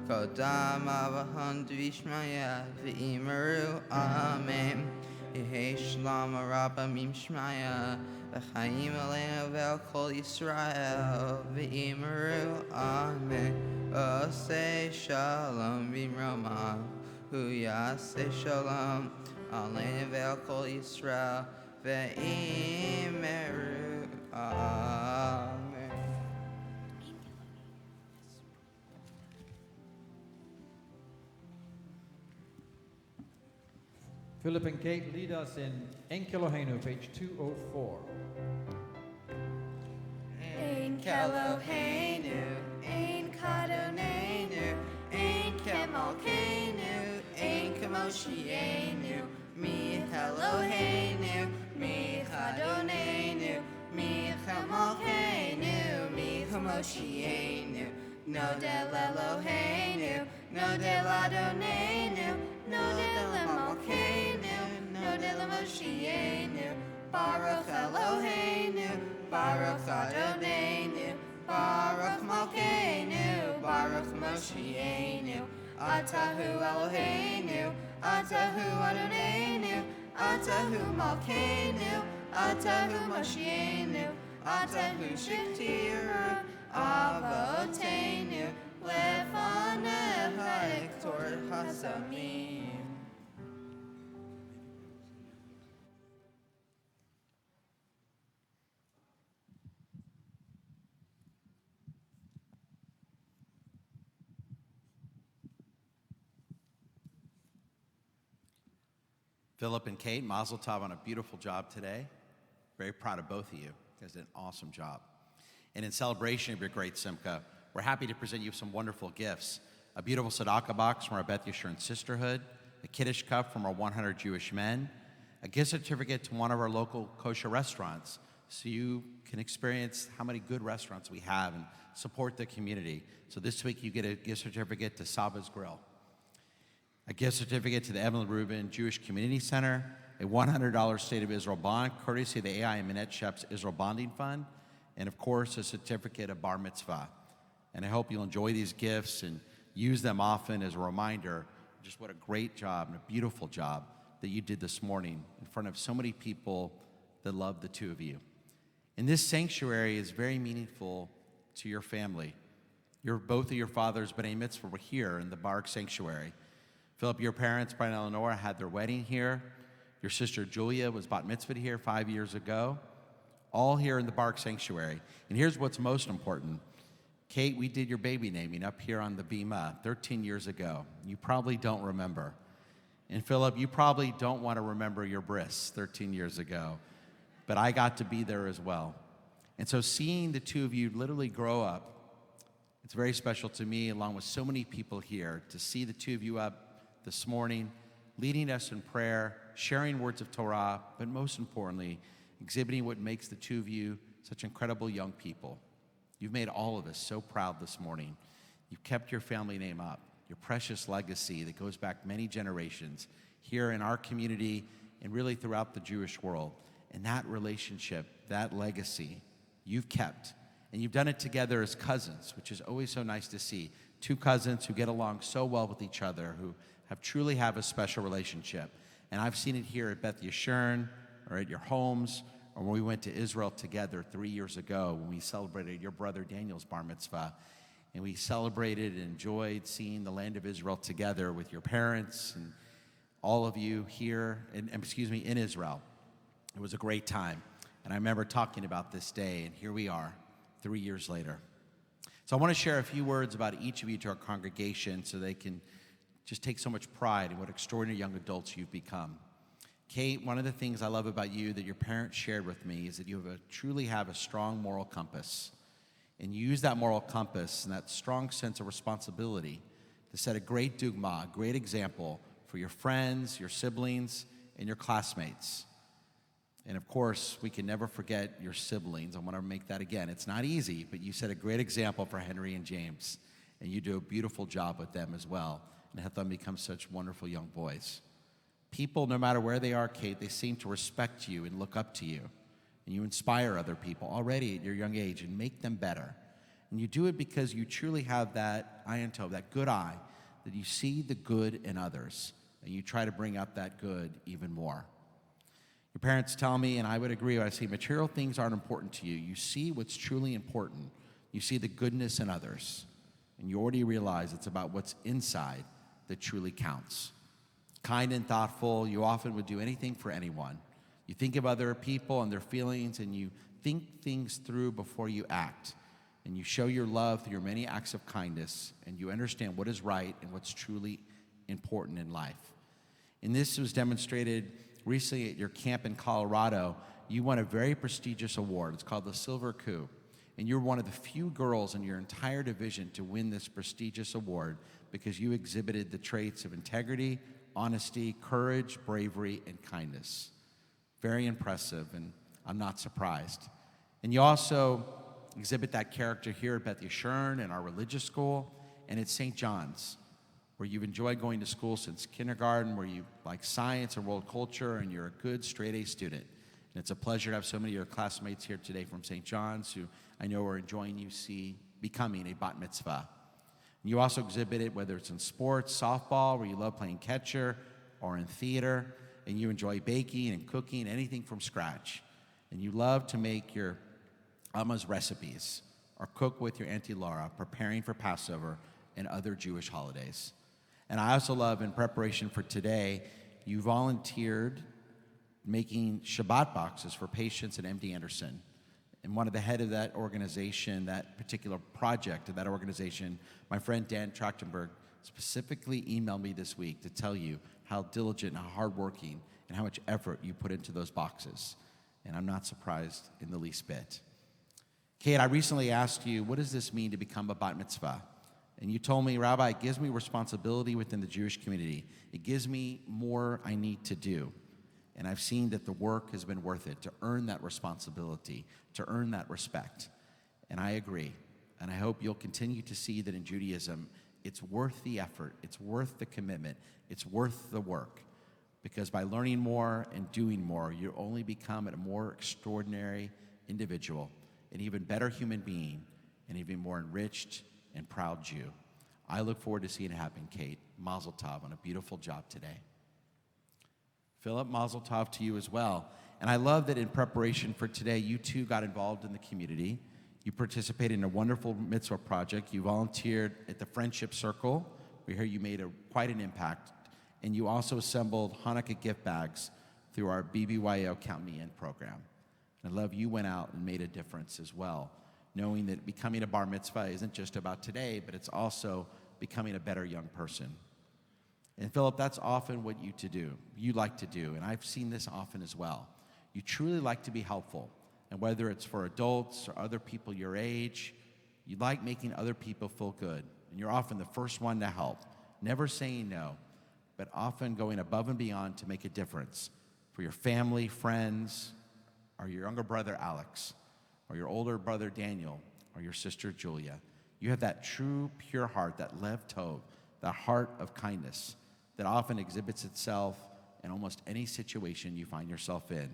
Kodam avahon d'vishmaya v'imeru amen Yehei shlam araba mimshmaya v'chaim aleinu ve'al kol Yisrael v'imeru amen Osei shalom b'mroma hu yasei shalom aleinu ve'al kol Yisrael v'imeru amen. Philip and Kate lead us in Ein Keloheinu, page 204. Ein Keloheinu, Ein Kadoneinu, Ein Kemalkeinu, Ein Kamoshienu, Mi Eloheinu, Mi Kadoneinu, Mi Kamalkeinu, Mi Kamoshienu, Nodel Eloheinu, Nodel Adonenu, Nodel Malkeinu, Nodel Moshienu, Baruch Eloheinu, Baruch Adonenu, Baruch Malkeinu, Baruch Moshienu, Atahu Eloheinu, Atahu Adonenu, Atahu Malkeinu, Atahu Moshienu, Atahu Shektiru, Avotenu, Lefanecha Ektor Hasamim. Philip and Kate, Mazel Tov on a beautiful job today. Very proud of both of you. You guys did an awesome job. And in celebration of your great Simcha, we're happy to present you some wonderful gifts. A beautiful tzedakah box from our Beth Yeshurun Sisterhood, a Kiddush cup from our 100 Jewish men, a gift certificate to one of our local kosher restaurants so you can experience how many good restaurants we have and support the community. So this week you get a gift certificate to Saba's Grill, a gift certificate to the Evelyn Rubin Jewish Community Center, a $100 State of Israel bond, courtesy of the AI and Minette Shep's Israel Bonding Fund, and of course, a certificate of Bar Mitzvah. And I hope you'll enjoy these gifts and use them often as a reminder of just what a great job and a beautiful job that you did this morning in front of so many people that love the two of you. And this sanctuary is very meaningful to your family. Both of your fathers, B'nai Mitzvah, were here in the Baruch Sanctuary. Philip, your parents, Brian and Eleanor, had their wedding here. Your sister Julia was bat mitzvahed here 5 years ago. All here in the Baruch Sanctuary. And here's what's most important. Kate, we did your baby naming up here on the Bima 13 years ago. You probably don't remember. And Philip, you probably don't want to remember your bris 13 years ago. But I got to be there as well. And so seeing the two of you literally grow up, it's very special to me, along with so many people here, to see the two of you up this morning, leading us in prayer, sharing words of Torah, but most importantly, exhibiting what makes the two of you such incredible young people. You've made all of us so proud this morning. You've kept your family name up, your precious legacy that goes back many generations here in our community and really throughout the Jewish world. And that relationship, that legacy, you've kept. And you've done it together as cousins, which is always so nice to see. Two cousins who get along so well with each other, who truly have a special relationship. And I've seen it here at Beth Yeshurun, or at your homes, or when we went to Israel together 3 years ago when we celebrated your brother Daniel's bar mitzvah, and we celebrated and enjoyed seeing the land of Israel together with your parents and all of you here, in Israel. It was a great time. And I remember talking about this day, and here we are 3 years later. So I want to share a few words about each of you to our congregation so they can just take so much pride in what extraordinary young adults you've become. Kate, one of the things I love about you that your parents shared with me is that you truly have a strong moral compass. And you use that moral compass and that strong sense of responsibility to set a great dugma, a great example for your friends, your siblings, and your classmates. And of course, we can never forget your siblings. I want to make that again. It's not easy, but you set a great example for Henry and James. And you do a beautiful job with them as well and have them become such wonderful young boys. People, no matter where they are, Kate, they seem to respect you and look up to you. And you inspire other people already at your young age and make them better. And you do it because you truly have that ayin tov, that good eye, that you see the good in others. And you try to bring up that good even more. Your parents tell me, and I would agree when I say material things aren't important to you. You see what's truly important. You see the goodness in others. And you already realize it's about what's inside that truly counts. Kind and thoughtful, you often would do anything for anyone. You think of other people and their feelings, and you think things through before you act. And you show your love through your many acts of kindness, and you understand what is right and what's truly important in life. And this was demonstrated recently at your camp in Colorado. You won a very prestigious award. It's called the Silver Coup. And you're one of the few girls in your entire division to win this prestigious award because you exhibited the traits of integrity, honesty, courage, bravery, and kindness. Very impressive, and I'm not surprised. And you also exhibit that character here at Beth Yeshurun and our religious school and at St. John's, where you've enjoyed going to school since kindergarten, where you like science and world culture, and you're a good straight-A student. And it's a pleasure to have so many of your classmates here today from St. John's who I know are enjoying you becoming a bat mitzvah. And you also exhibit it, whether it's in sports, softball, where you love playing catcher, or in theater, and you enjoy baking and cooking, anything from scratch. And you love to make your Amma's recipes, or cook with your Auntie Laura, preparing for Passover and other Jewish holidays. And I also love, in preparation for today, you volunteered making Shabbat boxes for patients at MD Anderson. And one of the head of that organization, that particular project of that organization, my friend Dan Trachtenberg, specifically emailed me this week to tell you how diligent and how hardworking and how much effort you put into those boxes. And I'm not surprised in the least bit. Kate, I recently asked you, what does this mean to become a bat mitzvah? And you told me, Rabbi, it gives me responsibility within the Jewish community. It gives me more I need to do. And I've seen that the work has been worth it to earn that responsibility, to earn that respect. And I agree. And I hope you'll continue to see that in Judaism, it's worth the effort, it's worth the commitment, it's worth the work. Because by learning more and doing more, you only become a more extraordinary individual, an even better human being, an even more enriched and proud Jew. I look forward to seeing it happen, Kate. Mazel tov on a beautiful job today. Philip, mazel tov to you as well. And I love that in preparation for today, you too got involved in the community. You participated in a wonderful mitzvah project. You volunteered at the Friendship Circle. We hear you made quite an impact. And you also assembled Hanukkah gift bags through our BBYO Count Me In program. And I love you went out and made a difference as well, knowing that becoming a bar mitzvah isn't just about today, but it's also becoming a better young person. And Philip, that's often what you like to do, and I've seen this often as well. You truly like to be helpful, and whether it's for adults or other people your age, you like making other people feel good, and you're often the first one to help, never saying no, but often going above and beyond to make a difference for your family, friends, or your younger brother Alex, or your older brother Daniel, or your sister Julia. You have that true, pure heart, that lev tov, that heart of kindness that often exhibits itself in almost any situation you find yourself in.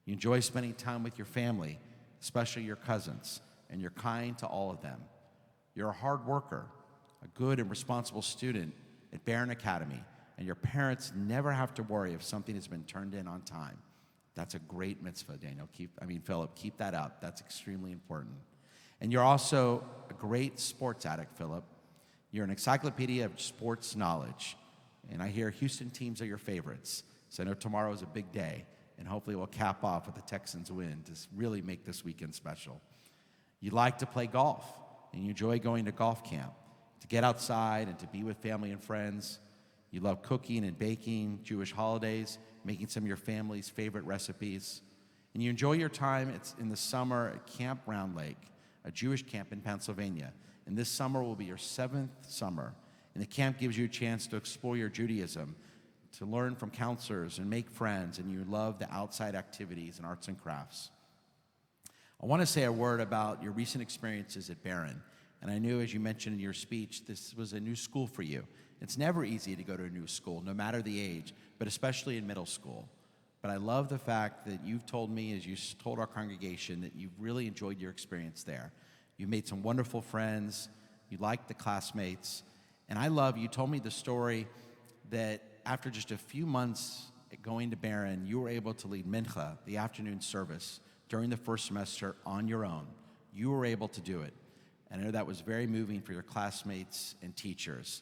You enjoy spending time with your family, especially your cousins, and you're kind to all of them. You're a hard worker, a good and responsible student at Barron Academy, and your parents never have to worry if something has been turned in on time. That's a great mitzvah, Daniel. Philip, keep that up. That's extremely important. And you're also a great sports addict, Philip. You're an encyclopedia of sports knowledge. And I hear Houston teams are your favorites. So I know tomorrow is a big day, and hopefully we'll cap off with the Texans win to really make this weekend special. You like to play golf, and you enjoy going to golf camp, to get outside and to be with family and friends. You love cooking and baking, Jewish holidays, making some of your family's favorite recipes. And you enjoy your time in the summer at Camp Round Lake, a Jewish camp in Pennsylvania. And this summer will be your 7th summer. And the camp gives you a chance to explore your Judaism, to learn from counselors and make friends, and you love the outside activities and arts and crafts. I want to say a word about your recent experiences at Barron. And I knew, as you mentioned in your speech, this was a new school for you. It's never easy to go to a new school, no matter the age, but especially in middle school. But I love the fact that you've told me, as you told our congregation, that you've really enjoyed your experience there. You made some wonderful friends. You liked the classmates. And I love, you told me the story that after just a few months going to Barron, you were able to lead Mincha, the afternoon service, during the first semester on your own. You were able to do it. And I know that was very moving for your classmates and teachers.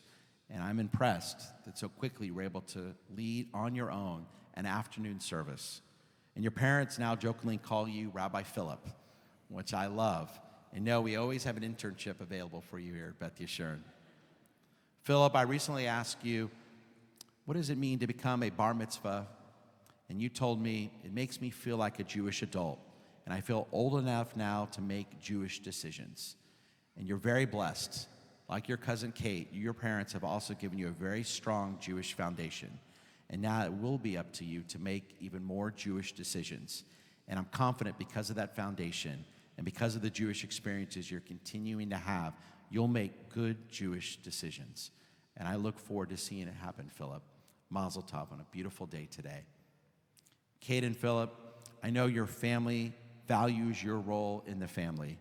And I'm impressed that so quickly you were able to lead on your own an afternoon service. And your parents now jokingly call you Rabbi Philip, which I love. And no, we always have an internship available for you here at Beth Yeshurun. Philip, I recently asked you, what does it mean to become a bar mitzvah? And you told me, it makes me feel like a Jewish adult. And I feel old enough now to make Jewish decisions. And you're very blessed. Like your cousin Kate, your parents have also given you a very strong Jewish foundation. And now it will be up to you to make even more Jewish decisions. And I'm confident because of that foundation and because of the Jewish experiences you're continuing to have, you'll make good Jewish decisions. And I look forward to seeing it happen, Philip. Mazel tov on a beautiful day today. Kate and Philip, I know your family values your role in the family.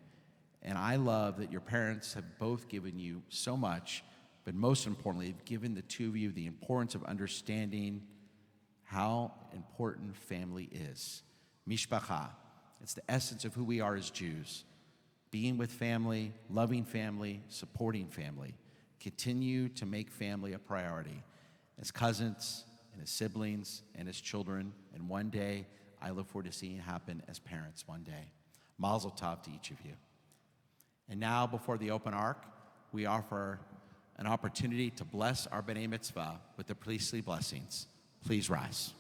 And I love that your parents have both given you so much, but most importantly, have given the two of you the importance of understanding how important family is. Mishpacha, it's the essence of who we are as Jews. Being with family, loving family, supporting family. Continue to make family a priority as cousins and as siblings and as children. And one day, I look forward to seeing it happen as parents one day. Mazel tov to each of you. And now, before the open ark, we offer an opportunity to bless our B'nai Mitzvah with the priestly blessings. Please rise.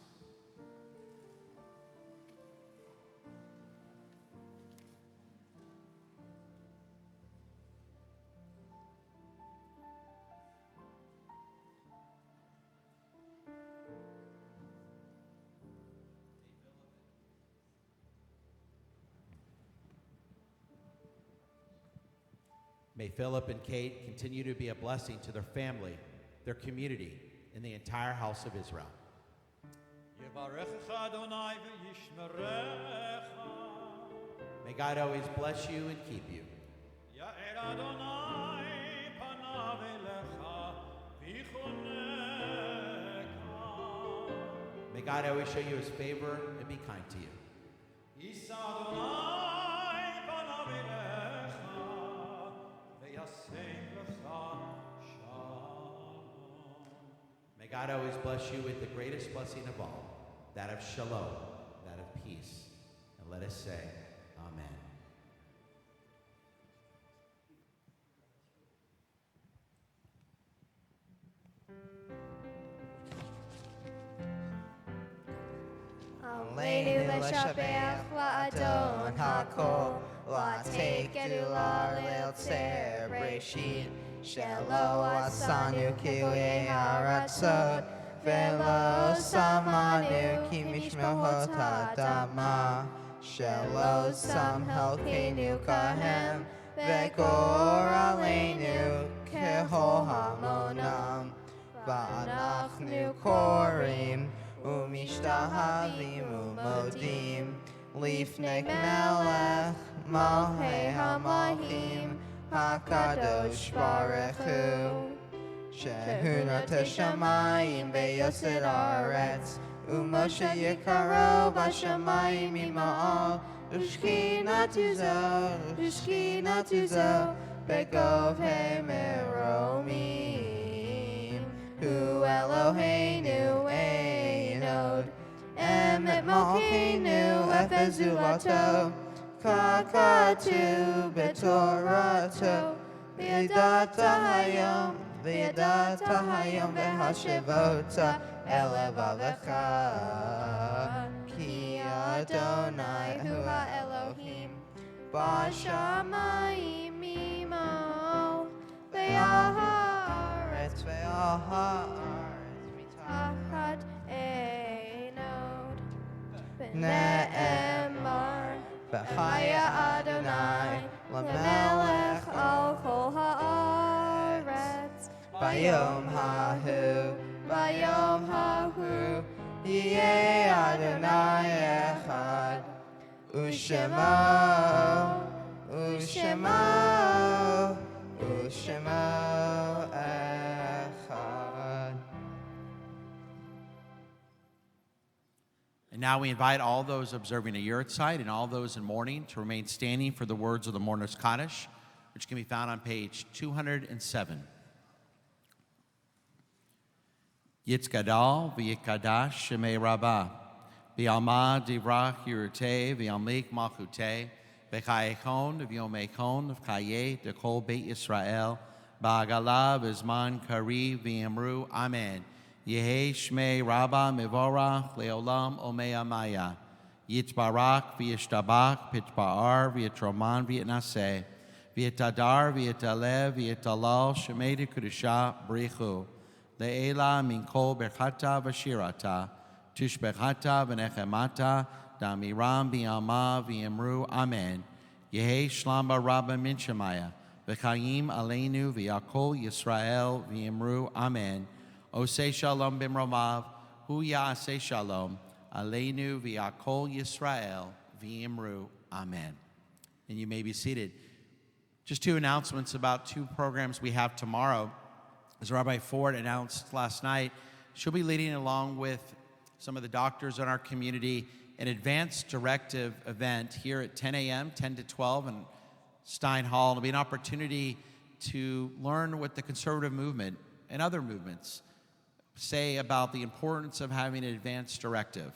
May Philip and Kate continue to be a blessing to their family, their community, and the entire house of Israel. May God always bless you and keep you. May God always show you his favor and be kind to you. May God always bless you with the greatest blessing of all, that of shalom, that of peace. And let us say, Amen. Aleinu l'shabeach la'adon ha'kol, la'atei gedula le'otzer breshit, shelo asanu ki'lei haratzot, velo samanu ki mishmehot ha'adama, shelo sam helkeinu kahem, ve'gor aleinu kehol hamonam, va'anachnu korim, Umishtahavim umodim Lifnei melech Malhei hamalchim HaKadosh Baruch Hu Shehunat hashamayim Veyosed haaretz Umoshe Yekaro Bashamayim Ima'al Ushkinatu Zo Begov Hemeromim Hu Eloheinu Einod Emet Malkeinu Efezulato Kakatu Betorato V'yadata hayom v'hashevota elevalecha Ki Adonai hu ha'Elohim B'shamayim imo ve'al ha'aretz mitachat einod Ne'emar V'chaya Adonai Lamelech al kol ha'aretz Bayom hahu Yeh Adonai echad Ushemo echad. And now we invite all those observing a yurtzeit and all those in mourning to remain standing for the words of the mourner's Kaddish, which can be found on page 207. Yitzgadal v'yikadash shemei rabbah v'yalma divrach yirutei v'yalmik malchutei v'chayechon v'yomechon v'chayeh dekol beit Yisrael ba'agala v'zman kari v'yamru amen. Yehi shmei rabbah mevorach leolam omei amaya Yitzbarak v'yishtabach pitba'ar v'yitroman v'yitnaseh v'yitadar v'yitalev v'yitalal shemei dekudusha brichu Le'ela min kol berchata v'shirata, tushbechata v'nechemata, damiram b'yama v'yamru amen. Yehi shlamba rabba min shemaya, v'chayim aleinu v'yakol Yisrael v'yamru amen. Osei shalom b'mromav, hu ya'aseh shalom, aleinu v'yakol Yisrael v'yamru amen. And you may be seated. Just two announcements about two programs we have tomorrow. As Rabbi Ford announced last night, she'll be leading along with some of the doctors in our community an advanced directive event here at 10 a.m., 10 to 12 in Stein Hall. It'll be an opportunity to learn what the conservative movement and other movements say about the importance of having an advanced directive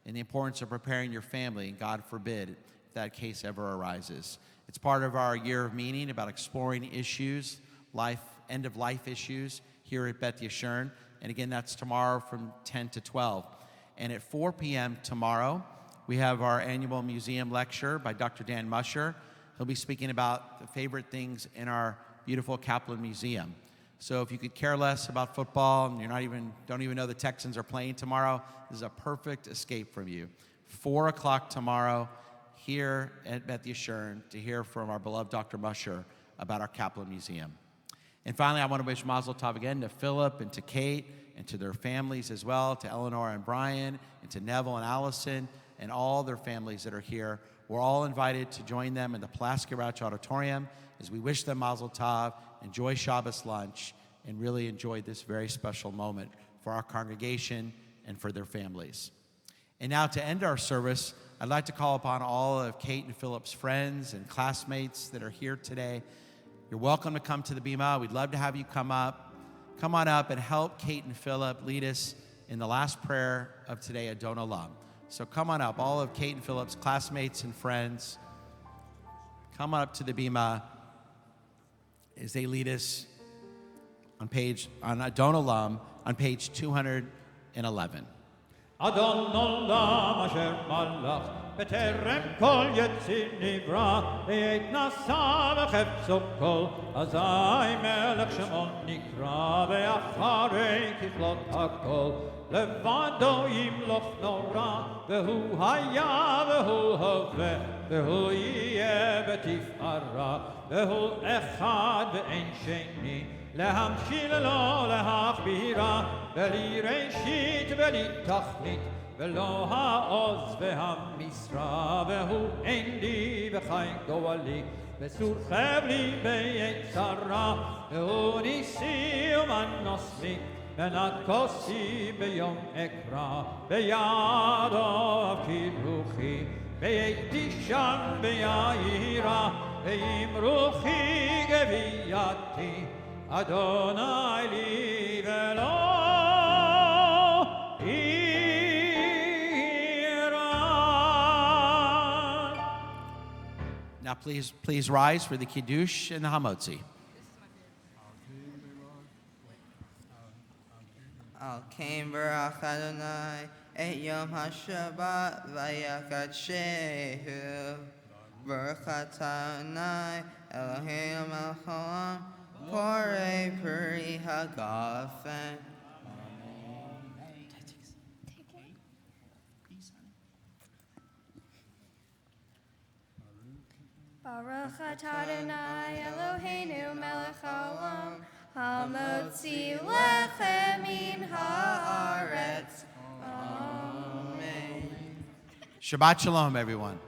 and the importance of preparing your family, and God forbid if that case ever arises. It's part of our year of meaning about exploring issues, end-of-life issues here at Beth Yeshurun. And again, that's tomorrow from 10 to 12. And at 4 p.m. tomorrow, we have our annual museum lecture by Dr. Dan Musher. He'll be speaking about the favorite things in our beautiful Kaplan Museum. So if you could care less about football and don't even know the Texans are playing tomorrow, this is a perfect escape from you. 4 o'clock tomorrow here at Beth Yeshurun to hear from our beloved Dr. Musher about our Kaplan Museum. And finally, I want to wish Mazel Tov again to Philip and to Kate and to their families as well, to Eleanor and Brian, and to Neville and Allison, and all their families that are here. We're all invited to join them in the Pulaski Rouch Auditorium as we wish them Mazel Tov, enjoy Shabbos lunch, and really enjoy this very special moment for our congregation and for their families. And now to end our service, I'd like to call upon all of Kate and Philip's friends and classmates that are here today. You're welcome to come to the Bima. We'd love to have you come on up and help Kate and Philip lead us in the last prayer of today, Adon Olam. So come on up, all of Kate and Philip's classmates and friends. Come on up to the Bima as they lead us on Adon Olam on page 211. Adon Olam asher malach בטרם כל יציר נברא, ועת נשא וחפצו כל, אזי מלך שמו נקרא, ואחרי ככלות הכל, לבדו ימלוך נורא, והוא היה והוא הווה, והוא יהיה בתפארה, והוא אחד ואין שני, להמשיל לו להכבירה, בלי ראשית בלי תכלית, ולא העוז והמשרה, והוא אין לי וחי גואלי, וסור חבלי בעת צרה, והוא ניסי ומנוס לי, ונתקוסי ביום אקרא, בידו קילוחי, והייתי שם ביעירה, ועם רוחי גבייתי, אדוני לי ולא Now please rise for the Kiddush and the Hamotzi. Al Kain Barach Adonai et Yom HaShabbat vayakadshehu Baruch atah Adonai Eloheinu melech haolam Porei peri hagafen. Baruch atah Adonai Eloheinu melech haolam hamotzi lechem min haaretz. Amen. Shabbat Shalom, everyone.